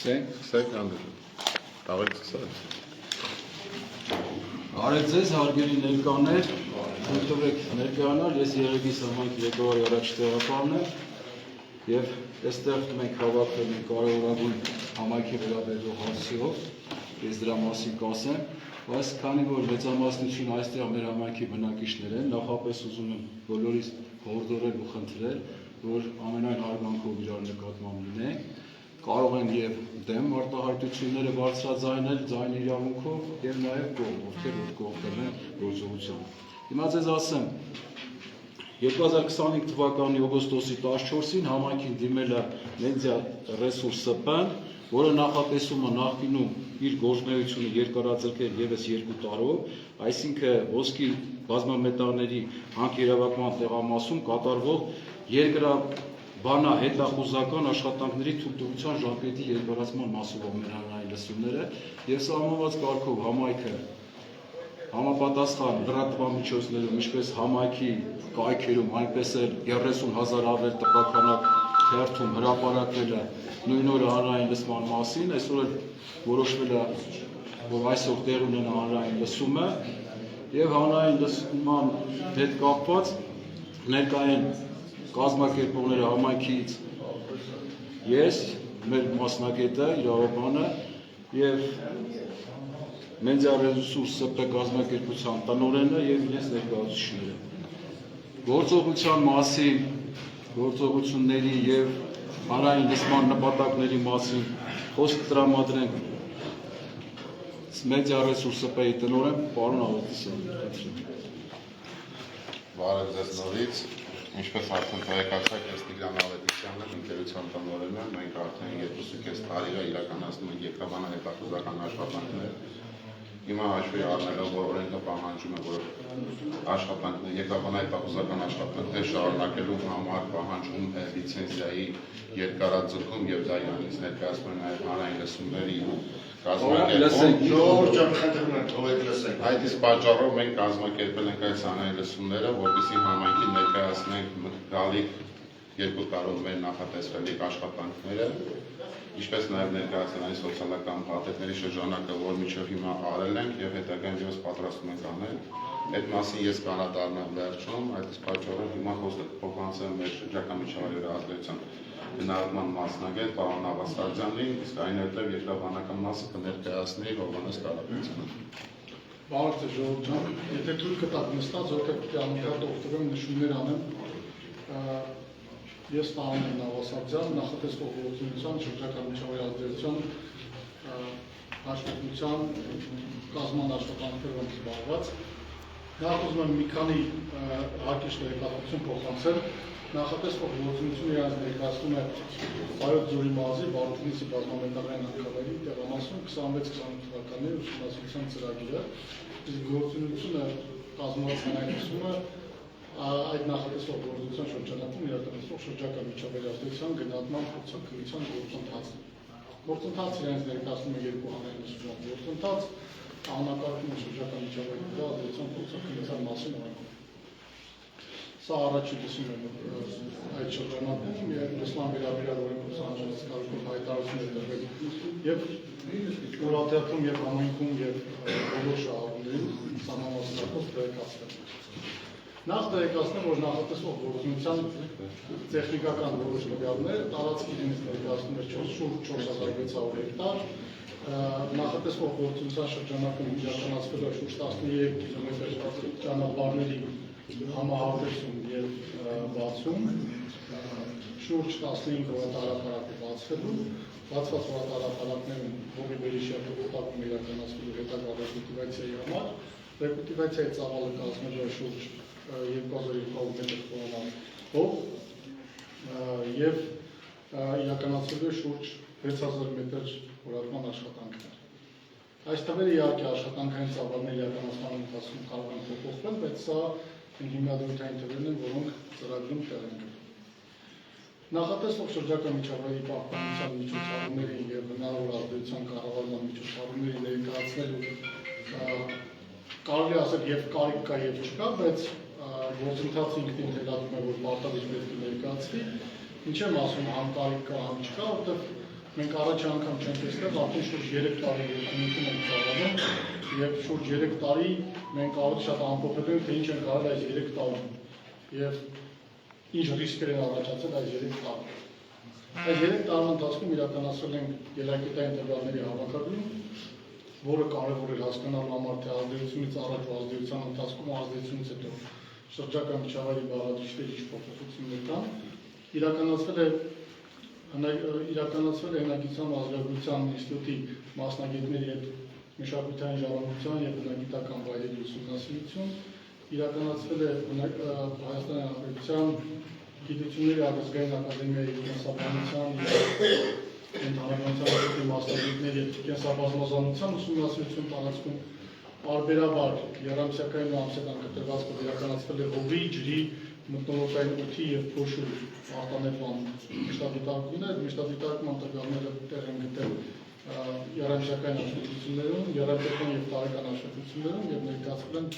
Սկսեք անդր, տաղեք սկսած։ Արև ձեզ հարգելի ներկաներ, թույլտվեք ներկայանալ, ես Եղեգիս համայնքի ղեկավարի առաջ տեղակալն եմ և այստեղ մենք հավաքվել ենք կարևորագույն համայնքի վերաբերող հարցերով, ես դրա մասին կասեմ, բայց քանի որ մեծամասնություն այստեղ մեր համայնքի բնակիչներ են, նախապես ուզում եմ բոլորիս հորդորել ու խնդրել, որ ամենայն հարգանքով իրար նկատմամբ լինենք, կարող են և դեմ արտահայտությունները բարձրաձայնել ձայնի իրավունքով և նաև կողմ, ովքեր որ կողմել են գործողությանը։ Հիմա ձեզ ասեմ, 2025 թվականի օգոստոսի 14-ին համայնքին դիմել է Մեդիա Ռեսուրս ՍՊ-ն, որը նախատեսում է նախկինում իր գործունեությունը երկարաձգել ևս 2 տարով, այսինքն ոսկի բազմամետաղների հանքերավակման տեղամասում կատարվող երկրաբանա հետախուզական աշխատանքների թույլտվության ժամկետի երկարացման մասով մեր հանրային լսումները և սահմանված կարգով համայնքը համապատասխան լրատվամիջոցներում, ինչպես համայնքի կայքերում, այնպես էլ 30,000 ավել տպաքանակ թերթում հրապարակվել է նույն օրը հանրային լսման մասին, այսօր էլ որոշվել է, որ այսօր տեղ ունենա հանրային լսումը և հանրային լսման հետ կապված ներկա են կազմակերպողները համայնքից ես, մեր մասնագետը, իրավաբանը և Մեդիա Ռեսուրս ՍՊ կազմակերպության տնօրենը և ես ներկայացուցիչները։ Գործողության մասին, գործողությունների և հանրային լսման նպատակների մասին խոսք տրամադրենք Մեդիա Ռեսուրս ՍՊ-ի տնօրեն պարոն Ավետիսյանին։ Բարև ձեզ նորից, ինչպես արդեն տեղեկացաք, ես Տիգրան Ավետիսյանն եմ, ընկերության տնօրենն եմ, մենք արդեն 2.5 տարի է իրականացնում ենք եկեղեցական հետախուզական աշխատանքներ։ Հիմա հաշվի առնելով, որ օրենքը պահանջում է, որ եկեղեցական հետախուզական աշխատանքներ շարունակելու համար պահանջում է լիցենզիայի երկարաձգում եւ դա իրանից ներկայացնում է նաեւ հանրային լսումների Այդ իսկ պատճառով մենք կազմակերպել ենք այս հանրային լսումները, որպեսզի համայնքին ներկայացնենք գալիք 2 տարով մեր նախատեսվելիք աշխատանքները, ինչպես նաև ներկայացնել այն սոցիալական փաթեթների շրջանակը, որ մինչև հիմա արել ենք եւ հետագայում ևս պատրաստում ենք անել։ Այդ մասին ես կանադառնամ վերջում, այդ իսկ պատճառով հիմա խոսքը փոխանցեմ մեր շրջակա միջավայրի ազդեցության գնահատման մասնագետ պարոն Ավասարյանին, իսկ այնուհետև երկրաբանական մասը կներկայացնի Հովհաննես Կարապետյանը։ Բարև ձեզ ժողովուրդ ջան, եթե թույլ կտաք նստած, որովհետև անընդհատ օգտվեմ նշումներ անեմ, ես Տարոն եմ Ավասարյան, նախատեսվող գործունեության շրջակա միջավայրի ազդեցության աշխատության կազմման աշխատանքներով զբաղված։ Նախ ուզում եմ մի քանի հակիրճ տեղեկատվություն փոխանցել։ Նախատեսվող գործունեությունը իրանց ներկայացնում է Վայոց ձորի մարզի Վարդենիսի բազմամետաղային անկավայրի տեղամասում 26-28 թվականների ուսումնասիրության ծրագիրը, իսկ գործունեությունը կազմված հանրայնացում է այդ նախատեսվող գործունեության շրջանակում իրականացվող շրջակա միջավայրի ազդեցության գնահատման փորձաքննության գործընթացը։ Գործընթացը իրանց ներկայացնում է երկու հանրայնացում գործընթաց, անհնակարգում շրջակա միջավայրի վրա ազդեցության փորձաքննության մասին օրենքով։ Սա առաջին լսումն է այդ շրջանակում եւ լսման վերաբերյալ օրենքով սահմանված կարգով հայտարարություններ տրվել եւ օրաթերթում եւ համայնքում եւ բոլոր շահառուներին սահմանված կարգով տեղեկացվել։ Նախ տեղեկացնեմ, որ նախատեսվող գործունեության տեխնիկական որոշ տվյալներ տարածքի դիմից ներկայացնում է շուրջ 4600 հեկտար, նախատեսվող գործունեության շրջանակում իրականացվել է շուրջ 13 կիլոմետր ճանապարհների համահավերցում եւ բացում, շուրջ 15 հողատարապարակ է բացվելու, բացված հողատարապարակներում հողի վերիշյալ օգտագործում իրականացվելու հետագա ռեկուլտիվացիայի համար, ռեկուլտիվացիայի ծավալը կազմել է շուրջ 2200 մետր խորամանկ հող եւ իրականացվելու է շուրջ 6000 մետր խորատման աշխատանքներ։ Այս թվերը իհարկե աշխատանքային ծավալների իրականացման ընթացքում կարող են փոփոխվել, բայց սա հիմնադրույթային թվերն են, որոնք ծրագրում տեղ են գտնում։ Նախատեսվող շրջակա միջավայրի պահպանության միջոցառումների եւ հնարավոր ազդեցության կառավարման միջոցառումների ներկայացնելու կարելի ասել եւ կարիք կա եւ չկա, բայց գործընթացը ինքնին թելադրում է, որ պարտադիր պետք է ներկայացվի։ Ինչ եմ ասում, համ կարիք կա, համ չկա, որովհետեւ մենք առաջ անգամ չենք տեսնել, արդեն շուրջ 3 տարի գործունեություն ենք ծավալում եւ շուրջ 3 տարի մենք ավելի շատ ամփոփել ենք, թե ինչ են կարել այս 3 տարում եւ ինչ ռիսկեր են առաջացել այս 3 տարում։ Այս 3 տարվա ընթացքում իրականացրել ենք ելակետային տվյալների հավաքագրում, որը կարևոր է հասկանալու համար, թե ազդեցությունից առաջ ու ազդեցության ընթացքում ու ազդեցությունից հետո շրջակա միջավայրի բաղադրիչների ինչ փոփոխություններ կան, իրականացվել է հնագիտության ազգագրության ինստիտուտի մասնագետների հետ մշակութային ժառանգության եւ բնագիտական վայրերի ուսումնասիրություն, իրականացվել է Հայաստանի Հանրապետության Գիտությունների ազգային ակադեմիայի կենսաբանության եւ ընդհանրության մասնագետների հետ կենսաբազմազանության ուսումնասիրություն տարածքում պարբերաբար երամսյակային ու ամսական կտրվածքով իրականացվել է հողի, ջրի, մթնոլորտային օդի եւ փոշու արտանետման մշտադիտարկումներ, մշտադիտարկման տվյալները տեղ են գտել երամսյակային աշխատություններում, երամսյակային եւ տարեկան աշխատություններում եւ ներկայացվել են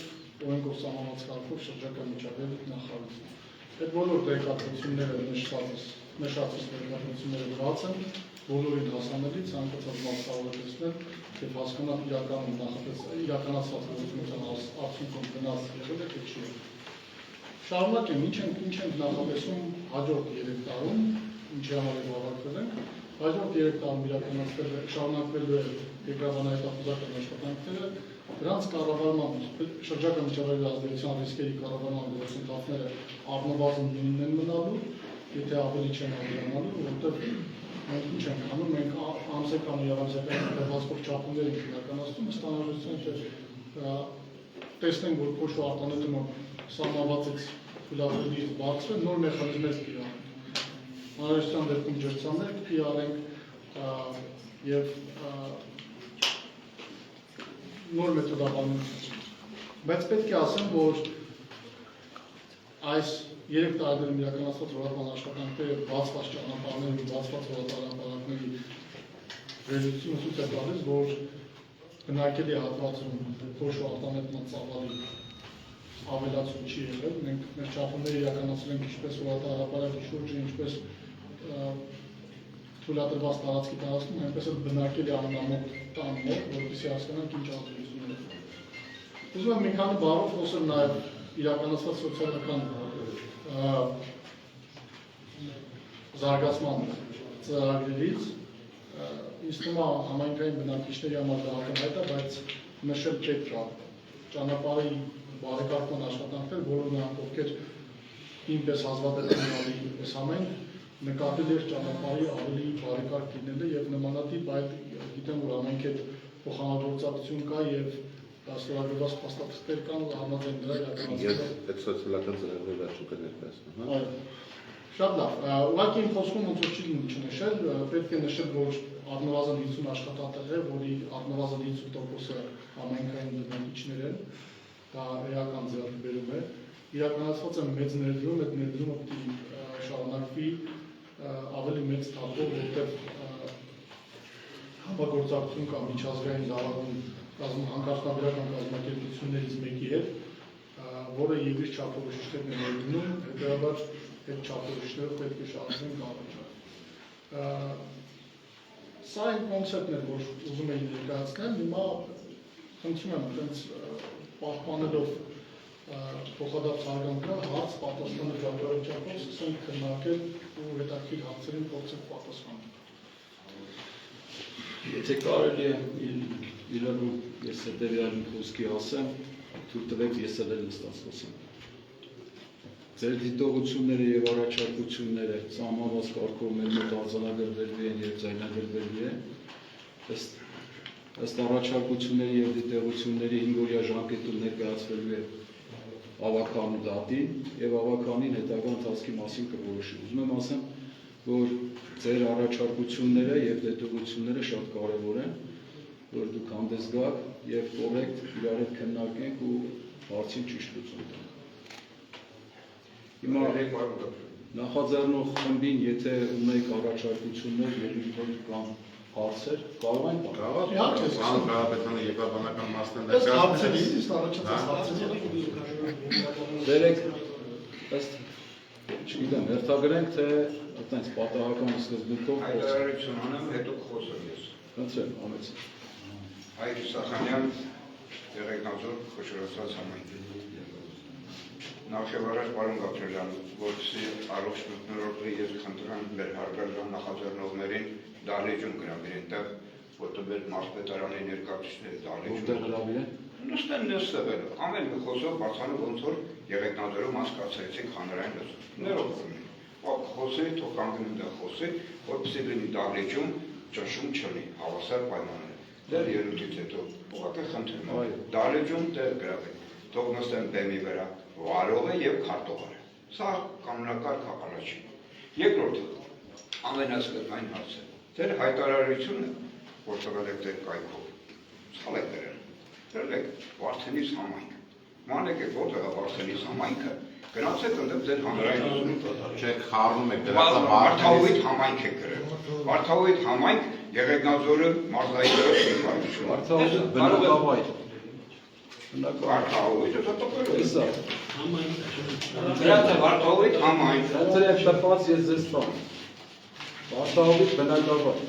օրենքով սահմանված կարգով շրջակա միջավայրի նախարարություն։ Այդ բոլոր տեղեկատվությունները նշածից տեղեկատվությունները բաց են, բոլորին հասանելի, ցանկացած մարդ կարող է տեսնել եւ հասկանալ իրականում իրականացված գործունեության արդյունքում գնաց եղել է թե չի եղել։ Շարունակեմ, ինչ ենք նախատեսում հաջորդ 3 տարում, ինչի համար հավաքվել ենք։ Հաջորդ 3 տարում շարունակվելու է երկրաբանական հետախուզական աշխատանքները, դրանց կառավարման շրջակա միջավայրի ազդեցության ռիսկերի կառավարման գործընթացները առնվազն նույնն են մնալու, եթե ավելի չեն ավելանալու, որովհետև մենք ինչ ենք անում, մենք ամսական ու երամսյակային տվյալներով չափումներ ենք իրականացնում, ըստ անհրաժեշտության, թե տեսնենք, որ փոշու արտանետումը սահմանվածից թույլատրելիից բարձր նոր մեխանիզմներ կիրառենք։ Անհրաժեշտության դեպքում ջրցաններ կիրառենք եւ նոր մեթոդաբանություն։ Բայց պետք է ասեմ, որ այս 3 տարիներում իրականացված որակման աշխատանքները բացված ճանապարհներում, բացված հողատարապարակների վերլուծությունը ցույց է տալիս, որ բնակելի հատվածում փոշու արտանետման ծավալի ավելացում չի եղել։ Մենք մեր չափումները իրականացրել ենք ինչպես հողատարապարակի շուրջը, ինչպես թույլատրված տարածքի տարածքում, այնպես էլ բնակելի ամենամոտ տան մոտ, որպեսզի հասկանանք ինչ ազդեցություններ են։ Ուզում եմ մի քանի բառով խոսել նաև իրականացված սոցիալական զարգացման ծրագրերից, ինձ թվում է համայնքային բնակիչների համար դա ակնհայտ է, բայց նշել պետք է ճանապարհի բարեկարգման աշխատանքներ, որոնք նրանք ովքեր ինպես հազվադեպ ունենալի այս համայն նկատել էր ճանապարհի ավելի բարեկարգ լինելը եւ նմանատիպ այդ գիտեմ որ ամենքի հետ փոխանցողություն կա եւ ստորագրված փաստաթղթեր կան համաձայն դրա իրականացումը։ Այդ սոցիալական ծրագրերը վերջում կներկայացնեմ, հա։ Այո։ Շատ լավ։ Ուղղակի իմ խոսքում ոնց որ չի լինի չնշել, պետք է նշել, որ առնվազն 50 աշխատատեղ է, որի առնվազն 50%-ը համայնքային բնակիչներ են, դա էական ձեռքբերում է։ Իրականացված է մեծ ներդրում, այդ ներդրումը պետք է շարունակվի ավելի մեծ թափով, որտեղ համագործակցություն կա միջազգային զարգացում հանքարդյունաբերական կազմակերպություններից մեկի հետ, որը ևս չափորոշիչներն է ներդնում, հետևաբար այդ չափորոշիչները պետք է շարունակեն կառաջանալ։ Սա այն կոնցեպտն է, որ ուզում էի ներկայացնել, հիմա խնդրում եմ այդպես պահպանելով փոխադարձ հարգանքը հարց պատասխանը ճարտարապետի չափով սկսենք քննարկել ու հետաքրքիր հարցերին փորձենք պատասխանել։ Եթե կարելի է իրարու ես հետևյալ խոսքի ասեմ, թույլ տվեք ես էլ նստած խոսեմ։ Ձեր դիտողությունները եւ առաջարկությունները սահմանված կարգով մեր մոտ արձանագրվելու են եւ ձայնագրվելու են։ Ըստ առաջարկությունների եւ դիտողությունների 5-օրյա ժամկետում ներկայացվելու է ավականու դատին եւ ավականին հետագա ընթացքի մասին կորոշի։ Ուզում եմ ասեմ, որ ձեր առաջարկությունները եւ դիտողությունները շատ կարեւոր են, որ դուք հանդես գաք եւ կորեկտ իրար հետ քննարկենք ու հարցին ճիշտ լուծում տանք։ Հիմա նախաձեռնող խմբին, եթե ունեք առաջարկություններ, ելույթներ կամ հարցեր, կարող են տալ։ Իհարկե, Պարոն Կարապետյանը եկաբանական մասն է Ըստ հարցերի, ըստ առաջացած հարցերի Դերեք, ըստ, չգիտեմ, հերթագրենք, թե այդպես պատահական սկզբունքով Հայտարարություն անեմ, հետո խոսեմ ես։ Խնդրեմ, ամեցին։ Հայկ Սախանյան, եղեգնաձոր խոշորացված համայնք։ Նախև առաջ պարոն Գաբրելյան, որպեսզի առողջ մթնոլորտի ես խնդրեմ մեր հարգարժան նախաձեռնողներին դահլիճում գրավիր այնտեղ, որտեղ մեր մարզպետարանի ներկայացուցիչները դահլիճում։ Որտեղ գրավի է։ Նստեն նստվել, ամեն մի խոսով բարձանը ոնց որ եղեգնաձորում հասկացրեցինք հանրային լեզու։ Ներողություն։ Խոսի, թող կանգնեն դա խոսի, որպեսզի լինի դահլիճում ճնշում չլինի, հավասար պայմաններ։ Դեռ ելույթից հետո ուղղակի խնդրում եմ, դահլիճում դեռ գրավեք, թող նստեն բեմի վրա, վարողը եւ քարտուղարը։ Սա կանոնակարգ առաջին։ Երկրորդը ամենասկզբային հարցը։ Ձեր հայտարարությունը, որ տվել եք ձեր կայքով, սխալ եք դրել։ Դրել եք Վարդենիս համայնք։ Մանեք եք որտեղ է Վարդենիս համայնքը, գնացեք ընդդեմ ձեր հանրային լեզուն։ Չեք խառնում եք Վարդահույթ համայնք եք գրել։ Վարդահույթ համայնք Եղեգնաձորը մարզային դրոշ Վարդահույթը բնակավայր։ Վարդահույթը դա տպել է։ Սա։ Դրանց Վարդահույթ համայնք։ Դրանց շփված ես ձեզ տամ։ Վարդահույթ բնակավայր։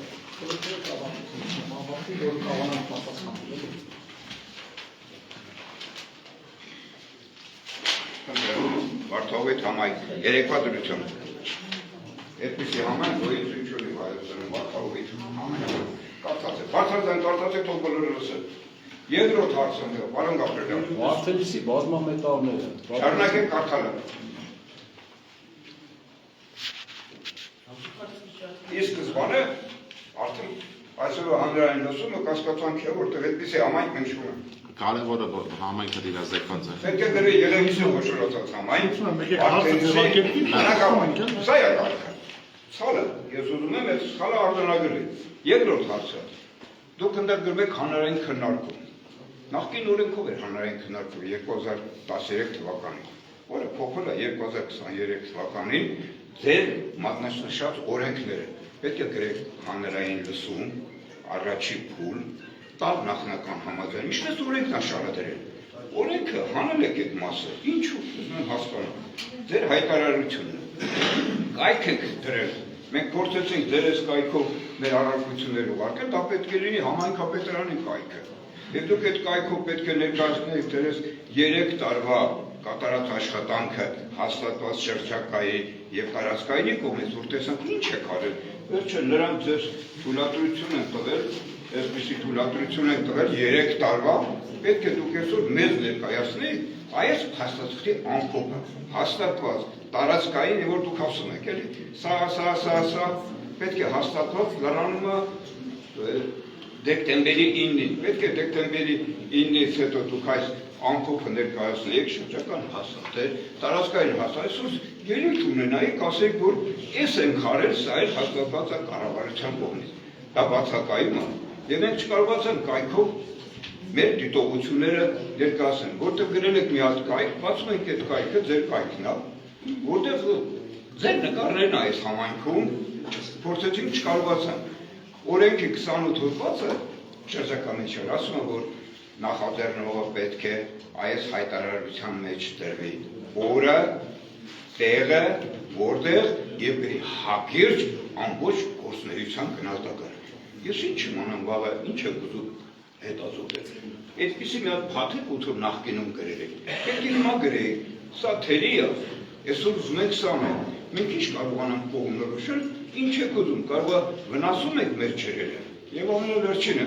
Վարդահույթ համայնք, երեկվա դրություն։ Այդպիսի համայնք, որ ինձ ինչ ունի Հայաստանում Վարդահույթ համայնք։ Կարծացեք, թող բոլորը լսեն։ Երկրորդ հարցը, պարոն Գաբրելյան։ Վարդենիսի բազմամետաղները։ Շարունակեք կարդալը։ Իսկ սկզբանը արդեն այսօր հանրային լսումը կասկածանք է, որտեղ այդպիսի համայնք մենք չունենք։ կարևորը որ համայնքը իրազեկված է։ Պետք է գրի Երևանի խոշորացած համայն։ Սա է կարգը։ Սալը, ես ուզում եմ այդ սալը արձանագրել։ Երկրորդ հարցը։ Դուք ընդդեմ գրում եք հանրային քննարկում։ Նախկին օրենքով էր հանրային քննարկումը 2013 թվականին, որը փոխվել է 2023 թվականին ձեր մատնաշնչած օրենքները։ Պետք է գրեք հանրային լսում, առաջի փուլ, տալ նախնական համաձայն, ինչպես օրենքն է շարադրել։ Օրենքը հանել եք այդ մասը, ինչու եմ հասկանում։ Ձեր հայտարարությունը, կայք եք դրել, մենք փորձեցինք ձեր այս կայքով մեր առարկություններ ուղարկել, դա պետք է լինի համայնքապետարանի կայքը։ Եվ դուք այդ կայքով պետք է ներկայացնեք ձեր այս 3 տարվա կատարած աշխատանքը հաստատված շրջակայի եւ տարածքային կողմից, որ տեսանք ինչ եք արել։ Վերջը նրանք ձեզ թույլատրություն են տվել, այսպիսի թույլատրություն են տվել 3 տարվա, պետք է դուք այսօր մեզ ներկայացնեք այս հաստատքի ամփոփը, հաստատված տարածքային, որ դուք ասում եք, էլի, սա, պետք է հաստատված լրանումը դեկտեմբերի 9-ին, պետք է դեկտեմբերի 9-ից հետո դուք այս ամփոփը ներկայացնեք, շրջական հաստատել, տարածքային հաստատել, այսօր ելույթ ունենայիք, ասեք, որ ես եմ խարել, սա էլ հաստատված է կառավարության կողմից, դա բացակայում է, եւ մենք չկարողացանք կայքով մեր դիտողությունները ներկայացնել, որտեղ գրել եք մի հատ կայք, բացում ենք այդ կայքը, ձեր կայքն է, որտեղ ձեր նկարներն է այս համայնքում, փորձեցինք չկարողացանք։ Օրենքի 28 հոդվածը շրջակա միջեր ասում է, որ նախաձեռնողը պետք է այս հայտարարության մեջ դրվի օրը, տեղը, որտեղ եւ գրի հակիրճ ամբողջ գործունեության գնահատականը։ Ես ինչ իմանամ վաղը, ինչ եք ուզում հետազոտել։ Այդպիսի մի հատ փաթեթ ութոր նախկինում գրել եք։ Պետք է հիմա գրեիք, սա թերի է, այսօր ուզում եք սան է։ Մենք ինչ կարողանանք կողմնորոշել, ինչ եք ուզում, կարող է վնասում եք մեր ջրերը։ Եվ ամենավերջինը,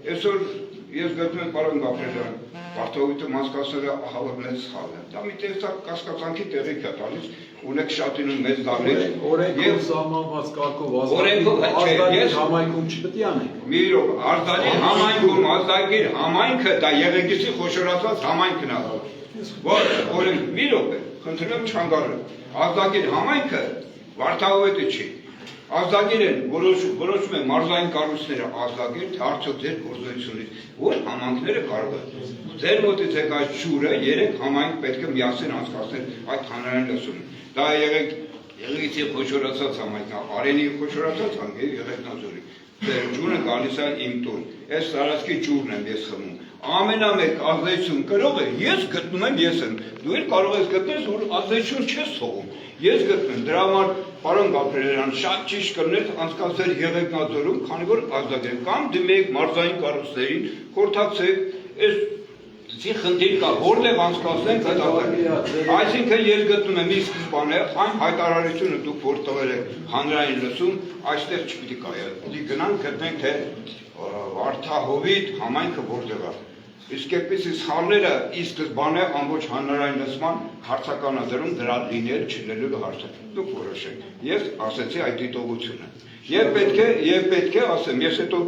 այսօր ես գտնում եմ պարոն Գաբրելյան, Վարդովիտը մանցկացնելը ահավոր մեծ սխալ է։ Դա մի տեսակ կասկածանքի տեղիք է տալիս, ունեք շատինում մեծ դավրիչ։ Օրենքով սահմանված կարգով ազգային համայնքում չպետք է անենք։ Մի րոպե, ազգային համայնքում ազգային համայնքը դա Եղեգեցի խոշորացված համայնքն է։ Որ օրենք մի րոպե, խնդրում եմ չանգարել։ Ազգային համայնքը Վարդովիտը չի։ Ազգագիր են որոշում են մարզային կառույցները ազգագիր, թե արդյոք ձեր գործունեությունից, որ համայնքները կարող են։ Ձեր մոտից եք այս ջուրը 3 համայնք պետք է միասին անցկացնել այդ հանրային լսումը։ Դա Եղեգեցի խոշորացած համայնքն է, Արենի խոշորացած համայնքը Եղեգնաձորի։ Ձեր ջուրը գալիս է իմ տուն։ Այս տարածքի ջուրն եմ ես խմում։ Ամենամեկ ազդեցություն կրող է, ես գտնում եմ ես եմ։ Դու էլ կարող ես գտնել, որ ազդեցություն չես թողում։ Ես գտնում դրա համար պարոն Գաբրելյան շատ ճիշտ կլներ անցկացնել Եղեգնաձորում, քանի որ ազդագիր կամ դիմեք մարզային կառույցներին, խորհրդակցեք, այս խնդիր կա, որտեղ անցկացնենք այդ ազդագիր։ Այսինքն ես գտնում եմ ի սկզբանե այն հայտարարությունը դուք որ տվել եք հանրային լսում, այստեղ չպիտի կայա։ Պիտի գնանք գտնենք թե Վարդահովիտ համայնքը որտեղ է։ Իսկ այդպիսի սխալները ի սկզբանե ամբողջ հանրային լսման հարցականադրում դրա լինել չլինելու հարցը։ Դուք որոշեք։ Ես ասեցի այդ դիտողությունը։ Եվ պետք է ասեմ, ես հետո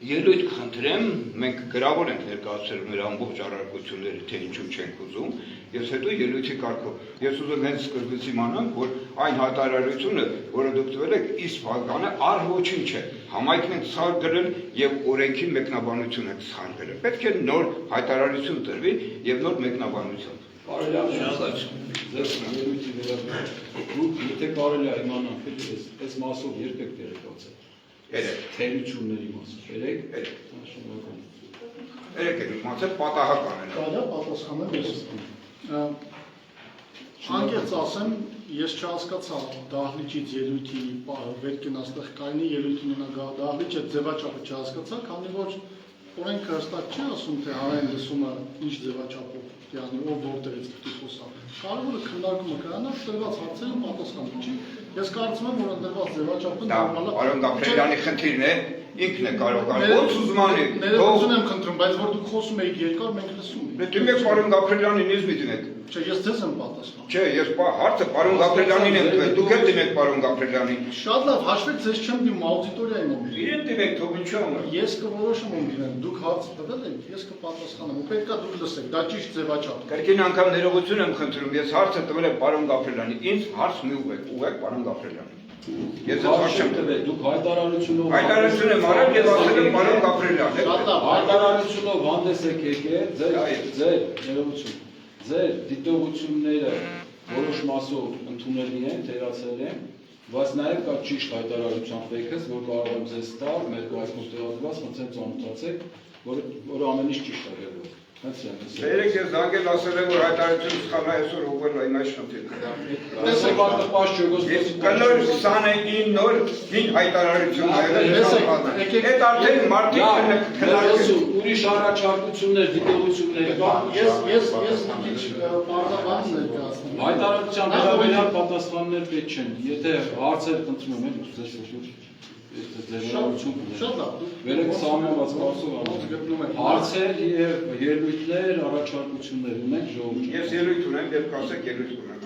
ելույթ խնդրեմ, մենք գրավոր ենք ներկայացրել մեր ամբողջ առարկությունները, թե ինչու չենք ուզում, ես հետո ելույթի կարգով։ Ես ուզում հենց սկզբից իմանամ, որ այն հայտարարությունը, որը դուք տվել եք, իսկական է, առ ոչինչ է։ Համայնքն ենք սխալ գրել եւ օրենքի մեկնաբանություն ենք սխալ գրել։ Պետք է նոր հայտարարություն տրվի եւ նոր մեկնաբանություն։ Կարելի է ելույթի վերաբերյալ եթե կարելի է իմանալ, այս մասով երբեք տեղեկացել։ Թերությունների մասով։ Երեք իմացել պատահական են։ Կարա պատասխանել ես։ Անկեղծ ասեմ, ես չհասկացա դահլիճից ելույթի վերքին աստեղ կայնի ելույթ ունենա դահլիճը ձևաչափը չհասկացա, քանի որ օրենքը հստակ չի ասում, թե հանրային լսումը ինչ ձևաչափով յանի ով որտեղից պետք է խոսա։ Կարևորը քննարկումը կայանա, տրված հարցերը պատասխանում չի։ Ես կարծում եմ, որ ընդրված ձևաչափը նորմալ է։ Պարոն Գաբրելյանի խնդիրն է, ինքն է կարող ոնց ուզում անի։ Ներողություն եմ խնդրում, բայց որ դուք խոսում եք երկար, մենք լսում ենք։ Դիմեք պարոն Գաբրելյանին, ինձ մի դիմեք։ Չէ, ես ձեզ եմ պատասխանում։ Չէ, ես հարցը պարոն Գաբրելյանին եմ տվել, դուք էլ դիմեք պարոն Գաբրելյանին։ Շատ լավ, հաշվեք, ձեզ չեմ դիմում, աուդիտորիային եմ։ Իրեն դիմեք, թող ինչու համար։ Ես կորոշում եմ դիմեմ, դուք հարց տվել եք, ես կպատասխանեմ, ու պետք է դուք լսեք, դա ճիշտ ձևաչափ։ Կրկին անգամ ներողություն եմ խնդրում, ես հարցը տվել եմ պարոն Գաբրելյանին, ինձ հարց մի ուղեք պարոն Գաբրելյանին։ Ես հարց չեմ տվել, դուք հայտարարությունով հայտարարություն եմ արել եւ ասել եմ պարոն Գաբրելյան։ Շատ լավ, հայտարարությունով հանդես եք եկել, ձեր ներողություն, ձեր դիտողությունները որոշ մասով ընդունելի են, թերացել են, բայց նաև կա ճիշտ հայտարարության ֆեյքս, որ կարող եմ ձեզ տալ, մեր կայքում տեղադրված, խնդրեմ ծանոթացեք, որ ամեն ինչ ճիշտ է եղել։ Երեք ես զանգել ասել եմ, որ հայտարարությունը սխալ է, այսօր ուղղել այն այս շնորհիվ։ Կլոր 29 նոր հին հայտարարություն այդ արդեն մարդիկ քննարկում ուրիշ առաջարկություններ, դիտողություններ կան։ Ես մի քիչ պարզաբան ներկայացնում։ Հայտարարության վերաբերյալ պատասխաններ պետք չեն։ Եթե հարցեր խնդրում եմ, Շատ լավ։ Վերեք սահմանված կարգով հարցեր եւ ելույթներ, առաջարկություններ ունենք ժողովրդի։ Ես ելույթ ունեմ, երբ կասեք ելույթ ունեմ։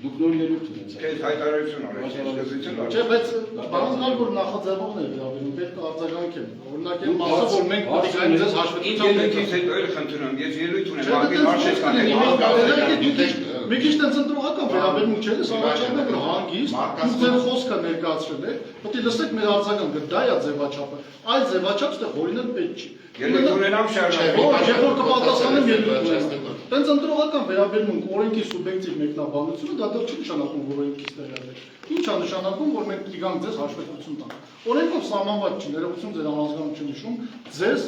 Դուք նոր ելույթ ունեցաք։ Թե հայտարարություն արեք, սկզբից արեք։ Չէ, բայց բանալ որ նախաձեռնողն է վերաբերում, պետք է արձագանքել։ Օրինակ այն մասը, որ մենք պետք է այն ձեզ հաշվետվության ելույթից հետո էլ խնդրում, ես ելույթ ունեմ, ագին հարցեր կանեմ։ Մի քիչ տենց ընտրողական վերաբերում չէ, ես առաջարկում եմ որ հանգիստ, դուք ձեր խոսքը ներկայացրել եք, պետք է լսեք մեր արձագանքը, դա է ձևաչափը։ Այդ ձևաչափը ստեղ հորինել պետք չի։ Ելույթ ունենամ շարունակեմ։ Երբ որ կպատասխանեմ ելույթ ունենամ։ Տենց ընտրողական վերաբերում օրենքի սուբյեկտիվ մեկնաբանությունը դա դեռ չի նշանակում, որ օրենքից տեղյակ եք։ Ինչ է նշանակում, որ մենք պիտի գանք ձեզ հաշվետվություն տանք։ Օրենքով սահմանված չի, ներողություն ձեր անհանգստանում չեմ նշում, ձեզ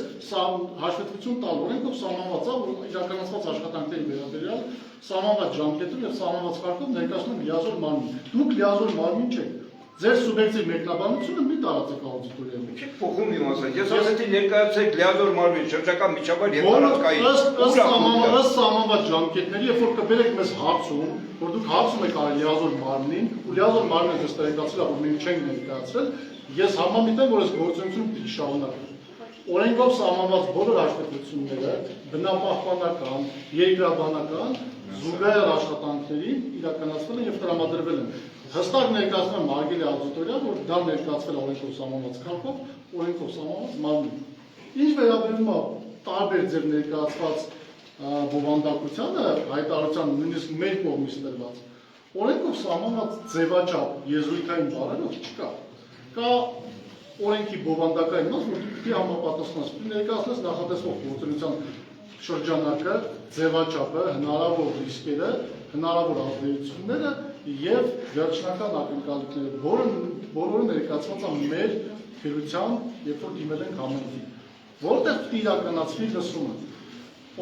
հաշվետվություն տալ օրենքով սահմանված է, որ իրականացված աշխատանքների վերաբերյալ սահմանված ժամկետով եւ սահմանված կարգով ներկայացնում լիազոր մարմին։ Դուք լիազոր մարմին չեք։ Ձեր սուբյեկտիվ մեկնաբանությունը մի տարածեք աուդիտորիայում։ Չի փոխում իմ ասած։ Ես ասեցի ներկայացեք լիազոր մարմին, շրջակա միջավայր եւ տարածքային։ Ըստ սահմանված ժամկետների, երբ որ կբերեք մեզ հարցում, որ դուք հարցում եք արել լիազոր մարմնին, ու լիազոր մարմինը ձեզ տեղեկացրել է, որ մենք չենք ներկայացրել, ես համամիտ եմ, որ այս գործունեությունը պիտի շարունակվի։ Օրենքով սահմանված բոլոր հաշվետվությունները բնապահպանական, երկրաբանական, զուգահեռ աշխատանքներին իրականացվել են եւ տրամադրվել են։ Հստակ ներկայացնում եմ արգելի աուդիտորիա, որ դա ներկայացվել է օրենքով սահմանված կարգով, օրենքով սահմանված մարմին։ Ինչ վերաբերում է տարբեր ձեր ներկայացված բովանդակությանը, հայտարարության նույնիսկ մեր կողմից տրված, օրենքով սահմանված ձևաչափ եզրույթային բառերով չկա։ Կա օրենքի բովանդակային մաս, որ պիտի համապատասխանես, պիտի ներկայացնես նախատեսվող գործունեության շրջանակը, ձևաչափը, հնարավոր ռիսկերը, հնարավոր ազդեցությունները եւ վերջնական ակնկալիքները, բոլորը ներկայացված են մեր քրության, երբ որ դիմել ենք համերգի, որտեղ պիտի իրականացվի լսումը։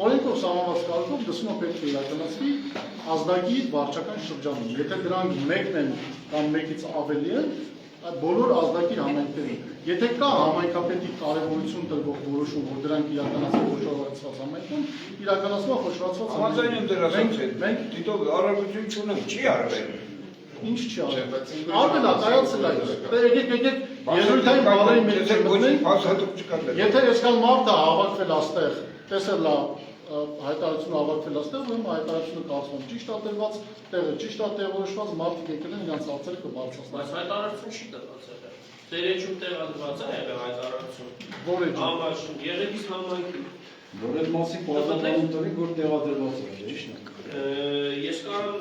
Օրենքով սահմանված կարգով լսումը պետք է իրականացվի ազդագիր վարչական շրջանում։ Եթե դրանք մեկն են կամ մեկից ավելի են, բոլոր ազդակիր համայնքներին։ Եթե կա համայնքապետի կարևորություն տրվող որոշում, որ դրանք իրականացվեն խոշորացված համայնքում, իրականացվող խոշորացված համայնքում։ Համաձայն եմ դրա հետ։ Մենք դիտով առավելություն չունենք, չի արվել։ Ինչ չի արվել։ Արվել է, կայացել է։ Եկեք եզրույթային բառերի մեջ մտնենք։ Եթե այսքան մարդ է հավաքվել աստեղ, տեսել է հայտարարությունը հավաքվել աստեղ, ուրեմն հայտարարությունը կարծում եմ ճիշտ է տրված, տեղը ճիշտ է տեղորոշված, մարդիկ եկել են իրենց հարցերը կբարձրացնեն։ Բայց հայտարարություն չի տրված եղել։ Ձեր էջում տեղադրված է եղել հայտարարություն։ Որ էջում։ Համաշուն, Եղեգիս համայնքի։ Որ այդ մասին պատասխանում տվեք, որ տեղադրված է, ճիշտ է։ Ես կարող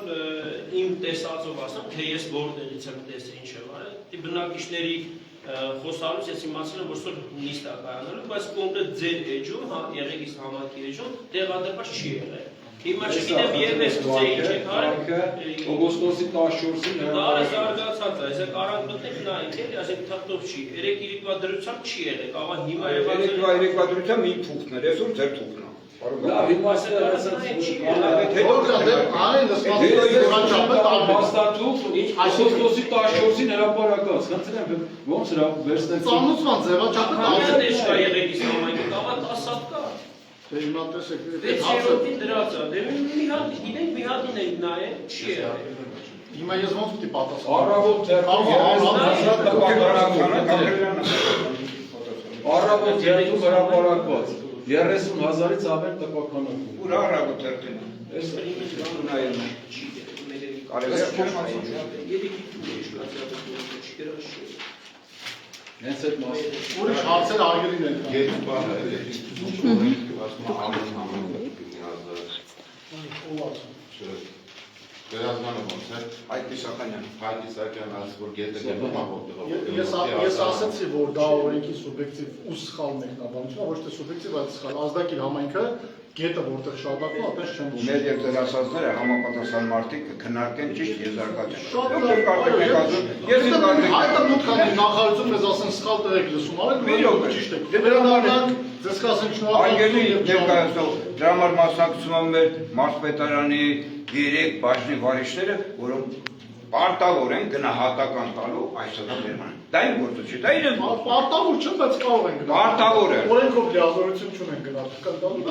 իմ տեսածով ասեմ, թե ես որտեղից եմ տեսել ինչ եմ արել։ Բնակիչների խոսալուց ես իմացել եմ, որ սոր նիստ է կայանալու, բայց կոնկրետ ձեր էջում, Եղեգիս համայնքի էջում տեղադրված չի եղել։ Հիմա չգիտեմ ես գուցե ինչ եք արել։ Օգոստոսի 14-ին Դա զարգացած է, այսինքն կարանք մտնենք նայենք, էլի, այսինքն թղթով չի, երեք իրիկվադրությամբ չի եղել, աղա հիմա իրիկվադրությամբ իմ թուղթն էր, այսօր ձեր թուղթն է։ Լավ, հիմա օգոստոսի 14-ին հրապարակած, խնդրեմ, ոնց վերցնենք։ Ծանուցման ձևաչափը Ամեն ինչ կա Եղեգիս համայնքի, աղա 10 հատ կա։ Դե հիմա տեսեք, Վեցերորդին դրած է, դե մի հատ գիտենք, մի հատին ենք նայել, չի եղել։ հիմա ես ոնց պիտի պատասխանեմ։ Առավոտ ձեռքով առավոտ երթում հրապարակված 30,000-ից ավել տպականակ։ Ուր առավոտ երթին։ Այս նայում։ Կարելի է հենց այդ մասը։ Ուրիշ հարցեր արգելին են։ Երկու բան է, օրենքը ասում է ամեն համակարգ Վերազմանը ոնց է։ Հայկ Իսահակյան։ Հայկ Իսահակյան ասում որ գետը գնում է որտեղ։ Ես ասացի, որ դա օրենքի սուբյեկտիվ ու սխալ մեկնաբանություն է, ոչ թե սուբյեկտիվ, այլ սխալ։ Ազդակիր համայնքը գետը որտեղ շարունակվում, այդպես չեն ուզում։ Մեր եւ դերասանները համապատասխան մարդիկ կքննարկեն ճիշտ եզրակացություն։ Շատ Դուք կարող եք ասում, ես Եթե կարող հայտը մուտք անի նախարարություն մեզ ասեն սխալ տեղ եք լսում, արեք Մի րոպե։ ճիշտ է։ Դե վերանանք, ձեզ կասենք Արգելի շնորհակալություն ներկայացնող դրա համար մասնակցում են մեր մարզպետարանի 3 բաժնի վարիշները, որոնք պարտավոր են գնահատական տալու այսօրվա ներման։ Դա այն գործը չի, դա իրեն Պարտավոր չէ, բայց կարող են գնալ։ Պարտավոր է։ Օրենքով լիազորություն չունեն գնահատական տալու։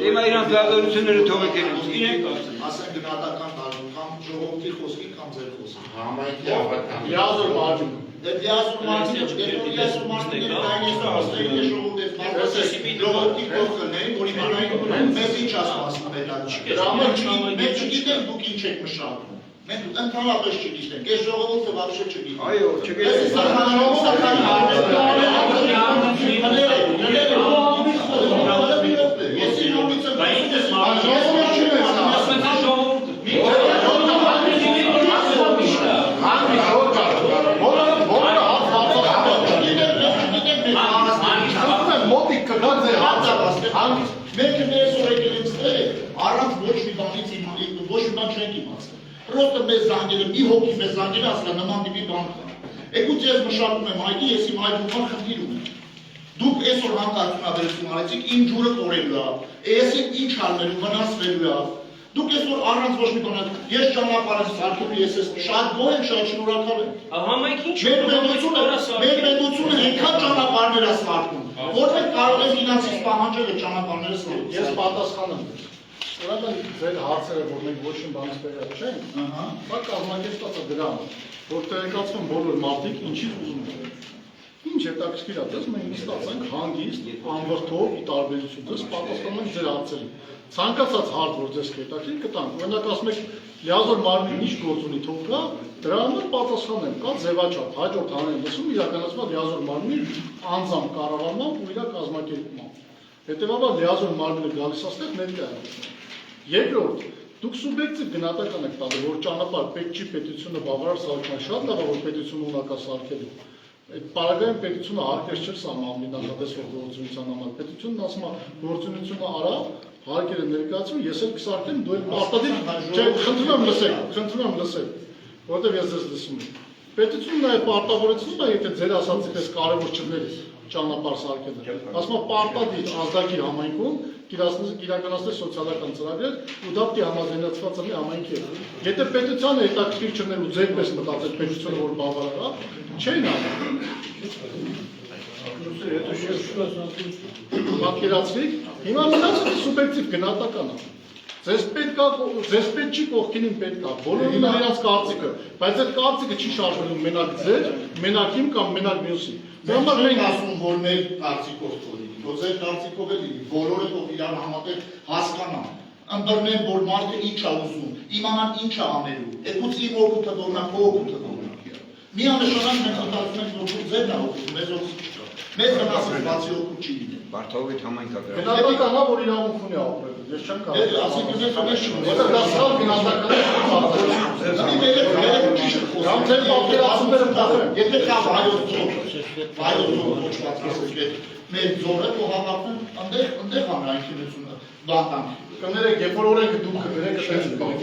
Հիմա իրանց լիազորությունները թողեք իրենք ասեն գնահատական տալու կամ ժողովրդի խոսքի կամ ձեր խոսքի։ Համայնքի ավարտան։ Լիազոր մարջին։ Դե լիազոր մարմինը, լիազոր մարմինը դայնեսը ժողովրդի կողքն որ իմանային մեզ ինչ ասում է դա չի։ Դրա համար մենք չգիտենք դուք ինչ եք մշակում։ Մենք ընդհանրապես չգիտենք, այս ժողովուրդը вообще չգիտի։ Այո, չգիտենք։ Մեկը մեզ օրենքներ առանց ոչ մի բանից ոչ մի բան չենք իմացել։ Պրոստը մեզ զանգել է, մի հոգի մեզ զանգել է, ասել նման տիպի բան կա։ Եկուց ես մշակում եմ այդի, ես իմ այդ բան խնդիր ունեմ։ Դուք այսօր հանկարծունաբերություն արեցիք, իմ ջուրը կորելու է, ես ինչ արնելու, վնասվելու է։ Դուք այսօր առանց ոչ մի բան, ես ճանապարհը սարքելու, ես շատ գոհ եմ, շատ շնորհակալ եմ։ Համայնքին Մեր պետությունը այնքան ճանապարհներ է սարքում, որ մենք կարող ենք ֆինանսից պահանջել այդ ճանապարհները սարքում։ Ես պատասխանում եմ։ Ուրեմն ձեր հարցերը, որ մենք ոչ մի բանից տեղյակ չենք, դա կազմակերպված է դրան, որ տեղեկացվում բոլոր մարդիկ ինչից ուզում են։ Ինչ հետաքրքիր է, դες մենք նստած ենք հանգիստ, անվրդով, ի տարբերություն դες պատասխանում ենք ձեր հարցերին։ Ցանկացած հարց, որ ձեզ հետաքրքիր կտանք, օրինակ ասում եք լիազոր մարմինը ինչ գործ ունի, թող գա, դրա համար պատասխանեմ, կա ձևաչափ, հաջորդ հանրային լսում իրականացված լիազոր մարմնի անձամբ կառավարմամբ ու իր կազմակերպմամբ։ Հետևաբար լիազոր մարմինը գալիս աստեղ ներկա է։ Երկրորդ, դուք սուբյեկտիվ գնահատական եք տալու, որ ճանապարհ պետք չի պետությունը բավարար սարքման, շատ լավ է, որ պետությունը ունակա սարքելու։ Այդ պարագայում պետությունը հարկեր չէր սահմանում նախատեսվող գործունեության համար։ Պետությունն ասում է գործունեությունը արա, հարկերը ներկայացում, ես էլ կսարքեմ, դու էլ պարտադիր, չէ, խնդրում եմ լսեք, որովհետև ես ձեզ լսում եմ։ Պետությունն նաև պարտավորեցնում է, եթե ձեր ասածի պես կարևոր չներ ճանապարհ սարքելը։ Ասում է պարտադիր ազդակիր համայնքում իրականացնել սոցիալական ծրագրեր ու դա պետք է համաձայնեցված լինի համայնքի հետ։ Եթե պետությանը հետաքրքիր չներ ու ձեր պես մտածել պետությունը որ բավարար է, չէին անում։ Պատկերացրիք, հիմա մնացածը սուբյեկտիվ գնահատական է։ Ձեզ պետք չի կողքինին պետք է, բոլորին իրենց կարծիքը, բայց այդ կարծիքը չի շարժվելու մենակ ձեր, մենակ իմ կամ մենակ մյուսի։ Դրա համար մենք ասում որ մեր կարծիքով կլինի, որ ձեր կարծիքով է լինի, բոլորը թող իրար համատեղ հասկանան, ընտրնեն որ մարդը ինչ է ուզում, իմանան ինչ է անելու, եկուց իմ օգուտը դառնա քո օգուտը դառնա։ Միանշանակ մենք մտածում ենք որ դու ձերն է օգուտ, մեզ օգուտ չկա։ Մեզ մնացած բացի օգուտ չի լինի։ Բարթողի համայնքա դրա։ Գնահատական է, որ իրավունք ունի ապրել, ես չեմ կարող։ Ասենք ես ունես չի։ Որտեղ դա սխալ գնահատական է։ Կամ ձեր պատկերացումները փոխեն։ Եթե կա վայոց կոչված մեր ձորը կողապատեն ընդեղ հանրայնությունը բանտան։ Կներեք, երբ որ օրենքը դուք կներեք,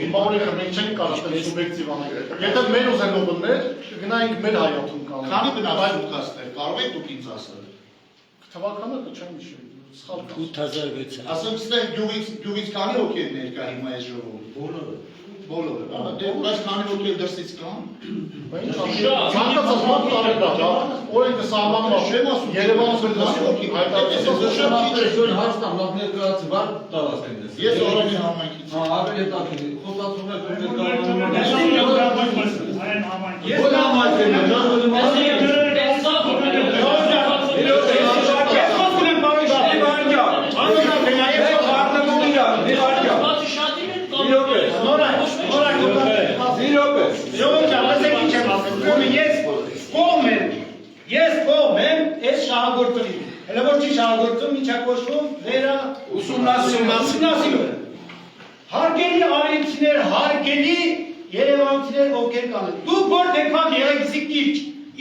հիմա օրենքը մենք չենք կարող սուբյեկտիվ անել։ Եթե մեր ուզելով լիներ, կգնայինք մեր հայաթուն կանոն։ Քանի բնավ դուք ասել, կարող եք դուք ինձ ասել։ Թվականը չեմ հիշում, սխալ կա։ 8006։ Ասեմ, ստեղ գյուղից քանի հոգի են ներկա հիմա այս ժողովում։ Բոլորը։ Դե բայց քանի հոգի դրսից կան։ Ցանկացած մարդ կարող է դա։ Օրենքը սահմանում է Երևանում հոգի Այդպես հաստատ նախ ներկայացված տարածքն է։ Ես օրենքի համայնքից։ Հա, ավելի հետաքրքիր։ Խոսացում եք Ես համայնքն եմ, կոչվում վերա ուսումնասիրություն։ Հարգելի արենցիներ, հարգելի երևանցիներ, ովքեր կան։ Դուք որ դեպքան եղեք կիրճ,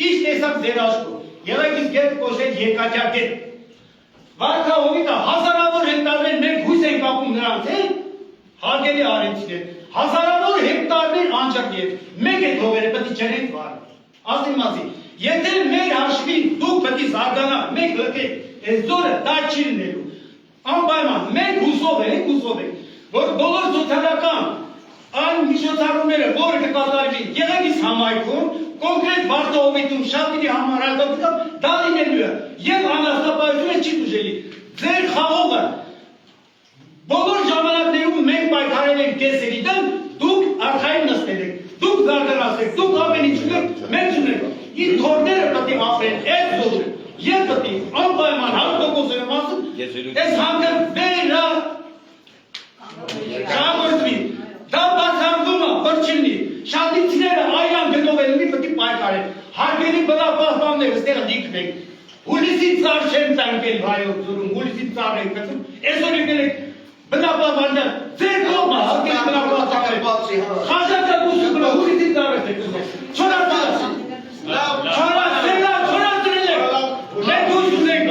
ինչ տեսակ ձեր աշխով, եղեք գետ կոչել երկաթյակետ։ Վարքահովիտը հազարավոր հեկտարներ մենք հույս ենք ապում նրանց հետ, հարգելի արենցիներ, հազարավոր հեկտարներ անջակ և մենք այդ հողերը պետք է չենք վարը։ Ասին մասի, եթե մեր հաշվին դուք պետք է զարգանաք, մենք լքենք, այս ձորը դա չի լինելու։ Անպայման, մենք հուսով ենք, որ բոլոր սոցիալական այն միջոցառումները, որը կկատարվի Եղեգիս համայնքում, կոնկրետ վարքահովիտում շատերի համարակապիտամ դա լինելու է և անասնապահությունը չի ուժելի։ Ձեր խաղողը բոլոր ժամանակներում մենք պայքարել ենք կեսերի դեմ, դուք արխային նստել եք, դուք զարգանացեք, դուք ամեն ինչ ունեք, մենք չունենք։ Իր թորները պետք է ապրեն այդ ձորը, և պետք է անպայման 100% եմ ասում, այս հանքը վերա շահագործվի, դա բացառվում է, որ չլինի, շատիցները այլան գնով են պետք է պայքարեն, հարգելի բնապահպաններ, ստեղ դիքն եք, հուլիսի ծառ չեն տանկել վայով ձորում, հուլիսի ծառ ենք գծում, այսօր եկել եք բնապահպաններ, ձեր կողմը հարգելի բնապահպաններ, խաժակակուսը բնա հուլիսի ծառ եք գծում, չորացած, մենք հույս ունենք,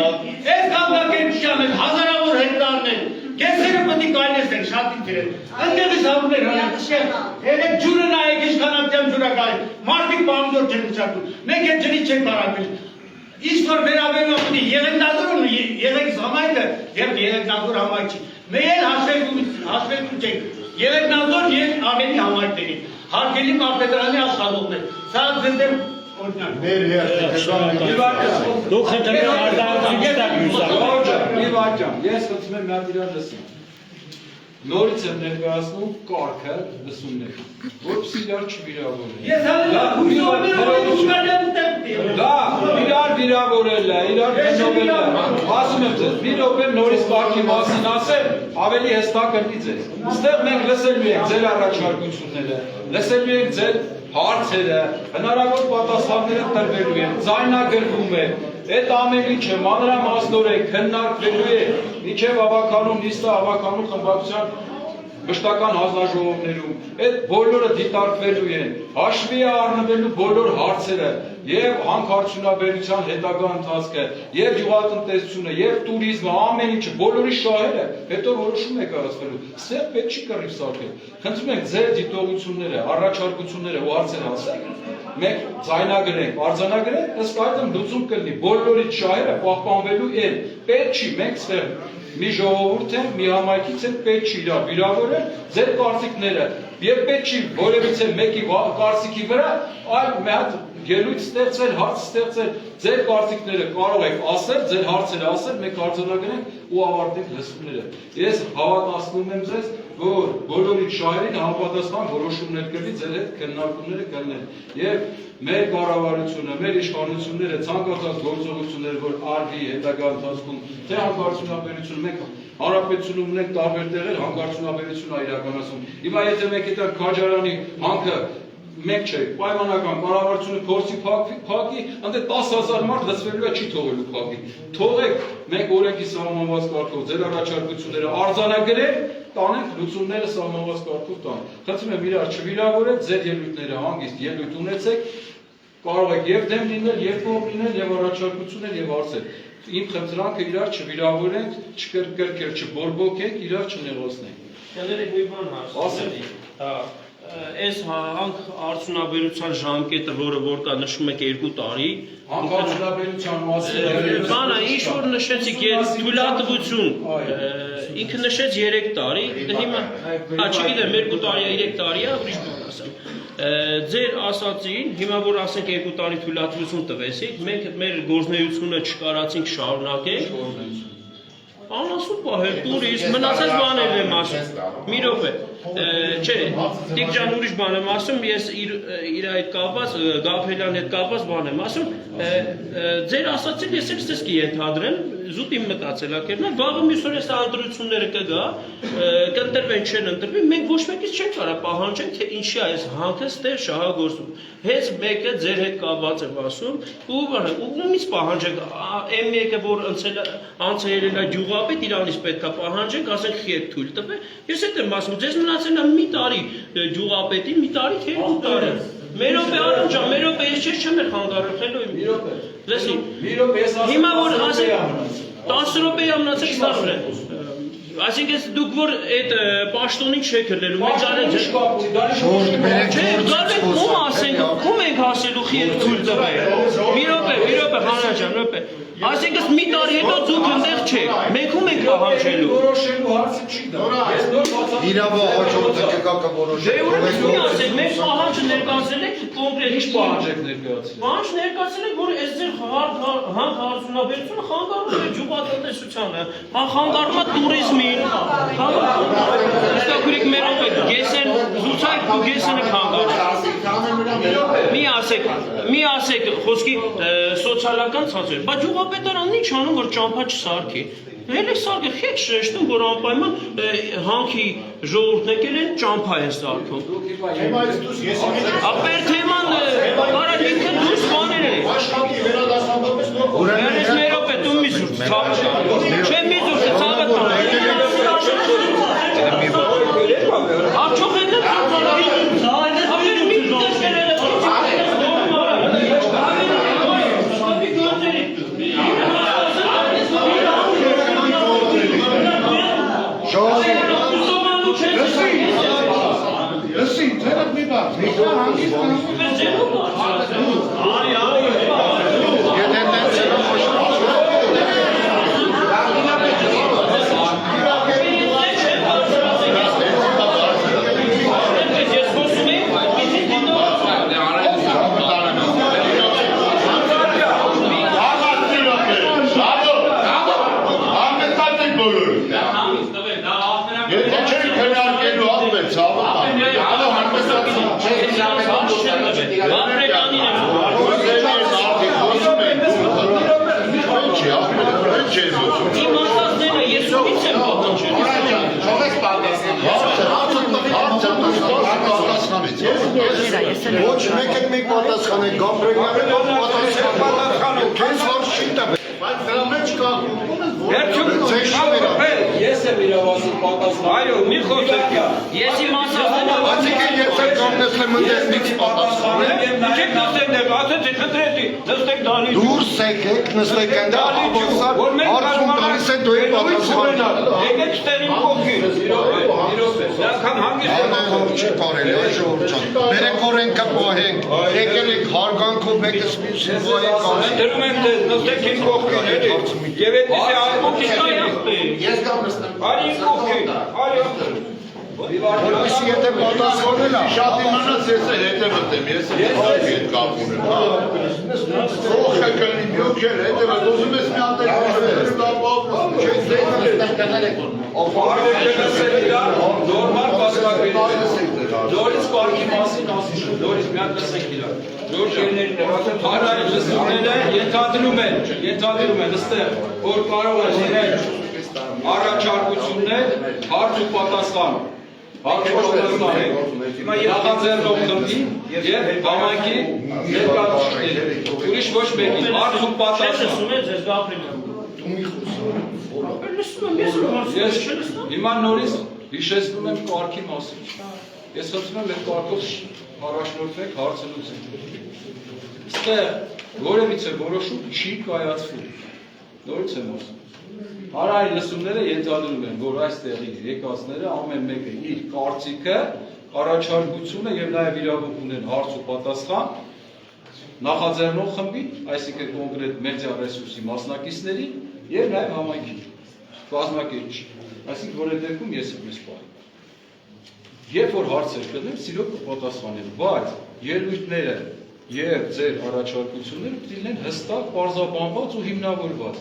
այս կազմակերպության հետ հազարավոր հեկտարներ, կեսերը պետք է կայնեցնենք շատիցները, ընդեղից հավուներ հրեք, երեք ջուրը նայեք իշխանատյան ջուրակային, մարդիկ պամդոր չեն ուշակում, մենք այդ ջրից չենք բարակվել, ինչ որ վերաբերում պետք է եղեգնազորում, եղեգիս համայնքը և եղեգնազոր համայնք չի, մեր հաշվետում չենք, եղեգնազոր և ամենի համայնքների, հարգելի մարպետարանի աշխատողներ, սա ձեզ Դուք խնդրում եք ես խնդրում եմ մի հատ իրար լսում։ Նորից եմ ներկայացնում կարգը լսումներ, որպեսզի իրար չվիրավորեն։ Ես Դա իրար վիրավորել է, իրար գնովել է։ Ասում եմ ձեզ, մի րոպե նորից կարգի մասին ասեմ, ավելի հստակ կլինի ձեզ։ Ստեղ մենք լսելու ենք ձեր առաջարկությունները, լսելու ենք ձեր հարցերը, հնարավոր պատասխանները տրվելու են, ձայնագրվում է, այդ ամեն ինչը մանրամասնորեն քննարկվելու է մինչև հավաքանուն նիստը հավաքանուն խմբակցության մշտական հանձնաժողովներում, այդ բոլորը դիտարկվելու են, հաշվի է առնվելու բոլոր հարցերը և հանքարդյունաբերության հետագա ընթացքը, և գյուղատնտեսությունը, և տուրիզմը, ամեն ինչը, բոլորի շահերը, հետո որոշում է կայացվելու, ստեղ պետք չի կռիվ սարքել։ Խնդրում ենք ձեր դիտողությունները, առաջարկությունները ու հարցերը ասեք, մենք ձայնագրենք, արձանագրենք, ըստ այդմ լուծում կլինի, բոլորի շահերը պահպանվելու են, պետք չի, մենք ստեղ մի ժողովուրդ են, մի համայնքից են, պետք չի իրար վիրավորել ձեր կարծիքները և պետք չի որևիցե մեկի կարծիքի վրա այլ մի հատ ելույթ ստեղծել, հարց ստեղծել, ձեր կարծիքները կարող եք ասել, ձեր հարցերը ասել, մենք արձանագրենք ու ավարտենք լսումները։ Ես հավատացնում եմ ձեզ, որ բոլորի շահերին համապատասխան որոշումներ կլինի, ձեր հետ քննարկումները կլինեն և մեր կառավարությունը, մեր իշխանությունները ցանկացած գործողություններ, որ արվի հետագա ընթացքում, թե հանքարդյունաբերություն, մենք հանրապետությունում ունենք տարբեր տեղեր հանքարդյունաբերություն է իրականացում։ Հիմա եթե մենք այդ Քաջարյանի հանքը մենք չէ, պայմանական կառավարությունը փորձի փակի, ընդ 10,000 մարդ լցվելու է չի թողելու փակի։ Թողեք, մենք օրենքի սահմանված կարգով ձեր առաջարկությունները արձանագրենք, տանենք լուծումները սահմանված կարգով տանք։ Խնդրում եմ իրար չվիրավորեք, ձեր ելույթները հանգիստ ելույթ ունեցեք, կարող եք և դեմ լինել, և կողմ լինել, և առաջարկություններ և հարցեր։ Իմ խնդրանքը իրար չվիրավորենք, չկրկրկել, չբորբոքենք, իրար չնեղացնենք։ Կներեք մի բան հարցնի։ Այս հանքարդյունաբերության ժամկետը, որ կա նշում եք 2 տարի, հանքարդյունաբերության մասին բանը ինչ որ նշեցիք թույլատվություն, ինքը նշեց 3 տարի, հիմա չգիտեմ 2 տարի է 3 տարի է, ուրիշ բան ասեմ։ Ձեր ասածին, հիմա որ ասենք 2 տարի թույլատվություն տվեցիք, մենք մեր գործունեությունը չկարացինք շարունակենք, անասուն պահել, տուրիզմ, մնացած բաներ եմ ասում, մի րոպե, չէ, Տիկ ջան ուրիշ բան եմ ասում, ես իր այդ կապված, Գաբրելյան հետ կապված բան եմ ասում, ձեր ասածին ես էլ ստես կենթադրեմ, զուտ իմ մտածելակերպն է, վաղը մյուս օր այս ընտրությունները կգա, կընտրվեն, չեն ընտրվի, մենք ոչ մեկից չենք կարող պահանջենք, թե ինչի այս հանքը ստեղ շահագործում։ Հենց մեկը ձեր հետ կապված եմ ասում, ու նույնիսկ պահանջենք, M1-ը որ անցել է գյուղապետ, իրանից պետք է պահանջենք, ասենք խի հետ թույլ տվե։ Ես հետ եմ ասում, ձեզ մնացել է մի տարի գյուղապետի, մի տարի թե 2 տարի։ Մերոպե Արոն, մերոպե ես չեմ խանգարել, մի րոպե։ Լսի։ Հիմա որ ասենք 10 րոպե ամնացեք ստացվել։ Այսինքն դուք որ այդ պաշտոնին չեք հրլելու, մենք արել չենք։ Ում ասենք, ում ենք ասելու խի եք թույլ տվել։ Մի րոպե, հանրաճան, րոպե։ Այսինքն մի տարի հետո դուք այնտեղ չեք։ Մենք ում ենք պահանջելու։ Որոշելու հարցը չի դա։ Ես նոր բացառ։ Իրավա հաջորդը կգա կորոշի։ Դե ուրեմն մի ասեք, մենք պահանջը ներկայացրել ենք կոնկրետ Ինչ պահանջ եք ներկայացրել։ Պահանջ ներկայացրել ենք, որ այս ձեր հանքարդյունաբերությունը խանգարում է գյուղատնտեսությանը, խանգարում է туриզմին, Ստակուրիկ մերոպ եք, գեսեն, զուցայք ու գեսեն եք հանգարում։ Մի ասեք, խոսքի սոցիալական ցածեր, բայց գյուղապետարանն ինչ անում, որ ճամփա չսարքի։ Հենց սարքը խեք շեշտում, որ անպայման հանքի ժողովուրդն եկել են ճամփա են սարքում։ Ապեր թեման կարա ինքը դուրս բաներ է։ Աշխատի վերադասավորպես նոր Հենց մերոպ է, դու մի զուրդ ցավը տան։ Չէ մի զուրդ ցավը տան։ Արդյոք հետ է ապեր մի տեսկել է Լսի, ձերդ մի բան, միշտա Ոչ մեկ էլ մեկ պատասխանեք, գամբրեգները պատասխանում, քեզ հարց չի տվել, բայց դրա մեջ կա Ես եմ իրավասու պատասխան։ Այո, մի խոսեք։ Ես իմ ասածն եմ, Այսինքն ես էլ կանգնեցեմ ընդերնից պատասխանել։ Չեք նստեք դեպ, ասեցի խնդրեցի, նստեք դալի։ Դուրս եկեք, նստեք այնտեղ, աբոսար, հարցում տալիս են դու եք պատասխանել։ Եկեք ստերին կողքի։ Նրանքան հանգիստ չի կարելի, այ ժողովուրդ ջան։ Բերեք օրենքը պահենք, եկել եք հարգանքով մեկս մյուսին պահենք անենք։ Դրում եմ դες, նստեք իմ կողքին, էլի։ Եվ այդպես է այդպես Ես կամ նստեմ։ Արի իմ կողքին, արի Որպեսի եթե պատասխանել է, Շատ իմանաց ես էլ հետևը դեմ, ես հետ կապ ունեմ, Ոխ է կլնի մյոք էր, հետևը դոզում ես մի հատ եք Նորմալ պատկերացրել։ Նորից կարգի մասին ասիչ, նորից մի հատ լսենք իրար։ Նոր ջերներն հարայ լսումները ենթադրում են ըստեղ, որ կարող է լինել առաջարկություններ, հարց ու պատասխան։ Նախաձեռնող խմբի եւ համայնքի ներկայացուցիչների։ Ուրիշ ոչ մեկին հարց ու պատասխան։ Ես հիմա նորից հիշեցնում եմ կարգի մասին։ Ես խնդրում եմ այդ կարգով առաջնորդվեք, հարցը լուծենք։ Ստեղ որևիցե որոշում չի կայացվում։ Նորից եմ ասում։ Հարայ լսումները ենթադրում են, որ այստեղի եկածները ամեն մեկը իր կարծիքը, առաջարկությունը եւ նաեւ իրավունք ունեն հարց ու պատասխան նախաձեռնող խմբի, այսինքն կոնկրետ մեդիա ռեսուրսի մասնակիցների եւ նաեւ համայնքի կազմակերպիչի։ Այսինքն որ այդ դեպքում ես եմ ես պահում։ Երբ որ հարցեր կլինեն, սիրով կպատասխանեմ, բայց ելույթները եւ ձեր առաջարկությունները պետք է լինեն հստակ, պարզաբանված ու հիմնավորված։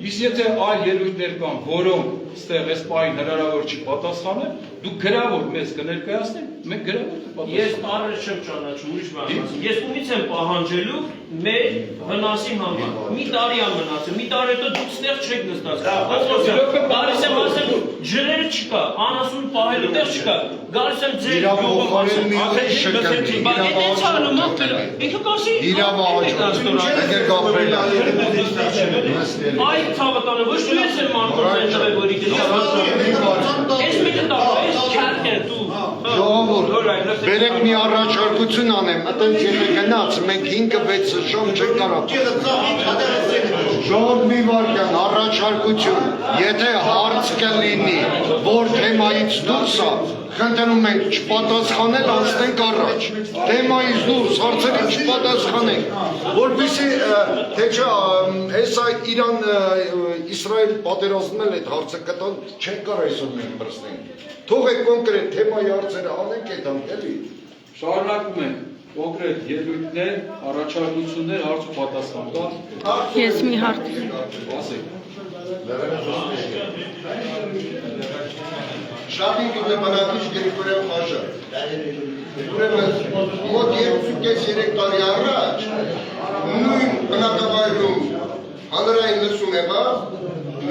Իսկ եթե այլ ելույթներ կան, որոնք ստեղ այս պահին հնարավոր չի պատասխանել, դուք գրավոր մեզ կներկայացնեք, մենք գրավոր Ես առը չեմ ճանաչում, ուրիշ բան ասեմ։ Ես ումից եմ պահանջելու մեր վնասի համար։ Մի տարի է մնացել, մի տարի հետո դուք ստեղ չեք նստած։ Գալիս եմ ասեմ, ջրերը չկա, անասուն պահելու տեղ չկա։ Գալիս եմ ձեր Այդ ցավատանը ոչ դու ես եմ մարդուն այնտեղ որի գնի։ Ես մի տա, ես քարտեր դու։ Բերեք մի առաջարկություն անեմ, այտենց եթե գնաց, մենք 5-6 ժամ չենք կարող։ Ժողով մի վարկյան, առաջարկություն, եթե հարց կլինի, որ թեմայից դուրս է, խնդրում ենք չպատասխանել, անցնենք առաջ։ Թեմայից դուրս հարցերի չպատասխանենք, որպեսզի թե չէ, հեսա Իրան Իսրայել պատերազմն էլ այդ հարցը կտան, չենք կարող այսօր մենք բրցնենք։ Թողեք կոնկրետ թեմայի հարցերը անենք այդ ամենի։ Շարունակում ենք կոնկրետ ելույթներ, առաջարկություններ, հարց ու պատասխան կա։ Ես մի հարց Ասեք։ Շարին գյուղեբանակիչ Գրիգորյան Խաչը։ Ուրեմն մոտ 2.5-3 տարի առաջ նույն բնակավայրում հանրային լսում եղավ,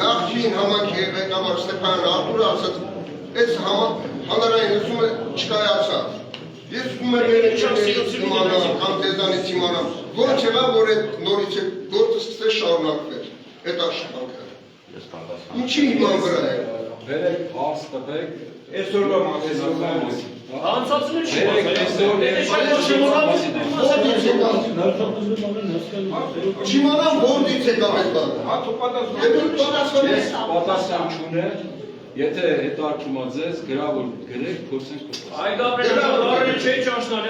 նախկին համայնքի ղեկավար Ստեփան Արտուրը ասաց, այս հանրային լսումը չկայացավ։ Ես ուզում եմ իմանամ, կամ ձեզանից իմանամ, ոնց եղավ, որ այդ նորից գործը սկսեց շարունակվել, այդ աշխատանքը։ Ինչի հիման վրա է։ Վերեք հարց տվեք, Այսօրվա մասին։ Անցածներ չի Չիմանամ որդից եկավ այդ բանը։ պատասխան չունեք, եթե հետարկում է ձեզ, գրավոր գրեք, փորձենք պատասխան։ Այ Գաբրիել Ղարաբաղյանը չէի ճաշնալի,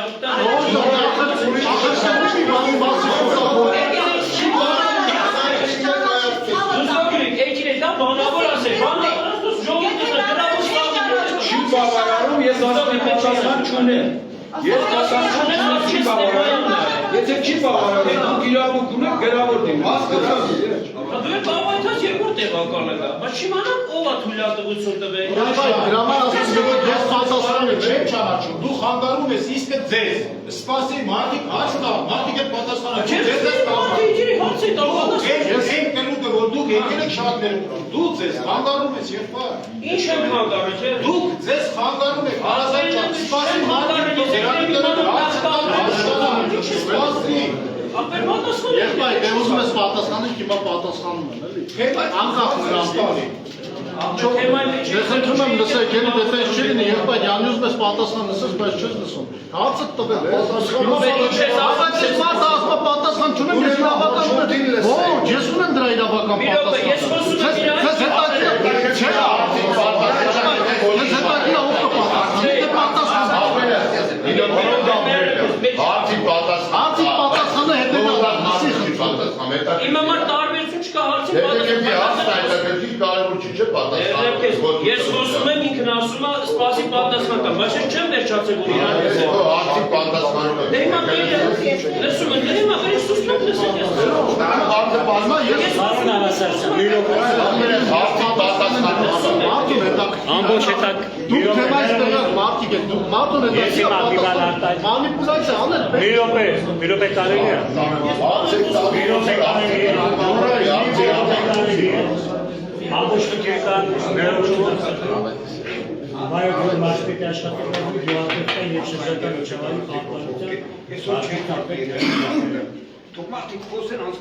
Չի բավարարում, ես ասում եմ պատասխան չունեմ։ Ես պատասխան չունեմ, չի բավարարում։ Եթե չի բավարարում, դուք իրավունք ունեք գրավոր դիմել։ Դու եք բավայթած երկրորդ տեղականը կա, բայց չիմանամ ով է թույլատվություն տվել։ Դրաման ասում ես պատասխանը չեմ ճանաչում, դու խանգարում ես իսկը ձեզ, սպասի մարդիկ հարց տա, մարդիկ այդ պատասխանը չեն ձեզ ես ենք կլուկը, որ դուք եկել եք շատ ներում, դու ձեզ խանգարում ես և պար։ Ինչ եմ խանգարում, չէ։ Դուք ձեզ խանգարում եք, հարազատ ճան, սպասի մարդիկ Ապեր պատասխան Ես բայ, դե ուզում ես պատասխանել, հիմա պատասխանում եմ, էլի։ Անկախ նրանից։ Ես ընդրում եմ լսեք, ելի դետենց չի լինի, ես բայ, յանի ուզում ես պատասխան լսես, բայց չես լսում։ Հարցը տվել է։ Բայց ես մարդը ասմա պատասխան չունեմ, ես իրավական ունեմ։ Ոչ, ես ունեմ դրա իրավական պատասխանը Իմ համար տարբերություն չկա հարցի Ես խոսում եմ ինքն ասում է սպասի պատասխան կա, բայց ես չեմ վերջացել որ իրան Դե հիմա լսում եմ, դե հիմա վերջ սուսնոք լսեք ամբողջ հետակ Դուք թեմայից տեղակ մարդիկ եք, դուք մարդուն եք մանիպուլացիա անել մի րոպե կարելի է ամբողջ քրկան ներողություն Վայոց մարզպետի աշխատանքով գյուղատնտեսական եւ շրջակա միջավայրի պահպանության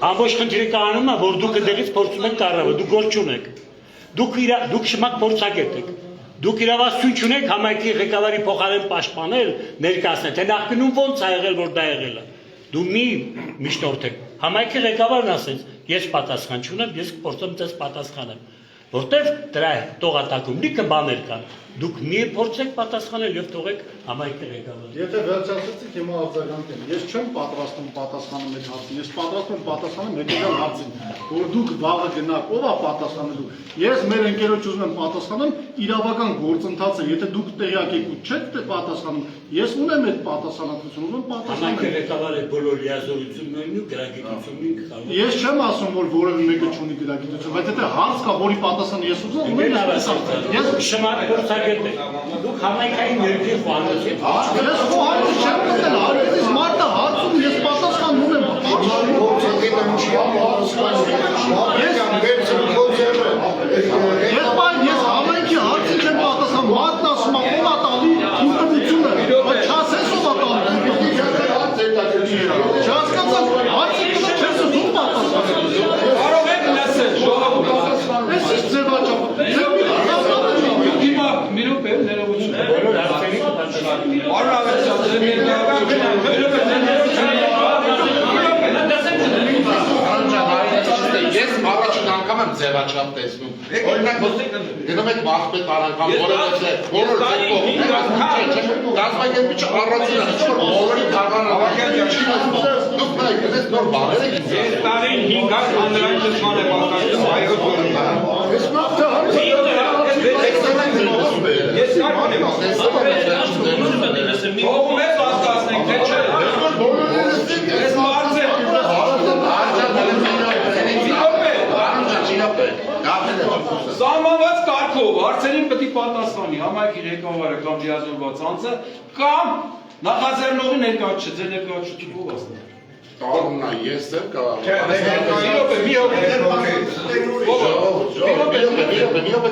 ամբողջ քրկան կանոնն է որ դուք դերից փորձում եք կառավարել դուք գործ չունեք դուք շմակ փորձագետ եք Դուք իրավասություն չունեք համայնքի ղեկավարի փոխարեն պաշտպանել, ներկայացնել, թե նախկինում ոնց ա եղել, որ դա եղել է։ Դու մի միշտորթեք։ Համայնքի ղեկավարն ասեց, ես պատասխան չունեմ, ես փորձեմ ձեզ պատասխանեմ։ Որտեվ դրա տողատակում լիքը բաներ կան։ Դուք մի փորձեք պատասխանել եւ թողեք համայնքի ղեկավարին։ Եթե վերջացրեցիք հիմա արձագանքեմ, ես չեմ պատրաստում պատասխանել այդ հարցին, ես պատրաստում եմ պատասխանել մեկական հարցին, որ դուք վաղը գնաք, ով է պատասխանելու։ Ես մեր ընկերոջ ուզում եմ պատասխանեմ իրավական գործընթացը, եթե դուք տեղյակ եք ու չեք պատասխանում, ես ունեմ այդ պատասխանատվությունը, ուզում պատասխանել։ Համայնքի ղեկավարը բոլոր լիազորություններն ու գրագիտությունն կարող։ Ես չեմ ասում, որ որևէ մեկը չունի գրագիտություն, բայց եթե հարց կա, որի պատասխան ես ուզում եմ այսպես ասել։ Ես Շմատ փորձագետ եք։ Դուք համայնքային ներքի խոհանոցի ես խոհանոց չեմ գտել, արեցից մարդը հարցում ես պատասխանում եմ։ Ես համայնքի հարցին չեմ պատասխան, մարդն ասում է ով է տալի ինքնությունը, չասես ով է տալի։ Չհասկացան, հարցին չես ուզում պատասխանել։ Կարող եք լսել, ժողովուրդ պատասխան։ Ես ինչ ձևաչափ։ Հիմա մի րոպե ներողություն։ Արո ավելցան, Ես առաջին անգամ եմ ձևաչափ տեսնում։ Օրինակ գնում եք Մախպետար անգամ որևէ բոլոր գազագերբիչը առանձին է, որ բոլորի կառանը դուք նայեք, ես նոր բաներ եք։ Ես տարին 5 հատ հանրային լսման է պատկանում հայոց օրենքները։ Ես կարողան եմ Ողում ես հասկացնենք, թե չէ։ Ես մարդ եմ։ Սահմանված կարգով հարցերին պետք է պատասխանի համայնքի ղեկավարը կամ լիազորված անձը կամ նախաձեռնողի ներկայացուցիչը, ձեր ներկայացուցիչը ով ասում է։ Կարողն է ես եմ կարող։ Մի օր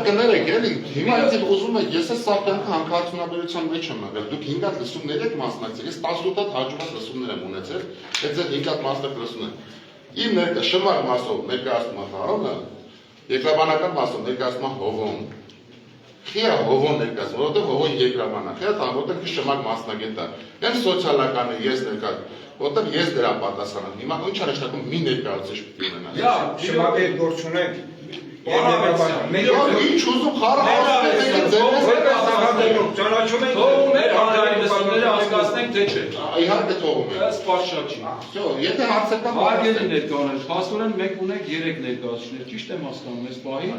կներեք, էլի։ Հիմա ինձ ուզում եք, ես այս սարքանքը հանքարդյունաբերության մեջ եմ եղել։ Դուք 5 հատ լսումներ եք մասնակցել։ Ես 18 հատ հաջողած լսումներ եմ ունեցել։ Այդ 5 հատ մասնակ լսումներ։ Իմ ներկա շմար մասով ներկայացնում է Հարոնը, երկրաբանական մասով ներկայացնում է Հովոն։ Խիա Հովոն ներկայացնում, որովհետև Հովոն երկրաբանակ է, որովհետև շմար մասնագետ է։ Այն սոցիալականը ես ներկայացնում, որովհետև ես դրան պատասխան եմ։ Հիմա ինչ առաջնակում մի ներկայացուցիչ պետք է ունենա։ շմագետ գործ ունենք։ Ինչ ուզում խառը ճանաչում ենք Թողում եք հանրային լսումները հասկացնենք, թե չէ։ Իհարկե թողում եք։ Այս պաշտպան չի։ Եթե հարցեր կան, Հարգելի ներկաներ, փաստորեն մենք ունենք 3 ներկայացուցիչներ, ճիշտ եմ հասկանում այս պահին։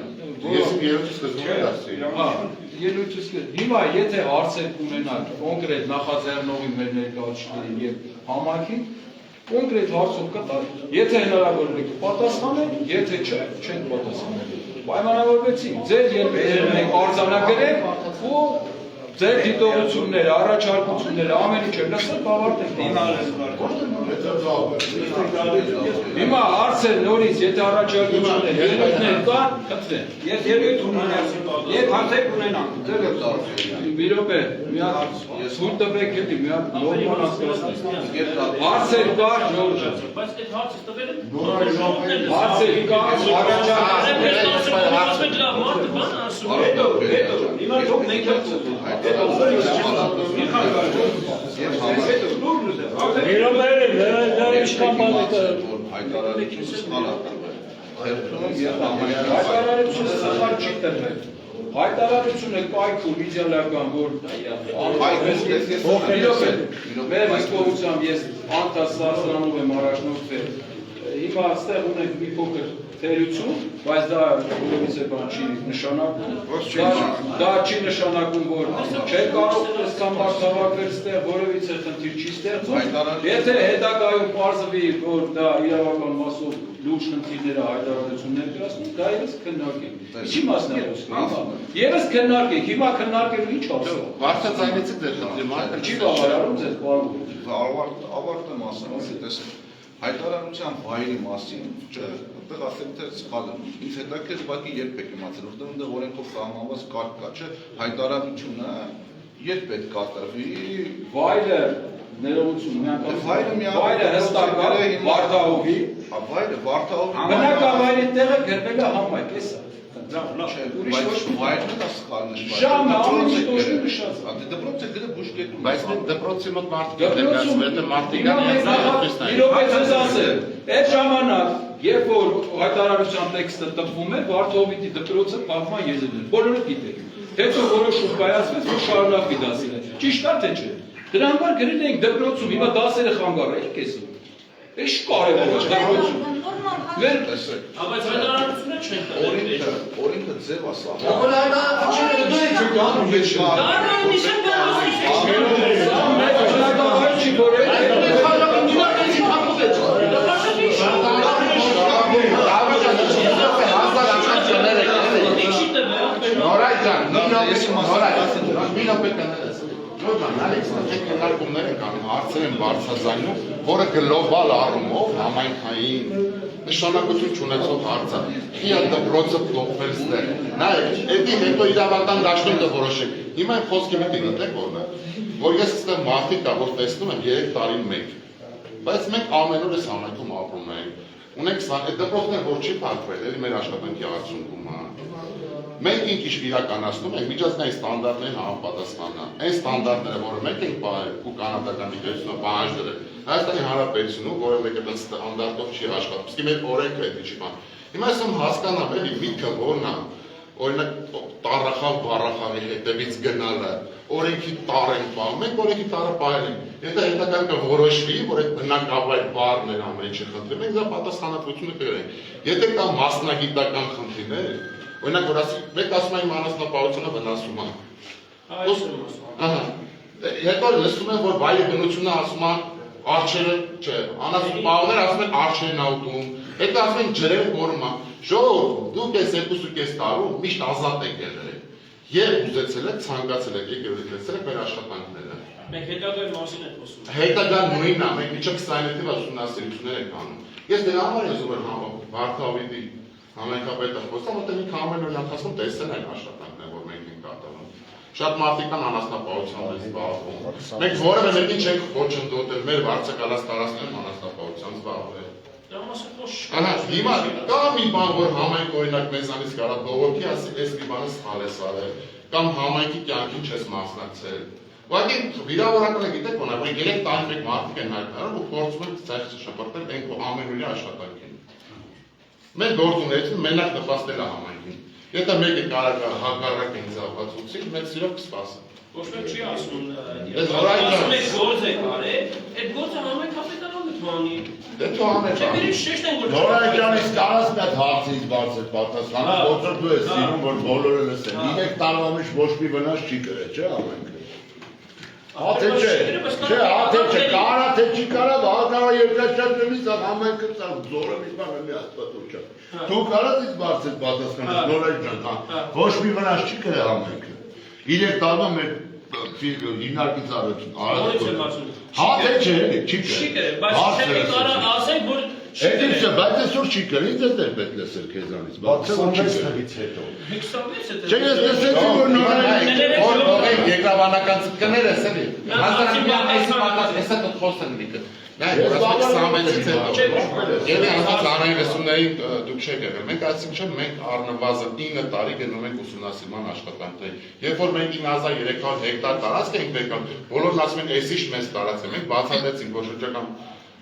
ես իմ երևույթ սկզբում եմ դասի։ Հա, ելույթս հիմա եթե հարցեր կունենալ կոնկրետ նախաձեռնողի մեր ներկայացուցիչներին եւ համայնքին, կոնկրետ հարցով կտալ, եթե հնարավոր է պատասխանեք, եթե չէ, չենք պատասխանել։ Պայմանավորվեցինք, ձեր երբերն եք արձանագրեք ու ձեր դիտողությունները, առաջարկությունները, ամեն ինչը լսեք, ավարտենք։ Հիմա հարցեր նորից, եթե առաջարկություններ, ելույթներ կան, խնդրեմ։ Ես ելույթ ունենամ, եւ հարցեր ունենամ։ Մի րոպե, մի հատ ցույց տվեք, էլի մի հատ նորմալ հասկացնենք։ Հարցեր կար, Ժորժ։ Բայց այդ հարցը տվել եմ։ Հարցեր կար, Հիմա թող մենք հայտարարությունը կայքում իդեալական, որ մեր հսկողությամբ ես անդասարսանով եմ առաջնորդվել, հիմա այստեղ ունենք մի փոքր թերություն, բայց դա որևիցե բան չի նշանակում, դա չի նշանակում, որ չէ կարող այսքան բարձ հավաքվել ստեղ, որևիցե խնդիր չի ստեղծում, եթե հետագայում պարզվի, որ դա իրավական մասով լուրջ խնդիրները հայտարարություն ներկայացնում, դա ևս քննարկենք։ Ինչի մասն է խոսքը։ ԵՒս քննարկենք, հիմա քննարկելու ինչ ասում։ Վարդա ձայնեցիք ձեր խնդրի, Չի բավարարում ձեր պարում։ Ավարտը մասնավոր տեսեք հայտարարության վայրի մասին այդտեղ ասեմ թե սխալ եմ ինձ հետաքրքիր ուղղակի երբ եք իմացել որտեղ այնտեղ օրենքով սահմանված կարգ կա չէ հայտարարությունը երբ պետք կատարվի վայրը ներողություն վայրը հստակ է Վարդահովի բնակավայրի տեղը գրվել է համայնք էսա վայրն է սխալ նշված ժամը ամեն ինչ տոշի նշած դպրոցը գրե բուժկետում բայց մենք դպրոցի մոտ մարդիկ այդ ժամանակ երբ որ հայտարարության տեքստը տպվում է Վարդահովի դպրոցը պահման եզերներ բոլորը գիտեք հետո որոշում կայացվեց որ շարունակվի դասերը ճիշտ է թե չէ դրա համար գրել էինք դպրոցում հիմա դասերը խանգարել եք էսի Էշ կարևոր է դպրոցում մեր Բայց հայտարարությունը չեն տվել օրենքը ձև ասա Դա կներես։ Նորմալ, նայեք, մենք քննարկումներ ենք անում, հարցեր են բարձրաձայնում, որը գլոբալ առումով համայնքային նշանակություն չունեցող հարց է։ Իա դպրոցը փոխվել ստեղ։ Նայեք, էդի հետո իրավական դաշտում որոշեք։ Հիմա այն խոսքի մի դիտեք որն է, որ ես ստեղ մարդիկ կա, որ տեսնում եմ 3 տարին մեկ։ Բայց մենք ամեն օր այս համայնքում ապրում ենք։ Ունենք այդ դպրոցներ, որ չի փակվել, էլի մեր աշխատանքի արդյունքում է։ Մենք ինչ իրականացնում ենք, միջազգային ստանդարտներին համապատասխան։ Այն ստանդարտները, որը մենք ենք պահել ու կանադական միջոցով պահանջել են, Հայաստանի Հանրապետությունում, որը մեկը այդ ստանդարտով չի աշխատում։ Իսկ մեր օրենքը էդի չի բան։ Հիմա ես հասկանամ էլի միտքը որն է, օրինակ տառախավ բառախավի հետևից գնալը, օրենքի տառ են պահում, մենք օրենքի տառը պահել ենք։ Եթե հետագայում կորոշվի, որ այդ բնակավայր բառն են ամեն ինչը խնդրում, մենք դա պատասխանատվությունը կրենք։ Եթե կա մասնագիտական խնդիրներ, օրինակ որ ասի, մեկ ասում են անասնապահությունը վնասում է։ Ահա։ Հետո լսում են, որ վայրի բնությունը ասում է արջերը, չէ, անասնապահողները ասում են արջերն աուտում, հետո ասում են ջրերը կորում է։ Ժողովուրդ, դուք այս 2.5 տարում միշտ ազատ եք եղել։ Երբ ուզեցել եք, ցանկացել եք, եկել եք լսել եք մեր աշխատանքները։ Մենք հետագայի մասին ենք խոսում։ Հետագան նույնն է, մենք միջև 20 թիվ ուսումնասիրություններ ենք անում։ Ես դրա համար եմ ուզում Վարդավիթի համայնքապետը խոսամ, որտեղ ինքը ամեն օր ընթացքում տեսել են աշխատանքները, որ մենք ենք կատարում։ Շատ մարդիկ կան անասնապահությամբ են զբաղվում։ Մենք որևէ մեկին չենք ոչնդոտել, մեր վարձակալած տարածքներում անասնապահությամբ զբաղվել։ Ահա, հիմա կա մի բան, որ համայնք օրինակ մեզանից կարա բողոքի ասի, այս մի բանը սխալ է արել, կամ համայնքի կյանքին չես մասնակցել։ Ուղղակի վիրավորականը գիտեք ոնա, որ 3 տարի մեկ մարդիկ են հայտնվել ու փորձում են ցած շփոթել այն ամենօրյա աշխատանքին։ Մեր գործունեությունը մենակ նպաստել է համայնքին։ Եթե մեկը կարող է հակառակ ինձ ապացուցի, մեծ սիրով կսպասի։ Ոչ մեկ չի ասում, Ես որայնքան մեկ գործ է կարել, այդ գործը համայնքապետարանը թվանի։ Դե թողանեք։ Չէ, մենք շեշտ ենք որ Նորայջանից կարաս մի հատ հարցից բարձր պատասխանը, որտեղ դու ես սիրում, որ բոլորը լսեն։ 3 տարվա մեջ ոչ մի վնաս չի կրել, չէ՞ ամենքը։ Հաթե չէ, չէ, հաթե չէ, կարա թե չի կարա, հաղթավա երկաշատներից ամենքը ծավ զորը մի բան մի աստվածուր չէ։ Դու կարաս ից բարձր պատասխանես, Նորայջան, ոչ մի վնաս չի կրել ամենքը։ 3 տարվա մեր հիմնարկից առաջին հաթե չէ, չի կրել։ Բայց չեք կարա ասենք, որ Էդինչը, բայց այսօր չի կրել, ինձ էլ պետք լսել քեզանից, բացը որ չի կրել։ 26-ից Չէ, ես լսեցի, որ նորայք երկրաբանական ծտկներ ես էլի։ Հաստատության այսի պատաս, հեսա տոտ խոսեն լիքը։ Նայք, որ ասմեք 26-ից հետո։ Եվ անհաց անային լսումներին դուք չեք եղել։ Մենք ասենք չէ, մենք առնվազն 9 տարի գնում ենք ուսումնասիրման աշխատանքների։ Երբ որ մենք 9300 հեկտար տարածք ենք բեկան, բոլորն ասում են, էս ինչ մեծ տարածք է։ Մենք բացատրեցինք, որ շրջակա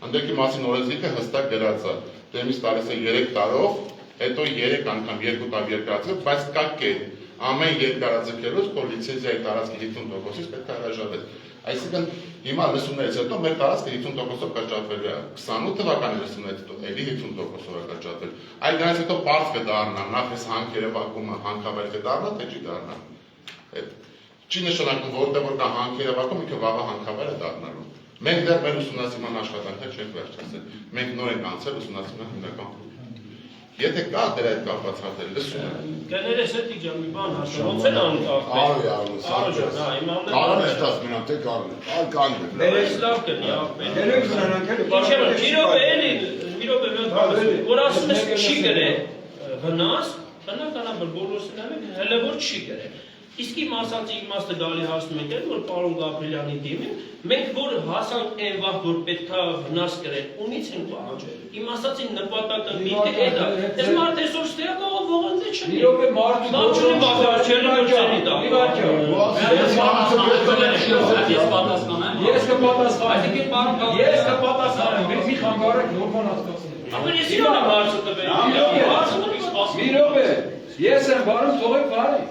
Անդեկի մասին օրենսգիրքը հստակ գրած է, դեմից տալիս է 3 տարով, հետո 3 անգամ 2 տարի երկարացրել, բայց կա կետ, ամեն երկարաձգելուց քո լիցենզիայի տարածքի 50%-ից պետք է հրաժարվել։ Այսինքն հիմա լսումներից հետո մեր տարածքը 50%-ով կրճատվելու է, 28 թվականի լսումներից հետո էլի 50%-ով է կրճատվել։ Այլ դրանից հետո պարզ կդառնա, նախ այս հանքերը վակումը հանքավայր կդառնա, թե չի դառնա։ Չի նշանակում, որտեղ որ կա հանքերը վակում, ինքը վաղը հանքավայր է դառնալու։ Մենք դեռ մեր ուսումնասիրման աշխատանքները չենք վերջացրել։ Մենք նոր ենք անցել ուսումնասիրման հիմնական փուլը։ Եթե կա դրա հետ կապված հարցեր, լսում եմ։ Կներես էդի ջան մի բան հասա, ոնց են անում կապ։ Կարոն ես 10 մինուտ է կարոն։ Կանգնի։ Ներես լավ կնի ապեն։ Ներեք սրանքերը բարդ։ Իրոք էլի, իրոք է որ ասում ես չի գրել վնաս, բնականաբար բոլորս են հələ որ չի գրել։ Իսկ իմ ասացի իմաստը գալի հասնում եք էլ, որ պարոն Գաբրիելյանի դիմին, մենք որ հասանք այն վաղ, որ պետքա վնաս կրել, ունից ենք պահանջել։ Իմ ասացի նպատակը միտքը էդ է։ Ես մարդ այսօր ստեղ ողողանձ է չնի։ Իրոք է մարդ չունի բաժարչելը որ չենի տա։ Ես կպատասխանեմ, մի խանգարեք նորմալ հասկացնի։ ապեն ես իրոք եմ հարցը տվել։ Մի րոպե, ես եմ բարում թողեք վարի։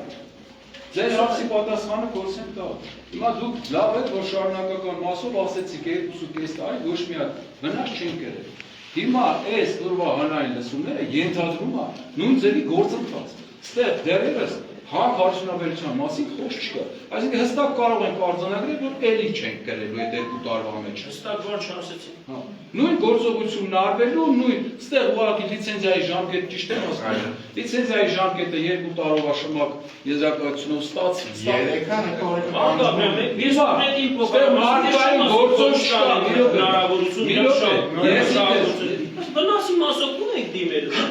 Ձեր հարցի պատասխանը փորձեմ տալ։ Հիմա դուք լավ եք, որ շարունակական մասով ասեցիք 2.5 տարի ոչ մի հատ վնաս չեն կրել։ Հիմա այս օրվա հանրային լսումները ենթադրում է նույն ձևի գործընթաց։ Ստեղ դեռևս հանքարդյունաբերության մասին խոսք չկա։ Այսինքն հստակ կարող ենք արձանագրել, որ էլի չենք գրելու այդ 2 տարվա մեջ։ Հստակ բան չասեցի։ Նույն գործողությունն արվելու, նույն ստեղ ուղղակի լիցենզիայի ժամկետ ճիշտ եմ ասում։ Լիցենզիայի ժամկետը 2 տարվա շմակ եզրակացությունով ստացվի։ 3 Վնասի մասով եք դիմելու։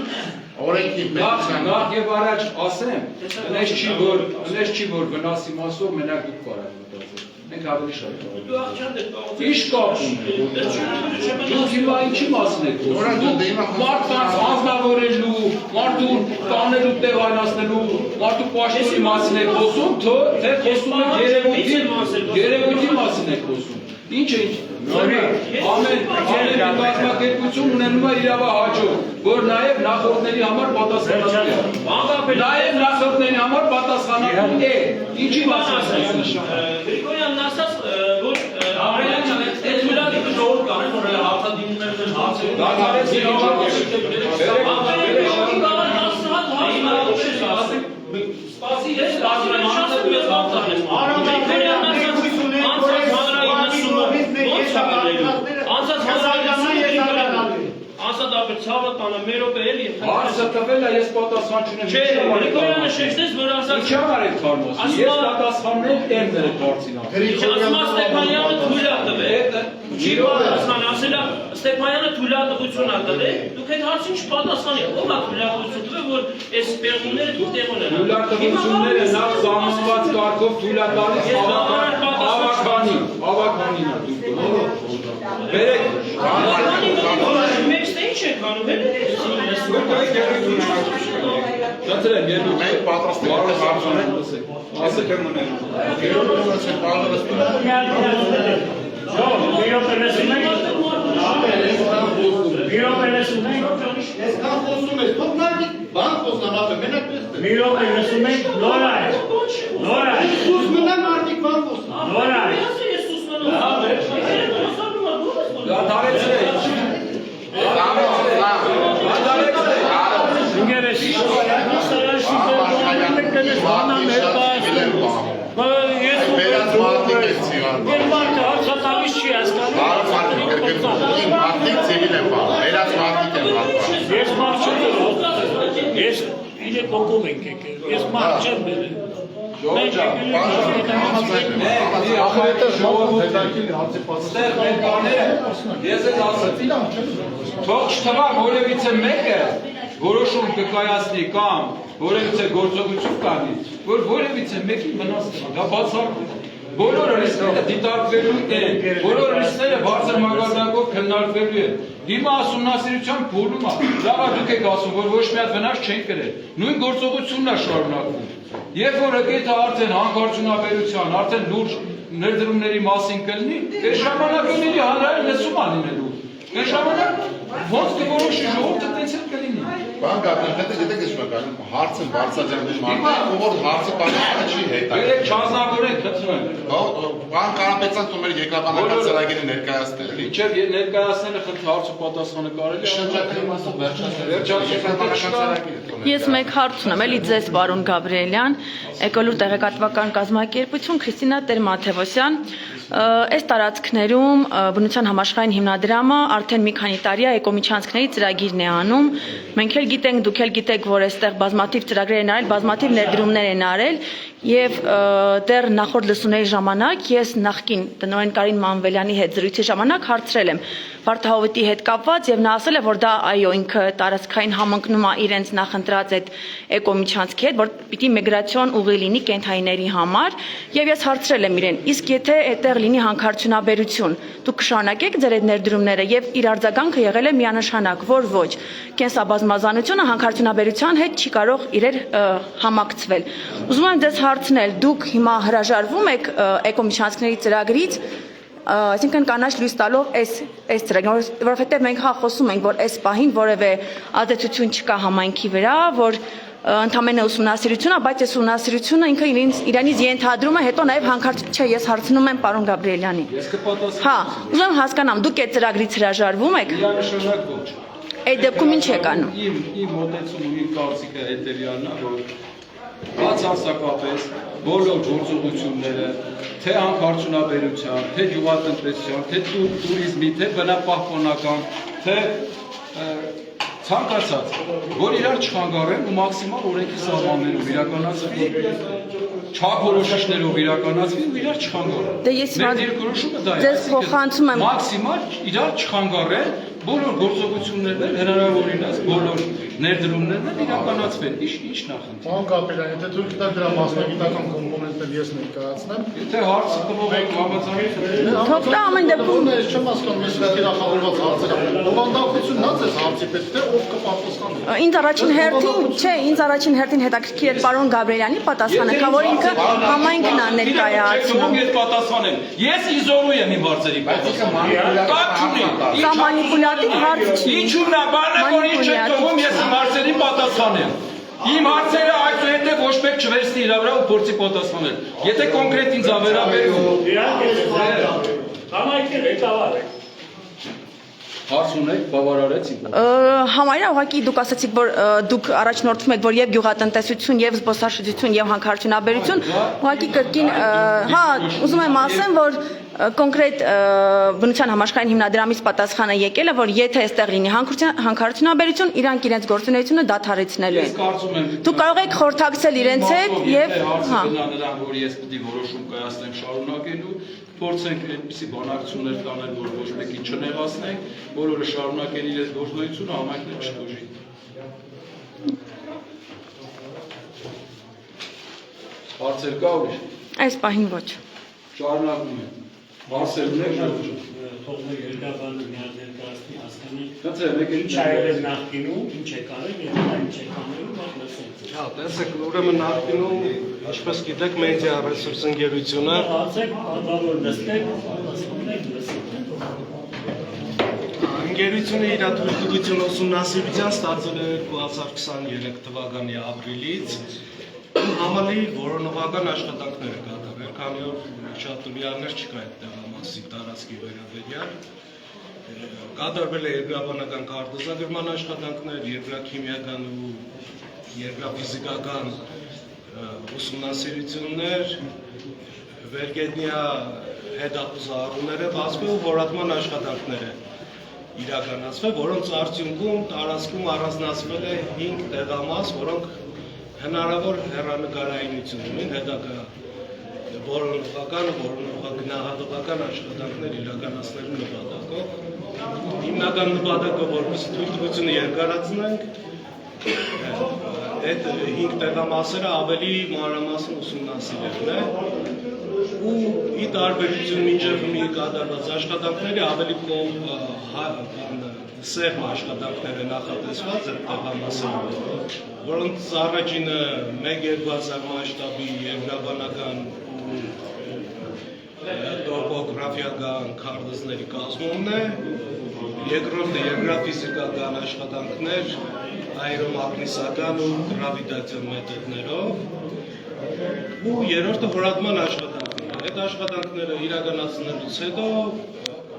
Օրենքի Նախ եւ առաջ ասեմ, այնպես չի որ վնասի մասով մենակ դուք կարող եք մտածել։ Մենք ավելի շատ կարող ենք։ Ինչ կապ ունի։ Դուք հիմա ինչի մասին եք խոսում։ Մարդկանց անձնավորելու, մարդու տանելու տեղ այնացնելու, մարդու պաշտպանի մասին եք խոսում, թե խոսում եք երևույթի մասին եք խոսում։ Ինչ ամեն կազմակերպություն ունենում է իրավահաջող, որ նաև նախորդների համար պատասխանատու է։ Նաև նախորդների համար պատասխանատու է։ Ինչի մասին Գրիգորյանն ասաց, որ Աբրելյան այդ թույլատիպը ժողով կանեն, որ հաղթադիմներն հարցեր։ Սպասի ես ցավը տանը մերոպե էլի հարցը տվել է ես պատասխան չունեմ։ Չէ, Գրիգորյանը շեշտեց, որ ասաց Ինչա արեք քարմոս։ Ես պատասխաններ եմ դրել հարցին։ Ասում Ստեփանյանը թույլ է տվել։ Չի պատասխան, ասել է Ստեփանյանը թույլատվություն է տվել։ Դուք այդ հարցին չպատասխանեք։ Ո՞վ է թույլատվություն տվել, որ այս պեղումները դուք տեղ ունենան։ Թույլատվությունները նախ զամսված կարգով թույլ է տալիս ավականին է դուք։ Բերեք Դրեմ երկու մենք պատրաստ ենք հարցանենք լսեք։ ասեք եմ ունել։ Այսքան խոսում ես, թող նայեք, բան խոսնամատը, մենակ տեսնեք։ Մի րոպե լսում եք, Նորա։ Սուս մնա մարդիկ բան խոսնա։ Նորա։ Ես էլ ասացի, թող չթվա որևիցե մեկը որոշում կկայացնի կամ որևիցե գործողություն կանի, որ որևիցե մեկի վնաս տա, դա բացառվում է։ Բոլոր ռիսկները դիտարկվելու են, բոլոր ռիսկները բարձր մակարդակով քննարկվելու են։ Հիմա ուսումնասիրության փուլում է, լավ է դուք եք ասում, որ ոչ մի հատ վնաս չեն կրել։ Նույն գործողությունն է շարունակվում։ Երբ որ եկեք արդեն հանքարդյունաբերության, արդեն լուրջ ներդրումների մասին կլինի, այս ժամանակ լինի հանրային լսում է լինելու։ Այս ժամանակ ոնց կորոշի ժողովուրդը տենց էլ կլինի։ Բան գտնում, գիտեք ես շնորհակալ եմ, հարցը բարձրաձայնվում մարդը, ով որ հարցը պատասխանը չի հետա։ Երեք չանձնավորեք, խնդրում եմ։ Պարոն Կարապետյան, թող մեր երկրաբանական ծրագիրը ներկայացնել, էլի։ Մինչև ներկայացնելը խնդրում հարցը պատասխանը կարելի է։ Շրջակայքի մասով վերջացնել։ Ես մեկ հարց ունեմ, էլի ձեզ, պարոն Գաբրիելյան, Էկոլուր տեղեկատվական կազմակերպություն, Քրիստինա Տեր-Մաթևոսյան, այս տարածքներում բնության համաշխարհային հիմնադրամը արդեն մի քանի տարի է էկոմիջանցքների ծրագիրն է անում։ Մենք էլ գիտենք, դուք էլ գիտեք, որ այստեղ բազմաթիվ ծրագրեր են արել, բազմաթիվ ներդրումներ են արել եւ դեռ նախորդ լսումների ժամանակ ես նախկին տնօրեն Կարին Մանվելյանի հետ զրույցի ժամանակ հարցրել եմ Վարդահովիտի հետ կապված եւ նա ասել է, որ դա այո ինքը տարածքային համընկնում է իրենց նախընտրած այդ էկոմիջանցքի հետ, որ պիտի միգրացիոն ուղի լինի կենթայիների համար եւ ես հարցրել եմ իրեն, իսկ եթե այդտեղ լինի հանքարդյունաբերություն, դուք կշարունակեք ձեր այդ ներդրումները եւ իր արձագանքը եղել է միանշանակ, որ ոչ, կենսաբազմազանությունը հանքարդյունաբերության հետ չի կարող իրեր համակցվել։ Ուզում եմ ձեզ հարցնել, դուք հիմա հրաժարվում եք էկոմիջանցքների ծրագրից, այսինքն կանաչ լույս տալով այս ծրագրին, որովհետև մենք խոսում ենք, որ այս պահին որևէ ազդեցություն չկա համայնքի վրա, որ ընդամենը ուսումնասիրություն է, բայց այս ուսումնասիրությունը ինքը իրանից ենթադրում է, հետո նաև չէ, ես հարցնում եմ պարոն Գաբրիելյանի։ Ես կպատասխանեմ։ Հա, ուզում եմ հասկանամ, դուք այդ ծրագրից հրաժարվում եք։ Միանշանակ ոչ։ Այդ դեպքում ինչ եք անում։ Իմ մոտեցումը ու իմ կարծիքը հետևյալն է, որ բացարձակապես բոլոր գործողությունները, թե հանքարդյունաբերության, թե գյուղատնտեսության, թե տուրիզմի, թե բնապահպանական, թե ցանկացած, որ իրար չխանգարեն ու մաքսիմալ օրենքի սահմաններով իրականացվի, չափորոշիչներով իրականացվի ու իրար չխանգարեն։ Դե ես Մեր դիրքորոշումը դա է, ձեզ փոխանցում եմ մաքսիմալ իրար չխանգարեն, բոլոր գործողություններն հնարավորինս բոլոր ներդրումներն իրականացվեն։ Ինչ նախընտրում։ Պարոն Կապելյան, եթե թույլ տաք դրա մասնագիտական կոմպոնենտը ես ներկայացնեմ։ Եթե հարցը տվող եք համաձայնություն։ Թող տա ամեն դեպքում։ Ես չեմ հասկանում, ես թիրախավորված հարցեր։ Բովանդակությունն ա ձեզ հարցի պետք է ով կպատասխանի։ Ինձ առաջին հերթին, չէ, ինձ առաջին հերթին հետաքրքիր էր պարոն Գաբրիելյանի պատասխանը, քան որ ինքը համայնքն ա ներկայացնում։ Ես պատասխանեմ։ Ես իզորու եմ իմ հարցերի պատասխանը։ Սա մանիպուլատիվ հարց չի։ Ինչու՞մն է, բանը որ ինչ չեք թվում, ես իմ հարցերին պատասխանեմ։ Իմ հարցերը այսուհետև ոչ մեկ չվերցնի իր վրա ու փորձի պատասխանել։ Եթե կոնկրետ ինձ ավերաբերում։ Համայնքի ղեկավար եք։ Հարց ունեք, բավարարեցիք։ Համարյա ուղղակի դուք ասացիք, որ դուք առաջնորդվում եք, որ եւ գյուղատնտեսություն, եւ զբոսաշրջություն, եւ հանքարդյունաբերություն, ուղղակի կրկին, հա, ուզում եմ ասեմ, որ կոնկրետ բնության համաշխարհային հիմնադրամից պատասխանը եկել է, որ եթե այստեղ լինի հանքարդյունաբերություն, իրանք իրենց գործունեությունը դադարեցնելու են։ Ես կարծում եմ Դուք կարող եք խորհրդակցել իրենց հետ եւ հա նրան, որ ես պիտի որոշում կայացնեմ շարունակելու, փորձենք այդպիսի բանակցություններ տանել, որ ոչ մեկին չնեղացնենք, բոլորը շարունակեն իրենց գործունեությունը, համայնքն չտուժի։ Հարցեր կա ուրիշ։ այս պահին ոչ։ Շարունակում եմ։ Հարցեր ունեք։ Թողնի երկաբանը միած ներկայացնի հասկանալ։ Կացրեք, եկեք Ինչ ա եղել նախկինում, ինչ է կարել եւ ինչ է կանելու, բայց լսենք։ Հա, տեսեք, ուրեմն նախկինում, ինչպես գիտեք, մեդիա ռեսուրս ընկերությունը Հացեք, պատվավոր նստեք, պատասխանեք, լսենք։ Ընկերությունը իր թույլտվություն ուսումնասիրության ստացել է 2023 թվականի ապրիլից համալի որոնողական աշխատանքներ է կատարել, քանի որ շատ տվյալներ չկա այդ տեղամասի տարածքի վերաբերյալ։ Կատարվել է երկրաբանական քարտեզագրման աշխատանքներ, երկրաքիմիական ու երկրաֆիզիկական ուսումնասիրություններ, վերգետնյա հետախուզահարումներ է բացվել ու որատման աշխատանքներ է իրականացվել, որոնց արդյունքում տարածքում առանձնացվել է 5 տեղամաս, որոնք հնարավոր հեռանկարայնություն ունեն, հետագա որոնողական աշխատանքներ իրականացնելու նպատակով։ Հիմնական նպատակը, որպես թույլտվությունը երկարացնենք, այդ 5 տեղամասերը ավելի մանրամասն ուսումնասիրելն է ու ի տարբերություն մինչև մի կատարված աշխատանքների ավելի սեղմ աշխատանքներ է նախատեսված այդ տեղամասերում, որոնց առաջինը 1-2 մասշտաբի երկրաբանական ու տոպոգրաֆիական քարտեզների կազմումն է, երկրորդը երկրաֆիզիկական աշխատանքներ այրոմագնիսական ու գրավիտացիոն մեթոդներով ու երրորդը որատման աշխատանքներ։ Այդ աշխատանքները իրականացնելուց հետո,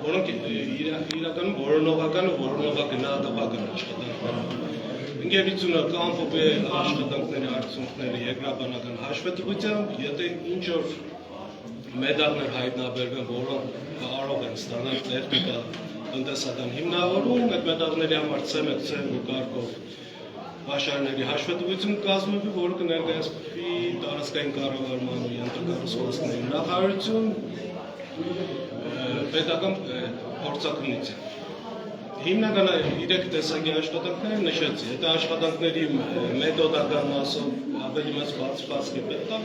որոնք իրականում որոնողական ու որոնողագնահատական աշխատանքներ։ Ընկերությունը կանխում է աշխատանքների արդյունքները երկրաբանական հաշվետվությամբ, եթե ինչ-որ մետաղներ հայտնաբերվեն, որոնք կարող են ստանալ տեխնիկա տնտեսական հիմնավորում, այդ մետաղների համար ցեմենտ ու կարգով պաշարների հաշվետվություն կազմվի, որը կներկայացվի տարածքային կառավարման ու ենթակառուցվածքների նախարարություն պետական փորձակնություն։ Հիմնականը 3 տեսակի աշխատանքներ նշեցի, այդ աշխատանքների մեթոդական մասով ավելի մեծ բացվածք է պետք է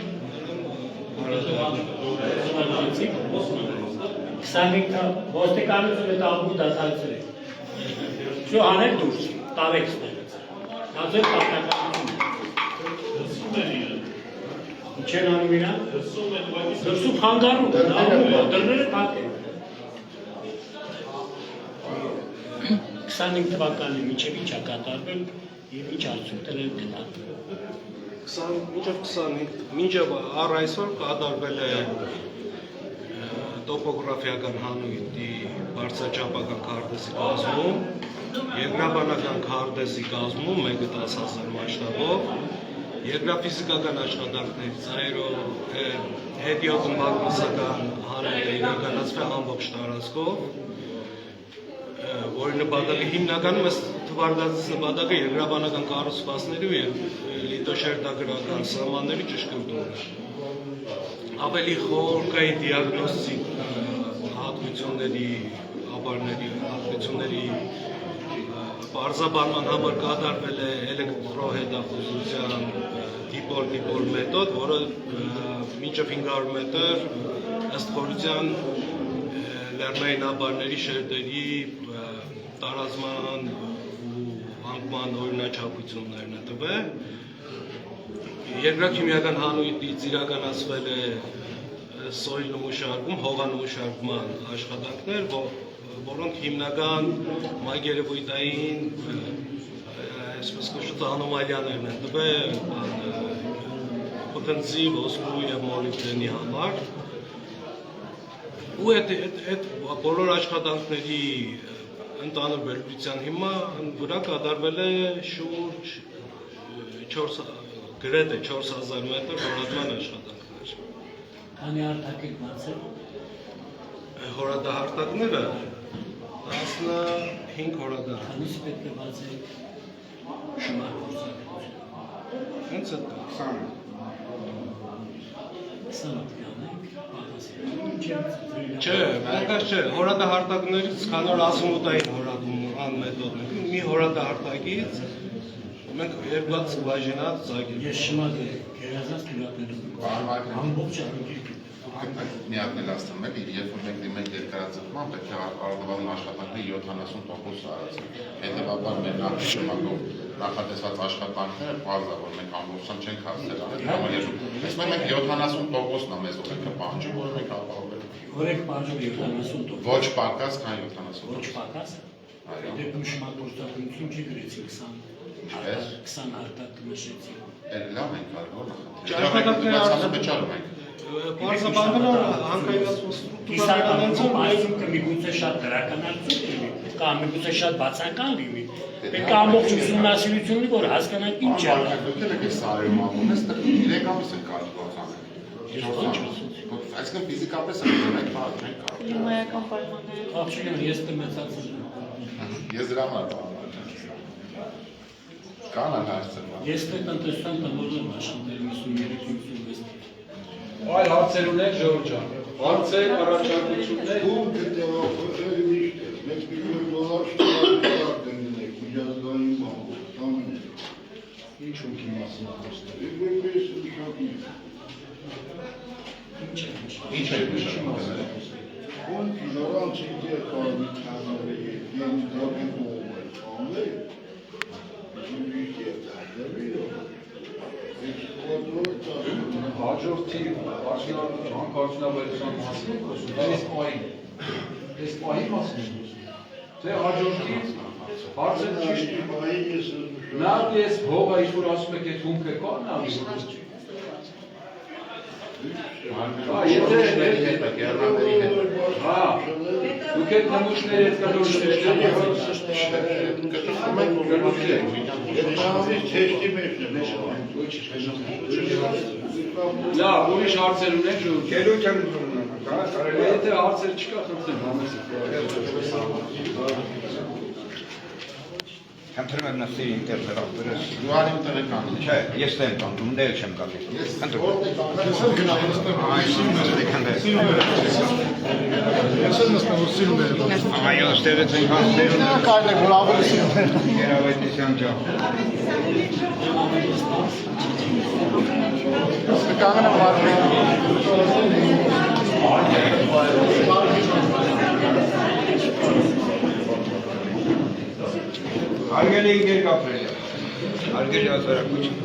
25 ոստիկանությունը տաղու դասացրել։ Շո անել դուրս, տարեք ստեղեց։ Նազել պարտականություն։ Ինչ են անում իրան։ Դրսում խանգարում, դրները տակ են։ 25 թվականի մինչև ինչ է կատարվել և ինչ արդյունքներ են գնալ։ Մինչև առ այսօր կատարվել է տոպոգրաֆիական հանույթի բարձրաչափական քարտեզի կազմում, երկրաբանական քարտեզի կազմում 1-10,000 մասշտաբով, երկրաֆիզիկական աշխատանքներից, այրո հետիոտն մագնիսական հանելը իրականացվել ամբողջ տարածքով, որի նպատակը հիմնականում ըստ թվարկածից նպատակը երկրաբանական կառուցվածքների և լիտոշերտագրական սահմանների ճշգրտումն է։ Ավելի խորքային դիագնոստիկ հատկությունների, ապարների հատկությունների պարզաբանման համար կատարվել է էլեկտրոհետախուզության դիպոլ մեթոդ, որը մինչև 500 մետր ըստ խորության լեռնային ապարների շերտերի տարածման ու անկման օրինաչափություններն է տվել։ Երկրաքիմիական հանույթից իրականացվել է սոյլ նմուշարկում, հողանմուշարկման աշխատանքներ, որոնք հիմնական մագերևույթային այսպես կոչված անոմալիաներն են տվել պտղնձի, ոսկու և մոլիբդենի համար։ Ու այդ բոլոր աշխատանքների ընդհանուր վերլուծության վրա կատարվել է շուրջ գրեթե 4000 մետր հորատման աշխատանքներ։ Քանի արտակի բացել։ Հորատահարտակները 15 հորատահարտ։ Քանիս պետք է բացել շմար գործակալություն։ Հենց այդ 20 Չէ, պակաս չէ, հորատահարտակներից քան որ ասումուտային հորատման մեթոդն է, մի հորատահարտակից մենք 2 բաժինած ծագել։ Ես շմատ գերազանց թյուրատներում ամբողջ Միակնել աստում էլ, երբ որ մենք դիմենք երկարաձգման, պետք է արդավան աշխատանքների 70% արածին։ Հետևաբար մեր նախշմակով նախատեսված աշխատանքները պարզա, որ մենք ամբողջությամբ չենք հասցել անել։ Ես մենք 70%-ն է մեզ պետք է պահանջում, որ մենք ապահովել ենք։ Որ եք պահանջում 70%։ Ոչ պակաս, քան 70%։ Ոչ պակաս։ Դեպքում շմատորտակություն չի գրեցի 20 արտակ նշեցի։ Լավ ենք արվում նախատեսել։ Պարզաբանվել հանքայնացված ստրուկտուրան այսինքն միգուցե շատ դրականացում լինի, կամ միգուցե շատ բացական լինի։ Պետք է ամբողջ ուսումնասիրություն լինի, որ հասկանանք ինչ է։ Դուք եք սարերում անում, ես 3 ամիս են կարող անել։ Այսինքն ֆիզիկապես ենք կարող չենք կարող։ Կլիմայական պայմանները։ Աղջիկներ, ես կմեցացել եմ։ Ես դրա համար կան հարցեր։ Ես տնտեսության տնօրեն աշխատել 53-56 Այլ հարցեր ունեք Ժորժ ջան։ Հարցեր, առաջարկություններ։ Ում կտեղափոխել միշտ մեծ $1 շտարակ դնենք միջազգային բանկով, ամեն ինչ ունքի մասին խոսքը։ Որպես մշակի։ Ինչ է նշանակում։ Ոնց նորանց իդեա կարողի կանալի, ինձ դեպի բողոք անլի։ Հաջորդի հանքարդյունաբերության մասին խոսում, այս պահի մասին խոսում, թե հաջորդի հարցը ճիշտ նախ ես հողը ինչ-որ ասում եք այդ հումքը կա նավի դուք եք նմուշներ հետ Լավ, ուրիշ հարցեր ունեք ժողովուրդ։ Գերույթ եմ Եթե հարցեր չկա, խնդրեմ Խնդրում եմ նստի ինտերվերավորես։ Դու արիմ տեղեկան։ Չէ, ես տեմ կանգնում, դեր չեմ կանգնում։ Այո, ստեղից ենք հասցերում։ Կարն եք, որ ավելի սիրում։ Գերավայտիսյան ջան։ Կանգնեմ վարվում։ Հարգելի ընկերներ, հարգելի հասարակություն,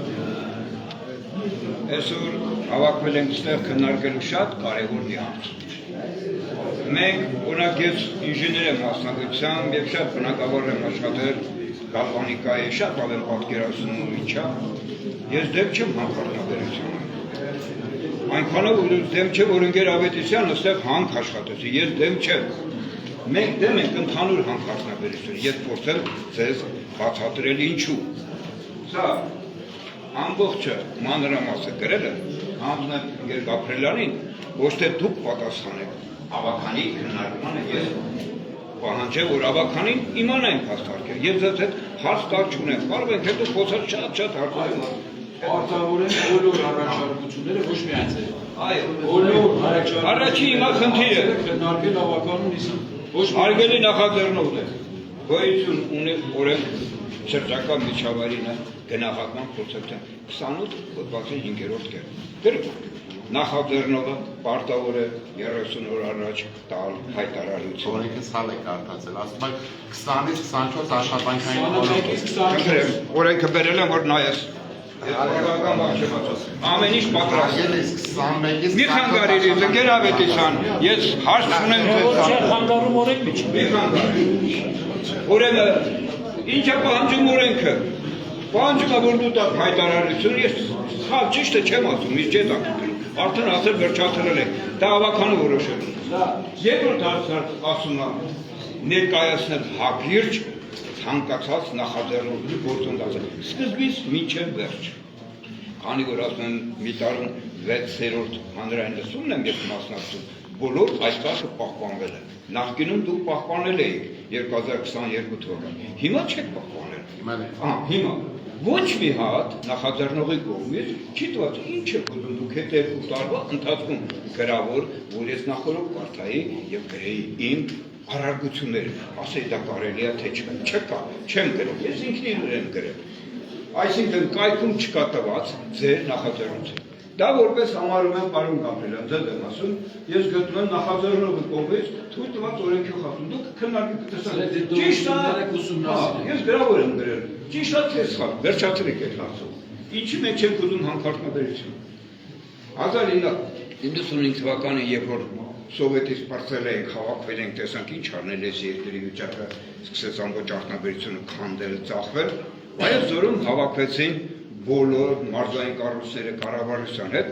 այսօր հավաքվել ենք ստեղ քննարկելու շատ կարևոր մի հարց։ Մենք օրինակ ես ինժեներ եմ մասնագիտությամբ եւ շատ բնակավար եմ աշխատել գալվանիկայի, շատ բան եմ պատկերացնում ու ինչա։ Ես դեմ չեմ հանքարդյունաբերությանը։ Այնքանով դեմ չէ, որ ընկեր Ավետիսյանն այստեղ հանք աշխատեցի, ես դեմ չեմ։ Մենք դեմ ենք ընդհանուր հանքարդյունաբերություն, ես փորձեմ ձեզ բացատրել ինչու։ Սա ամբողջը մանրամասը գրելը հանձնեմ Գեր Գաբրելյանին, ոչ թե դուք պատասխանեք ավականի քննարկմանը, ես պահանջեմ, որ ավականին իմանային փաստարկել եւ ձեզ հետ հարց տալ չունեմ, կարող եք հետո խոսալ շատ հարցեր Արտավորեն բոլոր առաջարկությունները ոչ միայն ձեր։ Այո, բոլոր առաջարկությունները։ Առաջին հիմա խնդիրը քննարկել ավականուն իսկ ոչ Հարգելի նախաձեռնողներ, գոյություն ունի օրենք շրջակա միջավայրի գնահատման փորձության 28 հոդվածի 5-րդ կետ։ Գրք նախաձեռնողը պարտավոր է 30 օր առաջ տալ հայտարարություն։ Օրենքը սալ է կարդացել, ասում է 20-ից 24 աշխատանքային օրենքը բերել եմ, որ նայես։ Ամեն ինչ պատրաստ։ Մի խանգարիր, ընկեր Ավետիսյան, ես հարց չունեմ ձեզ։ Խանգարում օրենք միջի։ Մի խանգարիր։ Ուրեմն ինչ է պահանջում օրենքը։ Պահանջում է, որ դու տաք հայտարարություն, ես խավ ճիշտ է չեմ ասում, իր չեք ակտում։ Արդեն ասել վերջացրել եք, դա ավականը որոշել։ Երկրորդ հարցը ասում է, ներկայացնել հակիրճ ցանկացած նախաձեռնողի գործընթացը սկզբից մինչև վերջ։ Քանի որ ասում եմ մի տարում 6-րդ հանրային լսումն եմ ես մասնակցում, բոլոր այս կարգը պահպանվել է։ Նախկինում դուք պահպանել էիք 2022 թվականին։ Հիմա չեք պահպանել։ Հիմա ոչ մի հատ նախաձեռնողի կողմից չի տված ինչ է ուզում դուք հետ 2 տարվա ընթացքում գրավոր, որ ես նախորդ կարդայի եւ գրեի իմ արարգությունները, ասեի դա կարելի է թե չկա, չեմ գրել, ես ինքնին եմ գրել։ Այսինքն կայքում չկա տված ձեր նախաձեռնություն։ Դա որպես համարում եմ պարոն Գաբրելյան, ձեզ եմ ասում, ես գտնում եմ նախաձեռնողի կողմից թույլ տված օրենքի խախտում։ Դուք քննարկեք տեսեք։ Ճիշտ է, ես գրավոր եմ գրել։ Ճիշտ է թե սխալ, վերջացրեք այդ հարցը։ Ինչի մեջ եք ուզում հանքարդյունաբերություն։ 1995 թվականին, երբ որ Սովետից պարծել ենք, հավաքվել ենք, տեսանք ինչ արնել այս երկրի վիճակը, սկսեց ամբողջ արտադրությունը քանդել, ծախվել, բայց զորում հավաքվեցին բոլոր մարզային կառույցները կառավարության հետ,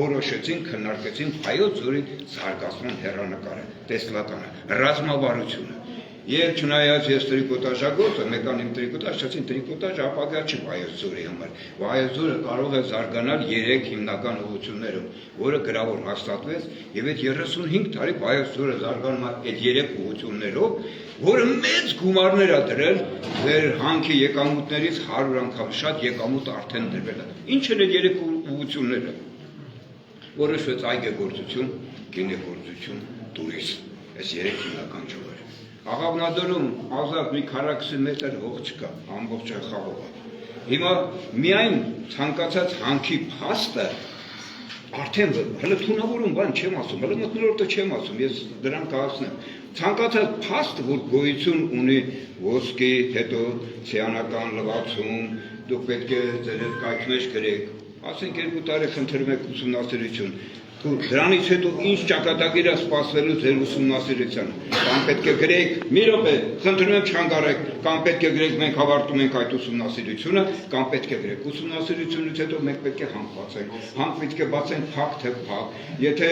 որոշեցին, քննարկեցին Հայոց ձորի զարգացման հեռանկարը, տեսլականը, ռազմավարությունը։ Եվ չնայած ես տրիկոտաժագործ եմ, եկան իմ տրիկոտաժ, ասացին տրիկոտաժ ապագա չի Վայոց ձորի համար։ Վայոց ձորը կարող է զարգանալ 3 հիմնական ուղղություններով, որը գրավոր հաստատվեց, եւ այդ 35 տարի Վայոց ձորը զարգանում է այդ 3 ուղղություններով, որը մեծ գումարներ է դրել ձեր հանքի եկամուտներից 100 անգամ շատ եկամուտ արդեն դրվել է։ Ինչ են այդ 3 ուղղությունները։ Որոշվեց այգեգործություն, գինեգործություն, տուրիզմ։ Այս 3 հիմնական ճյուղեր։ Աղավնադորում ազատ մի քառակուսի մետր հող չկա, ամբողջը խաղող է։ Հիմա միայն ցանկացած հանքի փաստը արդեն հələ թունավորում բան չեմ ասում, հələ մթնոլորտը չեմ ասում, ես դրան կհասնեմ։ Ցանկացած փաստ, որ գոյություն ունի ոսկի, հետո ցիանական լվացում, դուք պետք է ձեր հետ կայքի մեջ գրեք, ասենք 2 տարի խնդրում եք ուսումնասիրություն։ Դրանից հետո ինչ ճակատագիր է սպասվելու ձեր ուսումնասիրությանը, կամ պետք է գրեք, մի րոպե, խնդրում եմ չհանգարեք, կամ պետք է գրեք մենք հավարտում ենք այդ ուսումնասիրությունը, կամ պետք է գրեք ուսումնասիրությունից հետո մենք պետք է հանք բացենք, հանք պետք է բացենք փակ թե փակ, եթե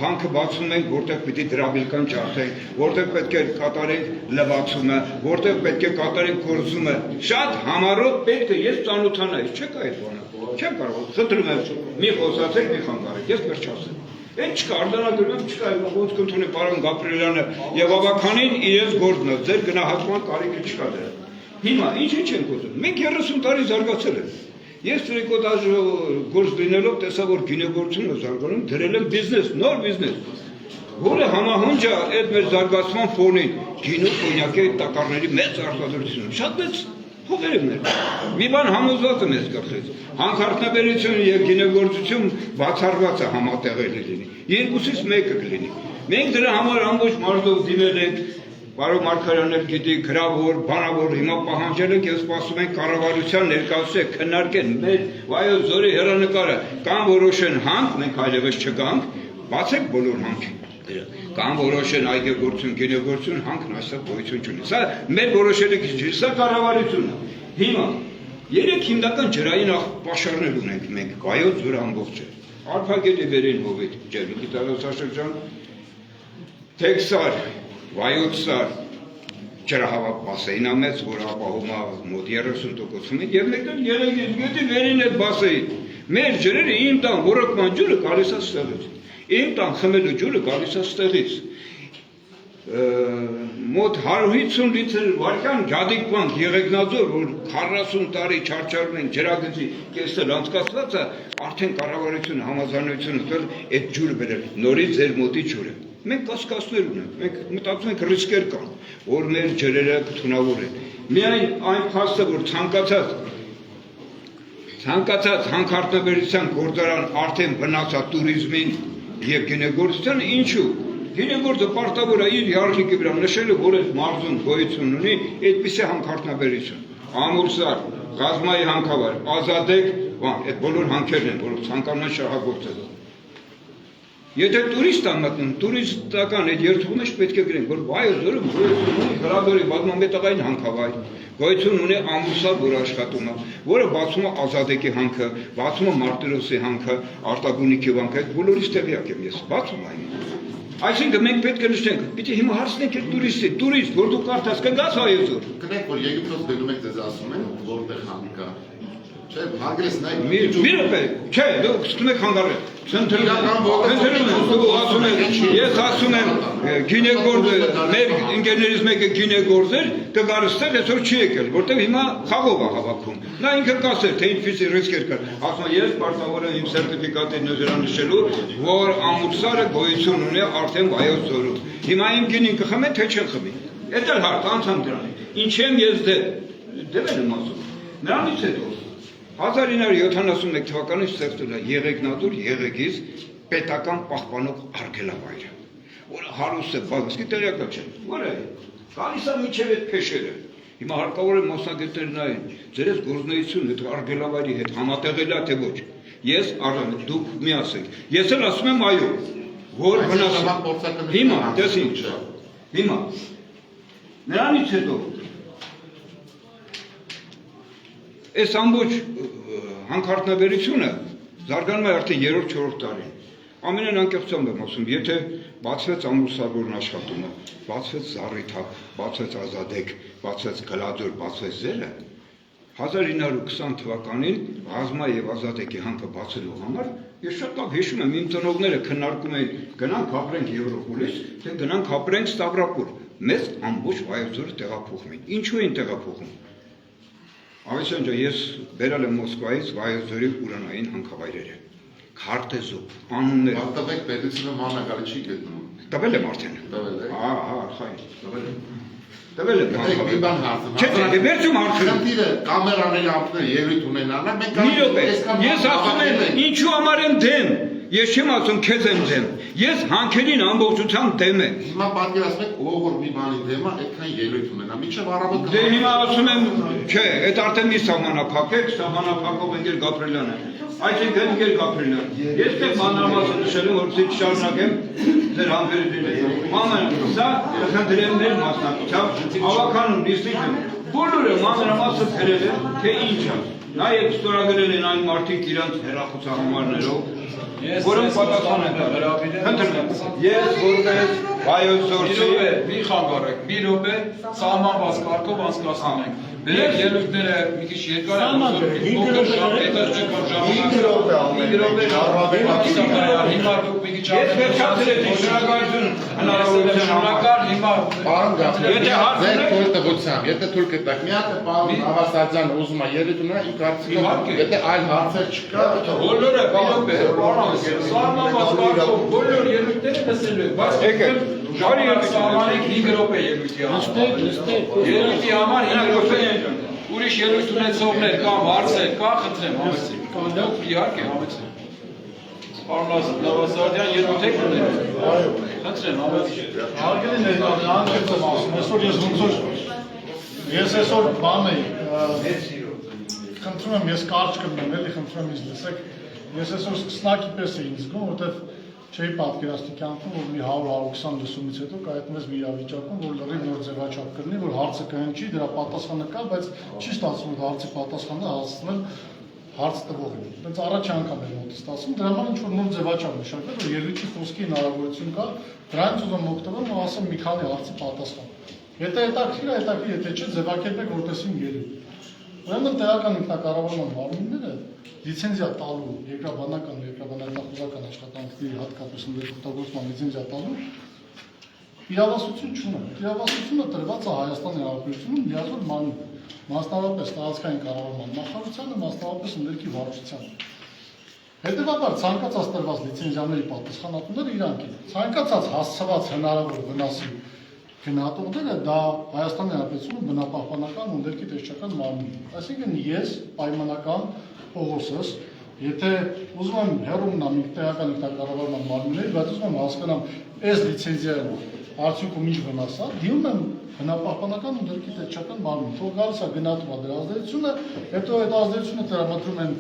հանքը բացում ենք, որտեղ պիտի դրաբիլկան ջարդենք, որտեղ պետք է կատարենք լվացումը, որտեղ պետք է կատարենք կորզումը, շատ համառոտ պետք է ես ծանոթանայի, չեք այդ բանը։ Չեմ կարող, խնդրում եմ, մի խոսացեք, մի խանգարեք, ես վերջացեմ։ Այդ չկա, արձանագրում չկա, ոնց կընդունի պարոն Գաբրելյանը եւ ավականին իրենց գործն է, ձեր գնահատման կարիքը չկա դրա։ Հիմա ինչ ենք ուզում։ Մենք 30 տարի զարգացել ենք։ Ես տրիկոտաժ գործ լինելով տեսա, որ գինեգործությունը զարգանում, դրել եմ բիզնես, նոր բիզնես, որը համահունջ է այդ մեր զարգացման ֆոնին, գինու կոնյակի տակառների մեծ արտադրությունը, շատ մեծ փոխեր եմ ներ։ Մի բան համոզված եմ ես գլխից։ Հանքարդյունաբերություն եւ գինեգործություն բացառված է համատեղելի լինի։ Երկուսից մեկը կլինի։ Մենք դրա համար ամբողջ մարզով դիմել ենք, պարոն Մարգարյանն էլ գիտի, գրավոր, բանավոր, հիմա պահանջել ենք, ես սպասում ենք կառավարության ներկայացուցեք, քննարկեն մեր Վայոց ձորի հեռանկարը, կամ որոշեն հանք, մենք այլևս չգանք, բացեք բոլոր հանքին։ Կամ որոշեն այգեգործություն, գինեգործություն, հանքն այսօր գոյություն չունի։ Սա մեր որոշելի քիչ, սա կառավարությունն է։ Հիմա 3 հիմնական ջրային պաշարներ ունենք մենք, Վայոց ձորը ամբողջը։ Արփագետի վերին հովիտ, ջերմիկի տարածաշրջան, Թեքսար, Վայոց սար, ջրահավաք բասեին ամեց, որ ապահում է մոտ 30%-ում եւ մեկ էլ եղեգից գետի վերին այդ բասեին։ Մեր ջրերը իմ տան ոռոգման ջուրը գալիս է ստեղից։ Իմ տան խմելու ջուրը գալիս է ստեղից։ Մոտ 150 լիտր վարկյան ջադիկվանք եղեգնաձոր, որ 40 տարի չարչարում են ջրագծի կեսել անցկացված է, արդեն կառավարությունը համաձայնություն տվել այդ ջուրը բերել, նորից ձեր մոտի ջուրը։ Մենք կասկածներ ունենք, մենք մտածում ենք ռիսկեր կան, որ մեր ջրերը կթունավորեն։ Միայն այն փաստը, որ ցանկացած հանքարդյունաբերության գործարան արդեն վնաս է տուրիզմին եւ գինեգործությանը, ինչու։ Գինեգործը պարտավոր է իր յարժիքի վրա նշելը, որ այդ մարզում գոյություն ունի այդպիսի հանքարդյունաբերություն։ Ամուրսար, Ղազմայի հանքավայր, Ազադեկ, այդ բոլոր հանքերն են, որոնք ցանկանում են շահագործել։ Եթե տուրիստ է մտնում, տուրիստական այդ երթուղում մեջ պետք է գրենք, որ Վայոց ձորը գոյություն ունի Հրադորի բազմամետաղային հանքավայր, գոյություն ունի Ամուրսար, որ աշխատում է, որը բացում է Ազադեկի հանքը, բացում է Մարտիրոսի հանքը, Արտագունիքի հանքը, այդ բոլորից տեղյակ եմ ես, բացում այն։ Այսինքն մենք պետք է նշենք, պիտի հիմա հարցնենք այդ տուրիստ, որ դու կարդաս կգաս Վայոց ձոր։ Կնեք, որ Եգիպտոս գնում եք ձեզ ասում են, որտեղ հանք կա։ Չէ, հարգելս նայ։ Մի րոպե, չէ, դուք սկսում եք հանգարել։ Դու ասում ես, ես ասում եմ գինեգորձը, մեր ընկերներից մեկը գինեգորձ էր, կգար ստեղ, այսօր չի եկել, որտեղ հիմա խաղով է հավաքում։ Նա ինքը կասեր, թե ինչպիսի ռիսկեր կար։ Ասում եմ, ես պարտավոր եմ իմ սերտիֆիկատի նշելու, որ Ամուրսարը գոյություն ունի արդեն Վայոց ձորում։ Հիմա իմ գինին կխմեն, թե չեն խմի։ Էդ էլ հարց, անցամ դրան։ Ինչ եմ ես դեմ եմ ասում։ Նրանից հետո 1971 թվականին ստեղծվել է Եղեգնաձոր Եղեգից պետական պահպանող արգելավայրը, որը հարուստ է բազկի տեղյակա չէ, որը գալիս է մինչև այդ փեշերը։ Հիմա հարկավոր է մասնագետներ նայեն, ձեր գործունեությունը այդ արգելավայրի հետ համատեղել է թե ոչ։ Ես արժան, դուք մի ասեք։ Ես էլ ասում եմ այո, որ վնասը։ Հիմա, դες ինչ։ Հիմա նրանից հետո այս ամբողջ հանքարդյունաբերությունը զարգանում է արդեն 3-4 տարին։ Ամենայն անկեղծությամբ եմ ասում, եթե բացվեց Ամուրսարն աշխատումը, բացվեց Զառիթափ, բացվեց Ազադեկ, բացվեց Գլաձոր, բացվեց Զելը, 1920 թվականին Ղազմա եւ Ազադեկի հանքը բացելու համար ես շատ լավ հիշում եմ, իմ ծնողները քննարկում էին գնանք ապրենք Եվրոպոլիս, թե գնանք ապրենք Ստավրապուր, մեզ ամբողջ Վայոց ձորը տեղափոխում էին։ Ինչու էին տեղափոխում։ Ավեսյան ջան, ես բերել եմ Մոսկվայից Վայոց ձորի ուրանային հանքավայրերը, քարտեզով, անուններ։ Արտավեկ պետությունը մանրակալի չի գտնում։ Տվել եմ արդեն։ Տվել եք։ Խայն, տվել եմ։ Մի բան հարցը։ Չէ, վերջում հարցը։ Խնդիրը կամերաների ապներ ելույթ ունենալն է, մենք մի րոպե, ես ասում եմ, ինչու համար եմ դեմ։ Ես չեմ ասում քեզ եմ դեմ։ Ես հանքերին ամբողջությամբ դեմ եմ։ Հիմա պատկերացնում եք, ով որ մի բանի դեմ է, այդքան ելույթ ունենա։ Մինչև առավոտ Դե հիմա ասում եմ, չէ, այդ արդեն մի սահմանափակեք, սահմանափակող ընկեր Գաբրելյանը։ Այսինքն ընկեր Գաբրելյան, ես դեռ մանրամասը նշելու, որպեսզի չշարունակեմ ձեր համբերությունը։ Մանր, սա խնդրեմ մեր մասնակցությամբ, ավականուն դիստիկն բոլորը մանրամասը գրել են, թե ինչ է։ Նաև ստորագրել են այն մարդիկ իրանց հեռախոսահամարներով, որոնք պատասխան են տվել։ Ես որպես Վայոց ձորցի մի խանգարեք, մի րոպե սահմանված կարգով անցկացնում ենք։ Բերեք ելույթները մի քիչ երկար են, փոքր հիմա դուք մի քիչ ես վերջացրել եմ շնորհակալություն հնարավորության համար։ Հիմա Պարոն Գաբրելյան, եթե թույլ կտակ, մի հատ է պարոն Ավասարյանը ուզում է ելույթ ունենա, իմ կարծիքով, եթե այլ հարցեր չկա, բոլորը մի րոպե, պարոն, սահմանված կարգով բոլոր ելույթները լսելու եք, բայց Ժարի սահմանեք 5 րոպե ելույթի համար։ Ելույթի համար 5 րոպե ուրիշ ելույթ ունեցողներ կամ հարցեր կա, խնդրեմ համեցեք։ Իհարկե համեցեք։ Պարոն Նավասարդյան ելույթ եք ունել։ Խնդրեմ համեցեք։ Հարգելի ներկայացուցիչ, այսօր ես ոնց որ ես այսօր բան էի, խնդրում եմ ես կարճ կմնեմ, էլի խնդրում եմ ինձ լսեք։ Ես այսօր սկսնակի պես էի զգում, որովհետև չէի պատկերացնի կյանքում, որ մի 100-120 լսումից հետո կայտնվես մի իրավիճակում, որ լրիվ նոր ձևաչափ կլինի, որ հարցը կհնչի, դրա պատասխանը կա, բայց չի ստացվում այդ հարցի պատասխանը հասցնել հարց տվողին։ Բայց առաջ անգամ եմ մոտս ստացվում, դրա համար ինչ-որ նոր ձևաչափ մշակվել, որ ելույթի խոսքի հնարավորություն կա, դրանից ուզում օգտվել ու ասեմ մի քանի հարցի պատասխան։ Եթե հետաքրքիր, եթե չէ, ձևակերպեք որպես իմ գերի։ Ուրեմն տեղական ինքնակառավարման մարմինները լիցենզիա տալու, երկրաբանական, երկրաբանական աշխատանքների հատկապես օգտագործման լիցենզիա տալու իրավասություն չունեն։ Իրավասությունը տրված է Հայաստանի Հանրապետությունում լիազոր մարմին, մասնավորապես տարածքային կառավարման նախարարությանը, մասնավորապես ներքի վարչությանը։ Հետևաբար ցանկացած տրված լիցենզիաների պատասխանատուները իրանք են։ Ցանկացած հասցված հնարավոր վնասի գնահատողները դա Հայաստանի Հանրապետությունում բնապահպանական ու ներքի տեսչական մարմին է։ Այսինքն ես պայմանական Պողոսս, եթե ուզում եմ հեռու մնամ տեղական ինքնակառավարման մարմինների, բայց ուզում եմ հասկանամ այս լիցենզիայով արդյունքում ինչ վնաս է, դիմում եմ բնապահպանական ու ներքի տեսչական մարմին, թող գալիս է գնահատում դրա ազդեցությունը, հետո այդ ազդեցությունը տրամադրում են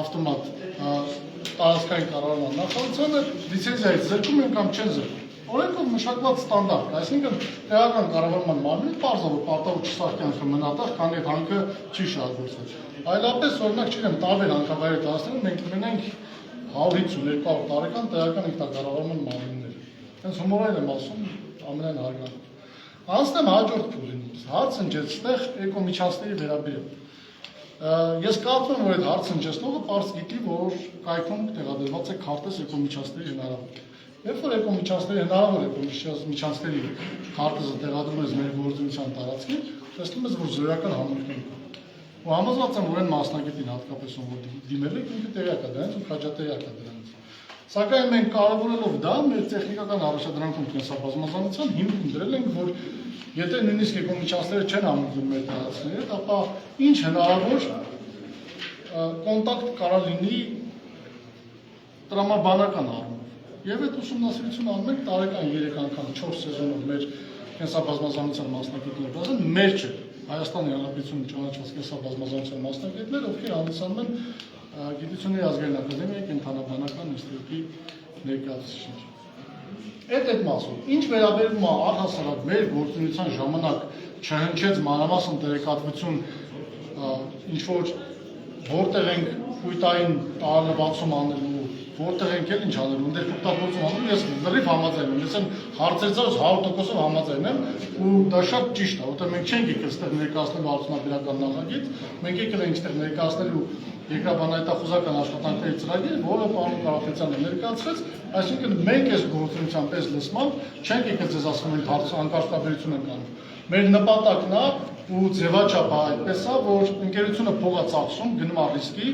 ավտոմատ տարածքային կառավարման նախարարությանը, լիցենզիայից զրկում են կամ չեն զրկում։ Օրենքով մշակված ստանդարտ, այսինքն տեղական կառավարման մարմինը պարզավոր պարտավոր չսարքյանքը մնատեղ, քանի այդ հանքը չի շահագործվել։ Այլապես օրինակ չգիտեմ տարբեր հանքավայրեր դասներում մենք ունենք 150-200 տարեկան տեղական ինքնակառավարման մարմիններ։ Հենց հումորային եմ ասում ամենայն հարգանքով։ Անցնեմ հաջորդ փուլին։ Հարց ընջեցնեղ էկոմիջոցների վերաբերյալ։ Ես կարծում եմ, որ այդ հարց ընջեցնողը պարզ գիտի, որ կայքում տեղադրված է քարտեզ էկոմիջոցների հնարավոր։ Երբ որ էկոմիջոցների հնարավոր էկոմիջոցների քարտեզը տեղադրում ես մեր գործունեության տարածքին, տեսնում ես, որ զորական համույթներ կան։ Ու համոզված եմ, որ այն մասնագետին հատկապես ով դիմել եք, ինքը տեղյակ է դրանից ու քաջատեղյակ է դրանից։ Սակայն մենք կարևորելով դա մեր տեխնիկական առաջադրանքում կենսաբազմազանության հիմքում դրել ենք, որ եթե նույնիսկ էկոմիջոցները չեն համընկնում մեր տարածքների հետ, ապա ինչ հնարավոր կոնտակտ կարա լինի տրամաբանական առումով։ Եվ այդ ուսումնասիրությունը անում ենք տարեկան 3 անգամ 4 սեզոնով մեր կենսաբազմազանության մասնագետները բազան մեր չէ, Հայաստանի Հանրապետությունում ճանաչված կենսաբազմազանության մասնագետներ, ովքեր հանդիսանում են Գիտությունների ազգային ակադեմիայի կենտրոնաբանական ինստիտուտի ներկայացուցիչներ։ Այդ մասով, ինչ վերաբերում է առհասարակ մեր գործունեության ժամանակ չհնչեց մանրամասն տեղեկատվություն, ինչ որ որտեղ ենք կույտային տարանավացում անելու, որտեղ ենք էլ ինչ անելու, ընդեր օգտագործում անելու, ես լրիվ համաձայն եմ, ես այն հարցերից 100%-ով համաձայն եմ ու դա շատ ճիշտ է, որտեղ մենք չենք եկել այստեղ ներկայացնելու արդյունաբերական նախագիծ, մենք եկել ենք այստեղ ներկայացնելու երկրաբանայտախուզական աշխատանքների ծրագիր, որը պարոն Կարապետյանը ներկայացրեց, այսինքն մենք այս գործունեությամբ, այս լսմամբ չենք եկել ձեզ ասում ենք անկարգտաբերություն ենք անում։ Մեր նպատակն է ու ձևաչափը այդպես է, որ ընկերությունը փող է ծախսում, գնում է ռիսկի,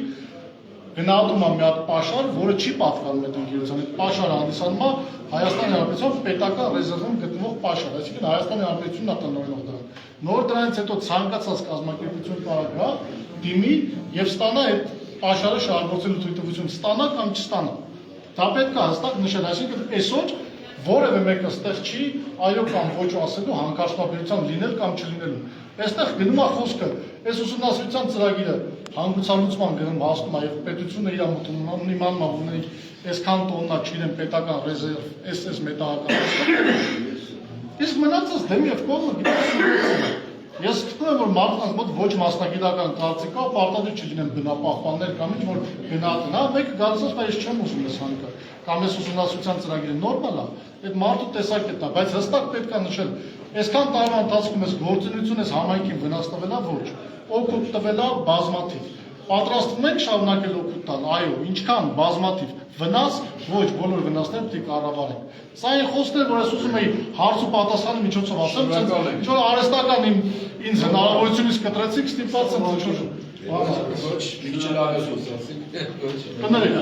գնահատում է մի հատ պաշար, որը չի պատկանում այդ ընկերությանը։ Այդ պաշարը հանդիսանում է Հայաստանի Հանրապետության պետական ռեզերվում գտնվող պաշար, այսինքն Հայաստանի Հանրապետությունն է տնօրինող դրան։ Նոր դրանից հետո ցանկացած կազմակերպություն կարող է դիմի եւ ստանա այդ պաշարը շահագործելու թույլտվություն, ստանա կամ չստանա։ Դա պետք է հստակ նշել, այսինքն այսօր որևէ մեկը ստեղ չի այո կամ ոչ ասելու հանքարդյունաբերության լինել կամ չլինելու։ Այստեղ գնում է խոսքը, այս ուսումնասիրության ծրագիրը հանգուցալուծման գնում հասնում է եւ պետությունը իր մտնում իմանալու է ունի այսքան տոննա չգիտեմ պետական ռեզերվ, այս մետաղական։ Իսկ մնացած դեմ եւ կողմը գիտես ես գտնում եմ, որ մարդկանց մոտ ոչ մասնագիտական կարծիք կա, պարտադիր չլինեն բնապահպաններ կամ ինչ որ գնահատեն, հա, մեկը գալիս ասում է, ես չեմ ուզում այս հանքը, կամ այս ուսումնասիրության ծրագիրը նորմալ է, այդ մարդու տեսակետն է, բայց հստակ պետք է նշել, այսքան տարվա ընթացքում այս գործունեությունը այս համայնքին վնաս տվել է ոչ, օգուտ տվել է բազմաթիվ։ Պատրաստվում եք շարունակել օգուտ տալ, այո, ինչքան բազմաթիվ վնաս, ոչ բոլոր վնասները պետք է կառավարենք։ Սա այն խոսքն է, որ ես ուզում էի հարց ու պատասխանի միջոցով ասեմ, ինչ որ արհեստական ինձ հնարավորությունից կտրեցիք, ստիպված եմ ինչ որ ոչ միջել արեսոս կներեք։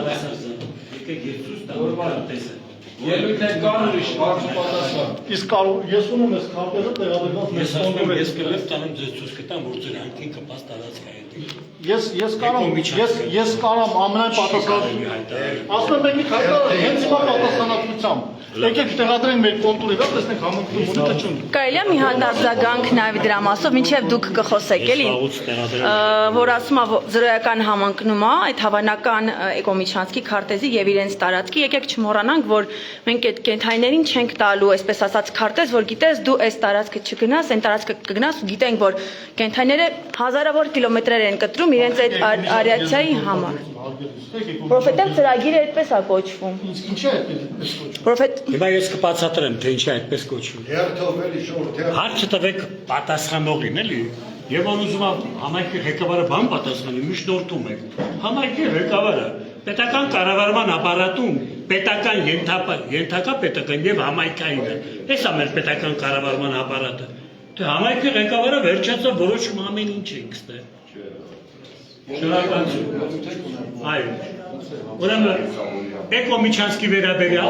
Եկեք Եսուս տան տեսը։ Ելույթներ կան ուրիշ հարց ու պատասխան։ Իսկ ես ունեմ այս քարտերը տեղադրված մեր ֆոնդում ես կլեմ տանեմ ձեզ ցույց կտամ, որ ձեր հանքին կպած տարածք է։ Ես կարամ ամենայն պատասխան։ Ասում եմ եկեք հայտարարեք, հենց հիմա պատասխանատվությամբ։ Եկեք տեղադրենք մեր կոնտուրի վրա, տեսնենք համընկնում ունի թե չունի։ Կարելի է մի հատ արձագանք նաև դրա մասով, ինչև դուք կխոսեք, էլի, որ ասում է զրոյական համընկնում է այդ հավանական էկոմիջոցի քարտեզի եւ իրենց տարածքի, եկեք չմոռանանք, որ մենք այդ կենթայիներին չենք տալու, այսպես ասած, քարտեզ, որ գիտես դու այս տարածքը չգնաս, այն տարածքը կգնաս ու գիտենք, որ կենթայիները հազարավոր կիլոմետրեր ծրագրեր են կտրում իրենց այդ արիացիայի համար։ Որովհետև ծրագիրը այդպես է կոչվում։ Ինչի է այդպես կոչվում։ Որովհետև Հիմա ես կբացատրեմ, թե ինչի այդպես կոչվում։ Հերթով էլի շորտ Հարցը տվեք պատասխանողին, էլի։ Եվ որ ուզում է համայնքի ղեկավարը բան պատասխանի, միշտորդում եք։ Համայնքի ղեկավարը պետական կառավարման ապարատում պետական ենթակա պետական եւ համայնքային է։ Էս է մեր պետական կառավարման ապարատը։ Թե համայնքի ղեկավարը վերջացավ որոշում ամեն ինչ է ստե։ Շնորհակալություն։ Այո։ Ուրեմն Էկոմիչանսկի վերաբերյալ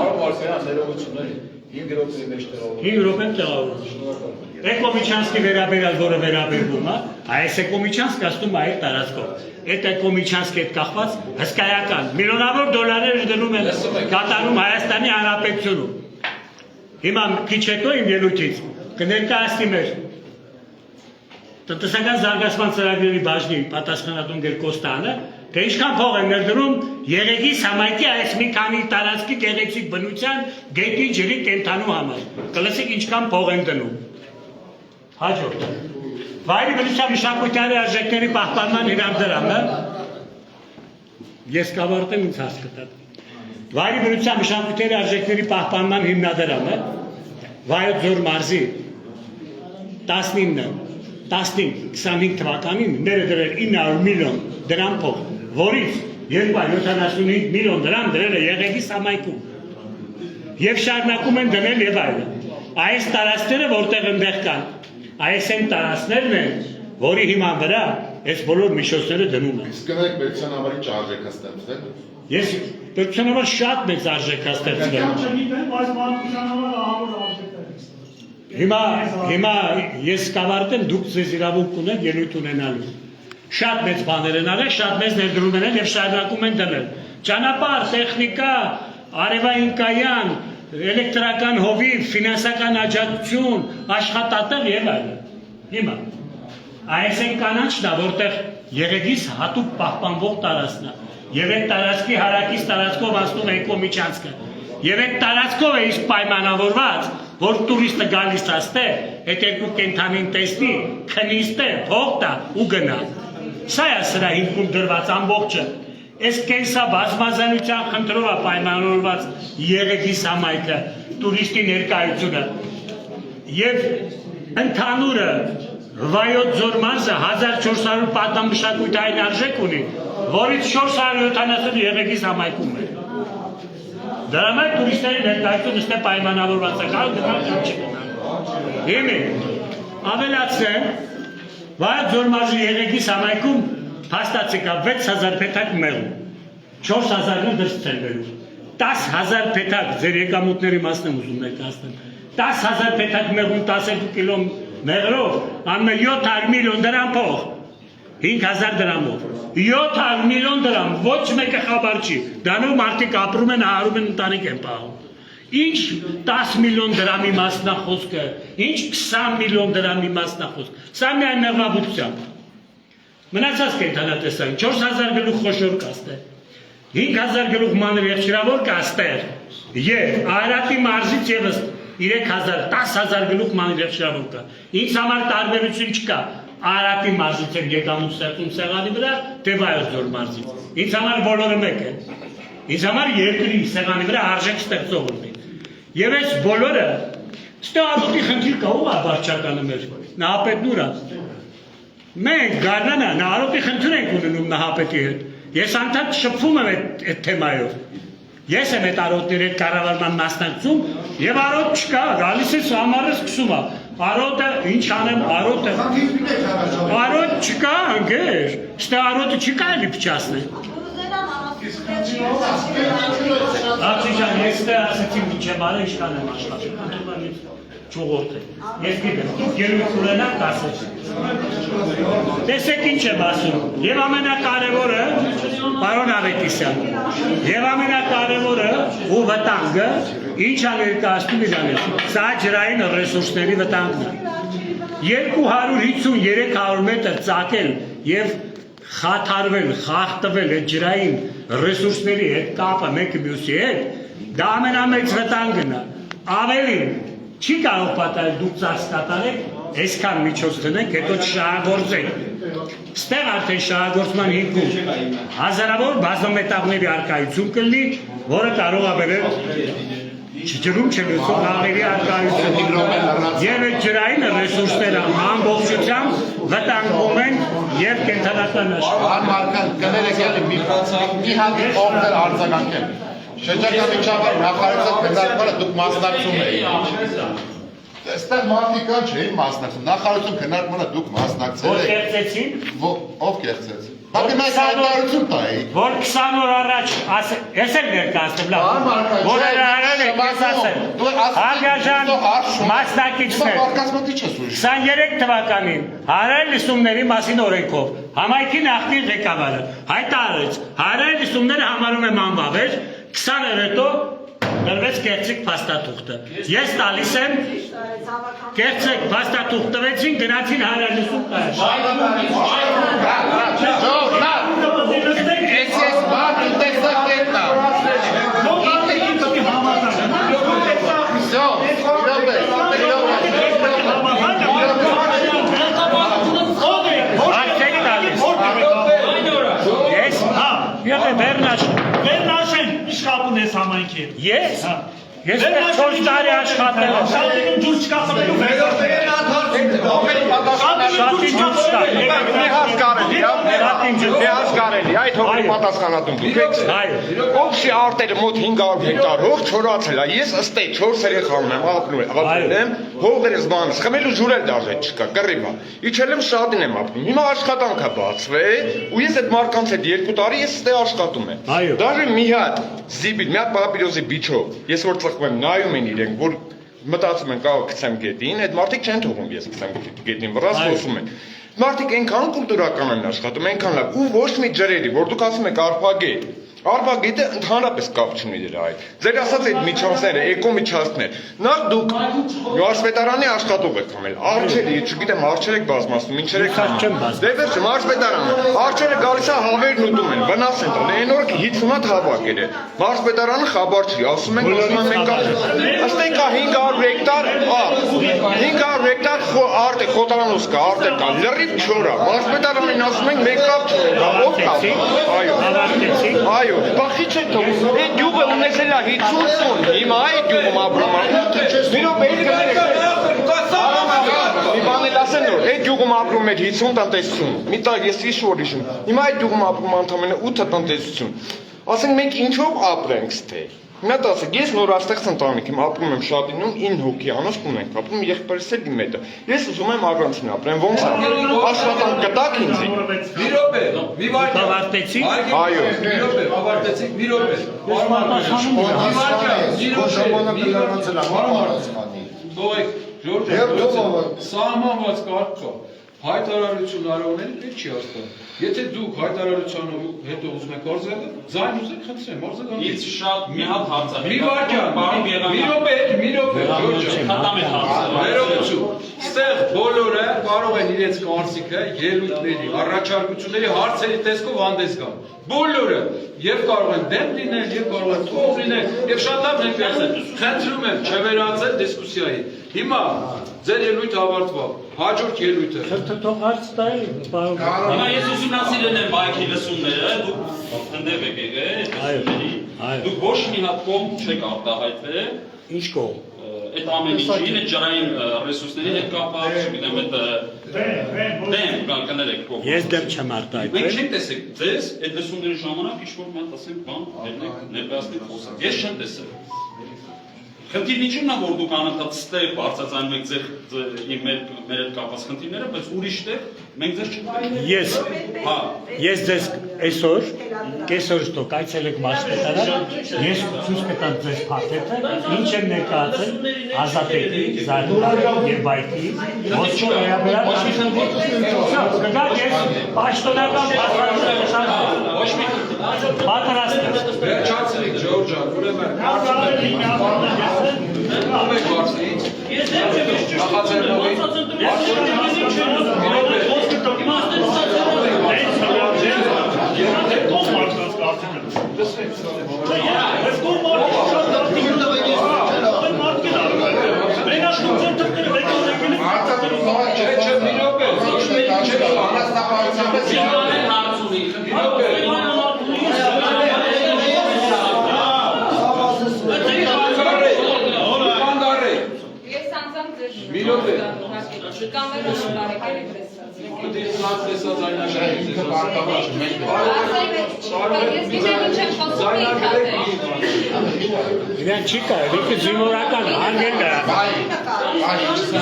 5 րոպե տեղավորում։ Էկոմիչանսկի վերաբերյալ, որը վերաբերվում է, այս Էկոմիչանսկը ասում է այդ տարածքով։ Այդ Էկոմիչանսկի հետ կախված հսկայական միլիոնավոր դոլարներ դնում են կատարում Հայաստանի Հանրապետությունում։ Հիմա քիչ հետո իմ ելույթից կներկայացնի մեր տնտեսական զարգացման ծրագրերի բաժնի պատասխանատուն Գերկոստանը, թե ինչքան փող են ներդրում Եղեգիս համայնքի այս մի քանի տարածքի գեղեցիկ բնության գետի ջրի կենթանու համար։ Կլսեք ինչքան փող են դնում։ Հաջորդ։ Վայրի բնության մշակութային արժեքների պահպանման հիմնադրամը ես կավարտեմ ինձ հասկացա։ Վայրի բնության մշակութային արժեքների պահպանման հիմնադրամը Վայոց ձոր մարզի 15-25 թվականին ներդրել 900 միլիոն դրամ փող, որից 275 միլիոն դրամ դրել է Եղեգիս համայնքում։ Եվ շարունակում են դնել եւ այլն։ Այս տարածքները որտեղ այնտեղ կան, այս այն տարածքներն են, որի հիման վրա այս բոլոր միջոցները դնում են։ Իսկ գնանք պետության համարի արժեք է ստեղծել։ Ես պետության համար շատ մեծ արժեք է ստեղծվել։ Հիմա ես կավարտեմ, դուք ձեզ իրավունք ունեք ելույթ ունենալու։ Շատ մեծ բաներ են արել, շատ մեծ ներդրում են եւ շարունակում են դնել։ Ճանապարհ, տեխնիկա, արևային կայան, էլեկտրական հովիվ, ֆինանսական աջակցություն, աշխատատեղ եւ այլն։ Հիմա այս այն կանանչն է, որտեղ Եղեգիս հատուկ պահպանվող տարածքն է։ Եվ այդ տարածքի հարակից տարածքով անցնում է Էկոմիչանսկը։ Եվ այդ տարածքով է իսկ պայմանավորված, որ տուրիստը գալիս աստե, այդ երկու կենթանին տեսնի, քնի ստե, փող տա ու գնա։ Սա է սրա հիմքում դրված ամբողջը։ Այս կենսա բազմազանության խնդրով է պայմանավորված Եղեգիս համայնքը, տուրիստի ներկայությունը։ Եվ ընդհանուրը Վայոց ձոր մարզը 1400 պատմամշակութային արժեք ունի, որից 470 Եղեգիս համայնքում է։ Դրա մեջ տուրիստների ներկայությունը ստե պայմանավորված է, կարող դրանք չգնան։ Հիմա ավելացնեմ, Վայոց ձոր մարզի Եղեգիս համայնքում փաստացի կա 6000 փեթակ մեղու, 4000-ը դրսից են բերում, 10000 փեթակ ձեր եկամուտների մասն եմ ուզում ներկայացնել, 10000 փեթակ մեղուն 12 կիլո մեղրով անում է 700 միլիոն դրամ փող, 5000 դրամով, 700 միլիոն դրամ, ոչ մեկը խաբար չի, դրանով մարդիկ ապրում են, հարում են, ընտանիք են պահում։ Ինչ 10 միլիոն դրամի մասնախոսքը, ինչ 20 միլիոն դրամի մասնախոսք, սա միայն մեղվաբուծությամբ։ Մնացած կենդանատեսային 4000 գլուխ խոշոր կաստե, 5000 գլուխ մանր եղջերավոր կաստեր, եւ Արարատի մարզից եւս 3000, 10000 գլուխ մանր եղջերավոր կա։ Ինձ համար տարբերություն չկա։ Արարատի մարզից եմ եկամուտ ստեղծում սեղանի վրա, թե Վայոց ձոր մարզից։ Ինձ համար բոլորը մեկ է։ Ինձ համար երկրի սեղանի վրա արժեք ստեղծողն է։ Եվ այս բոլորը ստե արոտի խնդիր կա, ով է վարչականը մեր նահապետն ուր է։ Մենք գարնանը նահարոտի խնդիր ենք ունենում նահապետի հետ։ Ես անդադ շփվում եմ այդ թեմայով։ Ես եմ այդ արոտների հետ կառավարման մասնակցում եւ արոտ չկա, գալիս է համարը սկսում է։ Արոտը ինչ անեմ, արոտ չկա, ընկեր, ստե արոտը չի կարելի փչացնել։ Աղջիկան, ես ստե ասեցի միջև արը ինչքան եմ աշխատում, չուղորդ է։ Ես գիտեմ, դուք ելույթ ունենաք ասեցի։ Տեսեք ինչ եմ ասում, եւ ամենակարևորը, պարոն Ավետիսյան, եւ ամենակարևորը ու վտանգը, ինչ ա ներկայացնում իրանից, սա ջրային ռեսուրսների վտանգն է։ 250-300 մետր ծակել եւ խաթարվել, խախտվել այդ ջրային ռեսուրսների հետ կապը մեկը մյուսի հետ, դա ամենամեծ վտանգն է։ Ավելին, չի կարող պատահել դուք ծախս կատարեք, այսքան միջոց դնենք, հետո չշահագործենք։ Ստեղ արդեն շահագործման հիմքում հազարավոր բազմամետաղների արկայություն կլինի, որը կարող է բերել ջրում չլուծող հաղերի արկայություն։ Եվ այդ ջրային ռեսուրսները ամբողջությամբ վտանգում են եւ կենտրոնական Արմարքան կներեք էլի մի հատ օգներ արձագանքել։ Շրջակա միջավայր նախարարության քննարկմանը դուք մասնակցում եք։ Այստեղ մարդիկ կան չէին մասնակցում։ Նախարարություն քննարկմանը դուք մասնակցել եք։ Որ կեղծեցին։ Ով կեղծեց։ Բայց մենք հայտարարություն տայինք։ Որ 20 օր առաջ ես էլ ներկայացնեմ լավ։ Որ արարել եք ես ասել։ Հարգաժան մասնակիցներ 23 թվականին հարել լսումների մասին օրենքով համայնքի նախկին ղեկավարը հայտարարեց հարել լսումները համարում եմ անբավեր 20 օր հետո դրվեց կեղծիք փաստաթուղթը։ Ես տալիս եմ կեղծիք փաստաթուղթ տվեցին գնացին հարել լսում Վերնաշեն իշխապուն ես համայնքի։ Ես? Ես 4 տարի աշխատել եմ։ Շատին ջուր չկախնելու Նեհաշկարելի, այդ հողի պատասխանատուն դուք եք։ Օքսի արտերը մոտ 500 հեկտար հող չորացել է, ես ըստե 4 երեխաում եմ, ապրում եմ, հողերս բանս, խմելու ջուր էլ դաժե չկա, կռիվ է։ Իջել եմ շատին եմ ապրում, հիմա աշխատանք է բացվել, ու ես այդ մարկանց հետ 2 տարի ես ստե աշխատում եմ։ Դաժե մի հատ զիբիլ, մի հատ պապիրոզի բիչով, ես որ ծխում եմ, նայում են իրենք, որ մտածում են կարող գցեմ գետին, այդ մարդիկ չեն թողում ես գցեմ գետին վրա, խոսում են։ Մարդիկ այնքան կուլտուրական են աշխատում, այնքան լավ, ու ոչ մի ջրերի, որ դուք ասում եք արփագետ, արփագետը ընդհանրապես կապ չունի դրա հետ։ Ձեր ասած այդ միջանցքները, էկո միջանցքներ, նախ դուք մարզպետարանի աշխատող եք համել, արջերի, չգիտեմ, արջեր եք բազմացնում, ինչեր եք անում։ Դե վերջ մարզպետարանը, արջերը գալիս է հավերն ուտում են, վնաս են տալի, այն օրը 50 հատ հավաքել է։ Մարզպետարանը խաբար չի, ասում են մենք ըստենք 500 հեկտար, 500 հեկտար արտե խոտարանոց կա, արտեր կա, լրիվ չորա։ Մարզպետարանին ասում են մենք կապ չունենք, ով կա։ Այո, բախի չեն թողում, այդ գյուղը ունեցել է 50 տոն, հիմա այդ գյուղում ապրում է, մի բան էլ ասեն նոր, այդ գյուղում ապրում էր 50 տնտեսություն, մի տակ ես հիշում, հիմա այդ գյուղում ապրում ընդամենը 8 տնտեսություն, ասենք մենք ինչով ապրենք ստե, Մի հատ ասեք, ես նորաստեղծ ընտանիք եմ, ապրում եմ Շատինում, 9 հոգի անոց տուն ենք ապրում, եղբայրս էլ իմ հետ է։ Ես ուզում եմ առանցին ապրեմ, ոնց է։ Աշխատանք կտաք ինձ։ Մի րոպե, մի վարքյան։ Ավարտեցիք։ Այո, մի րոպե, ավարտեցիք, մի րոպե։ Թողեք, Ժորժ, սահմանված կարգ կա։ Հայտարարություն արողներին պետք չի հասկանում։ Եթե դուք հայտարարությունով հետո ուզում եք արձակել, ձայն ուզեք խնդրեմ, արձակեք։ Ես շատ մի հատ հարցը։ Մի վարքյան, մի րոպե, ներողություն։ Ստեղ բոլորը կարող են իրենց կարծիքը, ելույթների, առաջարկությունների, հարցերի տեսքով հանդես գալ։ Բոլորը եւ կարող են դեմ լինել, եւ կարող են թող լինել, եւ շատ լավ ներկայացնել։ Խնդրում եմ չվերացնել դիսկուսիայի։ Հիմա ձեր ելույթը ավարտվավ, հաջորդ ելույթը։ Թող հարց տայի, պարոն։ Հիմա ես ուսումնասիրել եմ բայքի լսումները, դուք ընդդեմ եք եղել լսումների։ Դուք ոչ մի հատ կողմ չեք արտահայտվել։ Ինչ կողմ։ Այդ ամեն ինչին, այդ ջրային ռեսուրսների հետ կապված, չգիտեմ, այդ դեմ կներեք կողմ։ Ես դեմ չեմ արտահայտվել։ Մենք չենք տեսել ձեզ այդ լսումների ժամանակ ինչ-որ մի հատ ասեմ բան ներկայացնել խոսած։ Ես չեմ տեսել։ Խնդիրն ինչու՞մն է, որ դուք անընդհատ ստեղ բարձրացնում եք ձեր մեր հետ կապված խնդիրները, բայց ուրիշ տեղ մենք ձեզ չտայինք։ Ես ձեզ այսօր կեսօր ստոք այցելեք մարզպետարան, ես ցույց կտամ ձեզ փաթեթը, ինչ եմ ներկայացել Ազատեքի, Զարդարի եւ Բայքի, ոչ մի վերաբերյալ կգաք ես պաշտոնական ոչ մի պատրաստ եմ։ Վերջացրիք, Ժորժ ջան, ուրեմն Ես Արտադրում Մի րոպե։ Կամերան բարեկելի Դե լավ տեսած այնաշարից Իրեն չի կարելի, դե զինվորական անգելը։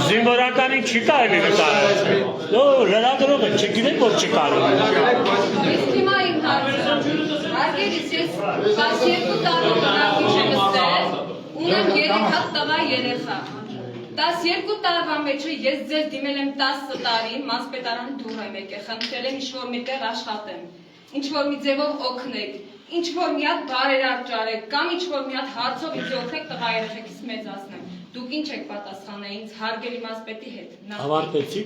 Զինվորականին չի կարելի նկարել։ Դու լրագրող ես, չգիտեք որ չի կարելի։ Իսկ հիմա իմ հարցը, հարգելիս ես 12 տարի նախիչ եմ ստել, ունեմ 3 հատ տղա երեխա։ 12 տարվա մեջ ես ձեզ դիմել եմ 10 տարի, մասպետարանի դուռ եմ եկել, խնդրել եմ ինչ-որ մի տեղ աշխատեմ, ինչ-որ մի ձևով օգնեք, ինչ-որ մի հատ բարերար ճարեք, կամ ինչ-որ մի հատ հարցով ինձ օգնեք տղա երեխեքիս մեծացնեմ։ Դուք ինչ եք պատասխանել ինձ հարգելի մասպետի հետ։ Ավարտեցի։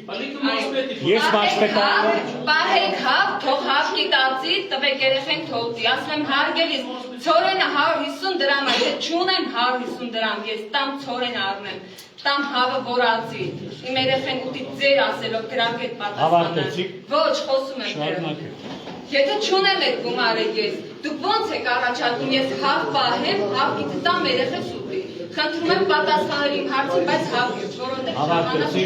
Ես մասպետարան։ Պահեք հավ, թող հավ կիտացի, տվեք երեխեն թողտի, ասեմ հարգելիս, ցորենը 150 դրամ է, եթե չունեմ 150 դրամ, ես տամ ցորեն առնեմ, տամ հավը որացի, իմ երեխեն ուտի ձեր ասելով դրանք հետ պատասխանել։ Ոչ, խոսում եմ դրան։ Եթե չունեմ այդ գումարը ես, դուք ոնց եք առաջարկում, ես հավ պահեմ, հավ գիտի տամ երեխես ուտի։ Խնդրում եմ պատասխանել իմ հարցին, բայց հավ գիտ, որոնտեղ Ավարտեցի։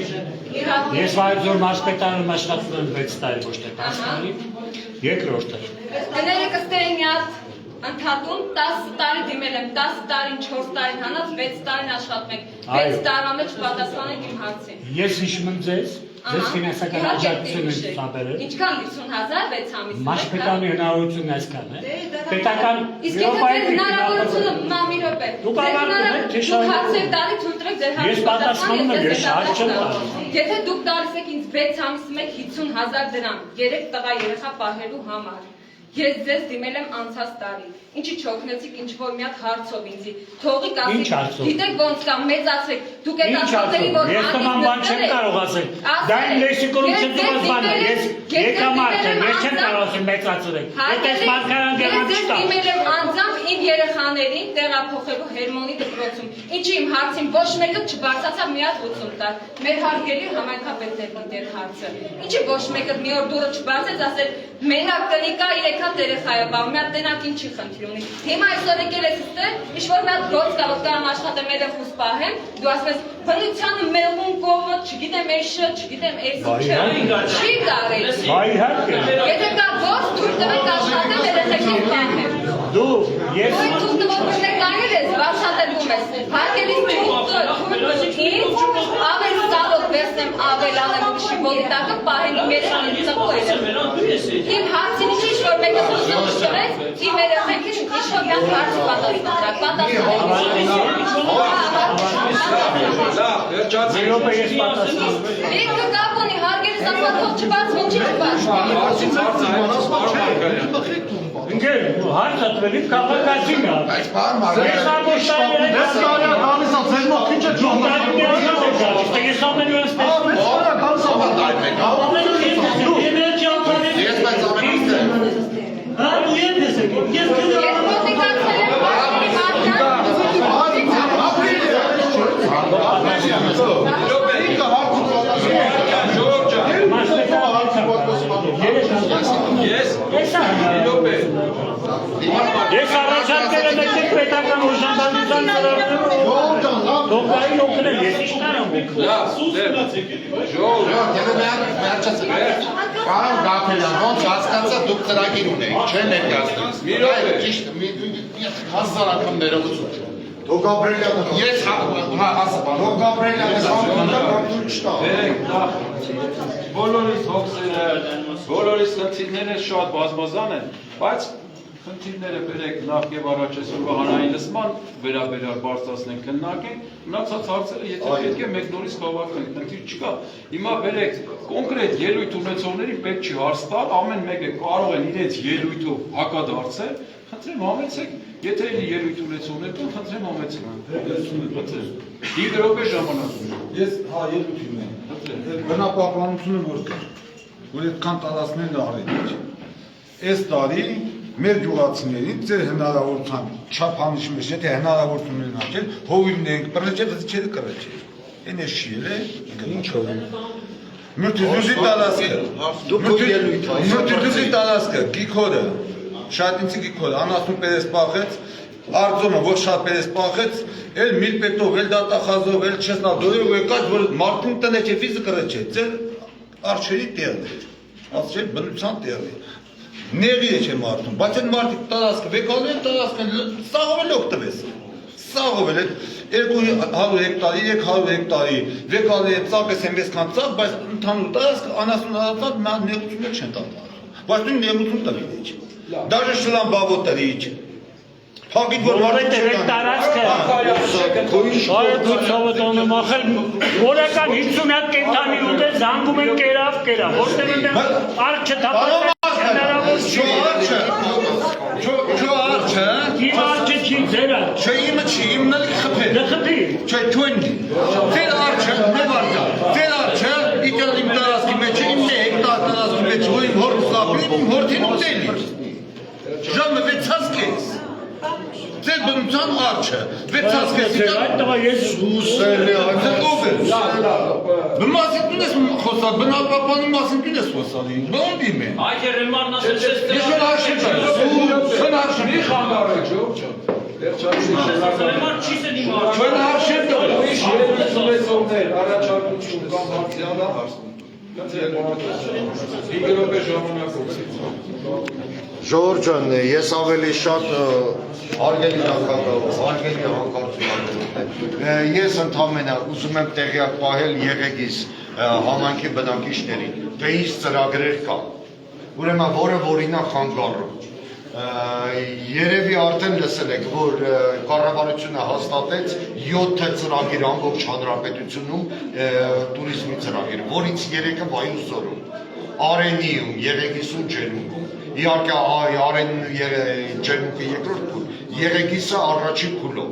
Ես վայրձոր մասպետարանում աշխատում եմ 6 տարի, ոչ թե 10 տարի, երկրորդը։ Կներեք ստեղ մի հատ ընդհատում 10 տարի դիմել եմ, 10 տարին, 4 տարին հանած, 6 տարին աշխատում եք, 6 տարվա մեջ պատասխանեք իմ հարցին։ Ես հիշում եմ ձեզ ֆինանսական աջակցություն եք ցուցաբերել։ Ինչքան 50,000 6 ամիս։ Մասպետարանի հնարավորությունն այսքան է։ Պետական Իսկ եթե ձեր հնարավորությունը մամի րոպե։ Դուք հարցեր տալի թույլ տվեք ձեր հարցը։ Ես պատասխանում եմ, ես հարց չեմ տալիս։ Եթե դուք տալիս եք ինձ 6 ամիսի մեջ 50,000 դրամ 3 տղա երեխա պահելու համար։ Ես ձեզ դիմել եմ անցած տարի։ Ինչի չօգնեցիք ինչ-որ մի հատ հարցով ինձի։ Թողիկ ասեք, գիտեք ոնց կա, մեծացեք։ Դուք այդ աշխատերի որ ես նման բան չեմ կարող ասել։ Դա իմ լեքսիկոնում չդրված բան է։ Ես եկամարտ եմ, ես չեմ կարող ասել մեծացրեք։ Այդ այս մարգարան դերած չկա։ Ես դիմել եմ անձամբ իմ երեխաներին տեղափոխելու Հերմոնի դպրոցում։ Ինչի իմ հարցին ոչ մեկը չբարձրացավ մի հատ 80 տար։ Մեր հարգելի համայնքապետն էր հարցը։ Ինչի ոչ մեկը մի օր դուրը չբարձեց, ասել մենակ կնիկա 3 հատ երեխա է բաղ, մի հատ տենակ ինչի խնդիր ունի։ Հիմա այսօր եկել ես ստեղ, ինչ-որ մի հատ գործ կա, որ կարամ աշխատեմ երեխուս պահեմ, դու ասում ես բնությանը մեղուն կողը, չգիտեմ էշը, չգիտեմ էսը չէ։ Չի կարելի։ Եթե կա գործ, թույլ տվեք աշխատեմ երեխեքին պահեմ։ Դու ես թույլ տվող բնեկայել ես, վարշատելում ես, հարգելիս ինձ ավել սալոտ վերցնեմ ավելանեմ ուրիշի բոլիտակը պահել իմ երեխեքին ծղու էր։ Իմ հարցին ինչ-որ մեկը խոսում շրեց, իմ երեխեքին ինչ-որ մի հատ հարցի պատասխանեք։ Ինքը կապ ունի, հարգելիս ասա թող չբացվում, չի չբացվում։ Ընկեր, հարցը տվելիվ կապակացին է։ Բայց պարոն Մարգարիտ, ես տարի գալիս եմ, ձեր մոտ քիչ է ճոհտարի։ Ես ամենու եմ ստեսնում։ Որը գալիս եմ դայր մեկ, ես բայց ամենուց եմ։ Հա, ու ետ ես եկել, ես մոտիկացել եմ Ես առաջարկել եմ եկեք պետական օժանդակության ծրագրերով դոկային օգնել, ես ինչ կարամ Պարոն Գաթելյան, ոնց հասկացա դուք ծրագիր ունեիք, չէ՞ ներկայացնում։ Ճիշտ, հազար անգամ ներողություն։ Դու Գաբրելյանը ես ասա բան։ Դու Գաբրելյանը բոլորիս հոգսերը, բոլորիս խնդիրները շատ բազմազան են, բայց խնդիրները բերեք նախ եւ առաջ այսօրվա հանրային լսման վերաբերյալ բարձրացնենք քննարկենք, մնացած հարցերը եթե պետք է մեկ նորից խավարենք, խնդիր չկա։ Հիմա բերեք կոնկրետ ելույթ ունեցողներին պետք չի հարց տալ, ամեն մեկը կարող են իրենց ելույթով հակադարձել, խնդրեմ համեցեք, եթե էլի ելույթ ունեցողներ կան, խնդրեմ համեցեք։ Խնդրեմ։ 5 րոպե ժամանակ ունեմ։ Ես հա ելույթ ունեմ։ Բնապահպանությունը որ կա, որ այդքան տարածքներն առիթ։ Այս տարի մեր գյուղացիներին ձեր հնարավորության չափանիշի մեջ, եթե հնարավորություն ունենաք, հովիվն ենք, բրեջը վզիչերը կրեջը։ Այն էս չի էլ է։ Ինչ հովիվ։ Մրտիզի տարածքը։ Մրտիզի տարածքը, գիքորը, շատ ինձի գիքորը, անասուն պերես պախեց, Արձումը ոչ շատ պերես պախեց, էլ միլպետով, էլ դատախազով, էլ չեսնադոյով եկած, որ մարդին տնե չէ, վիզը կրը չէ, ձեր արջերի տեղն էր, ասել բնության տեղն էր, նեղի է չէ մարդուն, բայց են մարդիկ տարասկը, վեկալու են տարասկը, սաղով էլ օգտվես, սաղով էլ 200 հեկտարի, 300 հեկտարի, վեկալու է ծակես են վեսքան ծակ, բայց ընդհանուր տարասկը անասուն հարածատ նեղություններ չեն տատար, բայց նույն նեղություն տվին է չէ, դաժը շլան բավոտերի չէ, Հագիտ որ որովհետև տարածքը Սովետոնը մախել որական 50 հատ կենթանի ուտե զանգում են կերավ, որտեղ այնտեղ արջը թափած հնարավոր Չո արջը Իմ արջը չի ձերա Չէ իմը չի, իմն էլ խփել Դխփի Չէ չույնի Ձեր արջը նևարտա Ձեր արջը իդյալ իմ տարածքի մեջ է, իմ հեկտար տարածքի մեջ ու իմ հորդ սապի, իմ հորդին ուտելի Ժամը վեցած կես Ձեր բնության արջը, վեցած կեսի Այդ տղա ես Սուսել է, այդ ով է Բնասին տուն ես խոսալ, բնապապանի մասին տուն ես խոսալ Բոն դիմ է Այդ է ռեմանն ասել չես Ես շոն արշիտ է, շոն արշիտ է խանդար է, ջով Ռեման չի սել իմ արջը Շոն արշիտ է Իշ ունեցողներ, առաջարկություն կամ հարցյալը Իգրոպե ժամանակով Ժողովուրդ ջան, ես ավելի շատ հարգելի հանկարծություն Ես ընդհանրապես ուզում եմ տեղյակ պահել եղեգիս համայնքի բնակիչներին, թե ինչ ծրագրեր կա։ Ուրեմն որը որինա խանգարում։ Երևի արդեն լսել եք, որ կառավարությունը հաստատեց 7 ծրագիր ամբողջ հանրապետությունում տուրիզմի ծրագիր, որից 3-ը Վայոց ձորում, Արենիում, Եղեգիսում, Ջերմուկում։ Իհարկե Արենն Ջերմուկը երկրորդ փուլ, Եղեգիսը առաջին փուլով։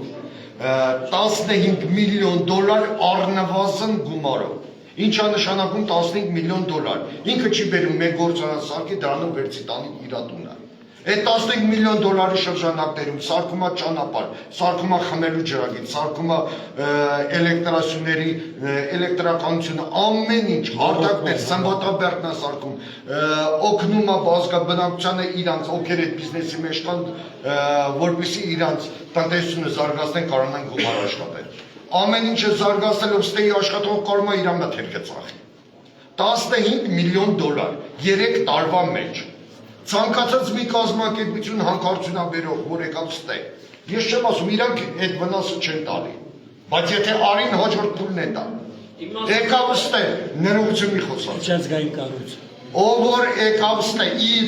15 միլիոն դոլար առնվազն գումարով։ Ինչա նշանակում 15 միլիոն դոլար։ Ինքը չի բերում մեկ գործարան սարքի դրանով վերցի տանի իր տունը։ Այդ 15 միլիոն դոլարի շրջանակներում սարքում է ճանապարհ, սարքում է խմելու ջրագիծ, սարքում է էլեկտրասյուների, էլեկտրականությունը, ամեն ինչ, հարթակներ, սմբատաբերդն է սարքում, օգնում է բազգաբնակչությանը իրանց, ովքեր այդ բիզնեսի մեջ կան, որպեսզի իրանց տնտեսությունը զարգացնեն, կարողանան գումար աշխատել։ Ամեն ինչը զարգացնելով ստեի աշխատող կարող է իր մթերքը ծախի։ 15 միլիոն դոլար 3 տարվա մեջ։ Ցանկացած մի կազմակերպություն հանքարդյունաբերող, որ եկավ ստե։ Ես չեմ ասում, իրանք այդ վնասը չեն տալի։ Բայց եթե արին հաջորդ փուլն է տա։ Եկավ ստե, ներողություն մի խոսած։ Միջազգային կառույց։ Ով որ եկավ ստե,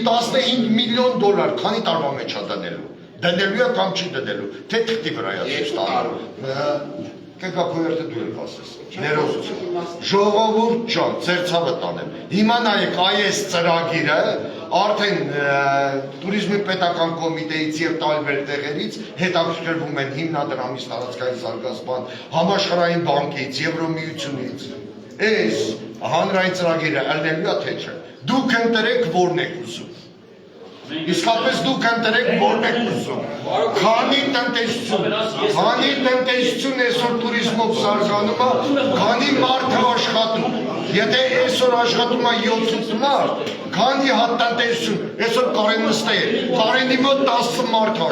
15 միլիոն դոլար, քանի տարվա մեջ է դնելու։ Դնելու է կամ չի դնելու, թե թղթի վրա է ստանալու։ Կգա փոյերտը դու եք ասես, ներողություն, ժողովուրդ ջան, ձեր ցավը տանեմ, հիմա նայեք այս ծրագիրը, արդեն տուրիզմի պետական կոմիտեից և տարբեր տեղերից հետաքրքրվում են հիմնադրամից տարածքային զարգացման, համաշխարհային բանկից, Եվրոմիությունից, այս հանրային ծրագիրը ելնելու է թե չէ, դուք ընտրեք որն եք ուզում, իսկապես դուք ընտրեք որն եք ուզում, քանի տնտեսություն այսօր տուրիզմով զարգանում է, քանի մարդ է աշխատում, եթե այսօր աշխատում է 7 մարդ, քանի հատ տնտեսություն, այսօր Կարեն նստե է, Կարենի մոտ 10 մարդ է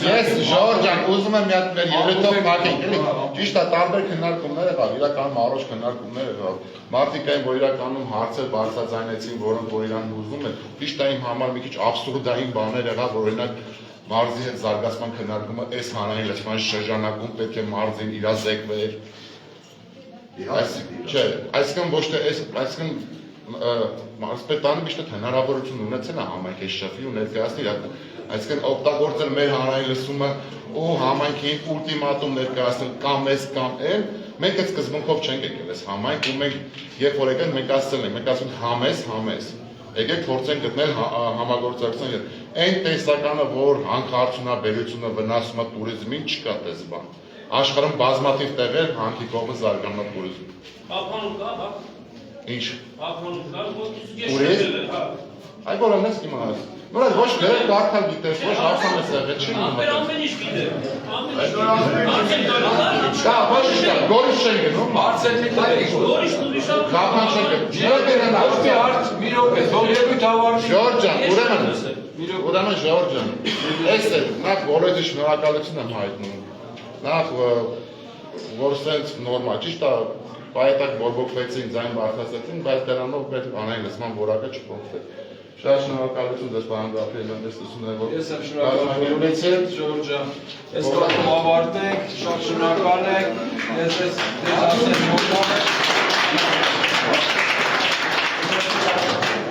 Ես Ժորժ ջան, ուզում եմ մի հատ մեր ելույթով մակենք, էլի ճիշտ է, տարբեր քննարկումներ եղավ, իրականում առողջ քննարկումներ եղավ, մարդիկ այն, որ իրականում հարցեր բարձրաձայնեցին, որոնք որ իրան ուզում են, ճիշտ է իմ համար մի քիչ աբսուրդային բաներ եղավ, որ օրինակ մարզի հետ զարգացման քննարկումը այս հանրային լուսման շրջանակում պետք է մարզին իրազեկվեր։ Չէ, այսինքն ոչ թե այսինքն մարզպետանը միշտ հնարավորություն ունեցել է համայնքի շփվի ու ներկայացնել, այսինքն օգտագործել մեր հանրային լսումը ու համայնքին ուլտիմատում ներկայացնել կամ էս կամ այն, մենք այդ սկզբունքով չենք եկել այս համայնք ու մենք երբ որ եկել մենք ասել ենք, մենք ասում համես, եկեք փորձենք գտնել համագործակցություն, այն տեսականը, որ հանքարդյունաբերությունը վնասում է տուրիզմին, չկա դες բան։ աշխարհում բազմաթիվ տեղեր հանքի կողմը զարգանալ տուրիզմ։ Ափանում կա, հա։ Ինչ։ Ափանում կա, ոչինչ Տուրիզմ։ չէ, հա։ Այ բոլորն ես իմանաս։ Նոր ոչ գրել կարդալ գիտես, ոչ հարցան ես եղել, չի Ամեն ամեն ինչ գիտեմ։ Դա ոչ չէ, գորիշ չեն գնում։ Հարցերի տալիս։ Գորիշ ուրիշ Կապան չեն գնում։ Նրա դերն Ոստի հարց մի րոպե, թող ելույթ ավարտի։ Ժորժ ջան, ուրեմն Ժորժ ջան, այս է, նախ բոլորի շնորհակալություն եմ հայտնում։ Նախ որ սենց նորմալ, ճիշտ է, պայետակ բորբոքվեցին, ձայն բարձրացեցին, բայց դրանով պետք անեն լսման որակը չփոխվի։ Շատ շնորհակալություն ձեզ պարոն Գաբրիելյան, ես լսում եմ, որ Ես եմ շնորհակալ Ժորժ ջան։ Այս կողմ ավարտենք, շատ շնորհակալ ենք։ Ես ասեմ, որ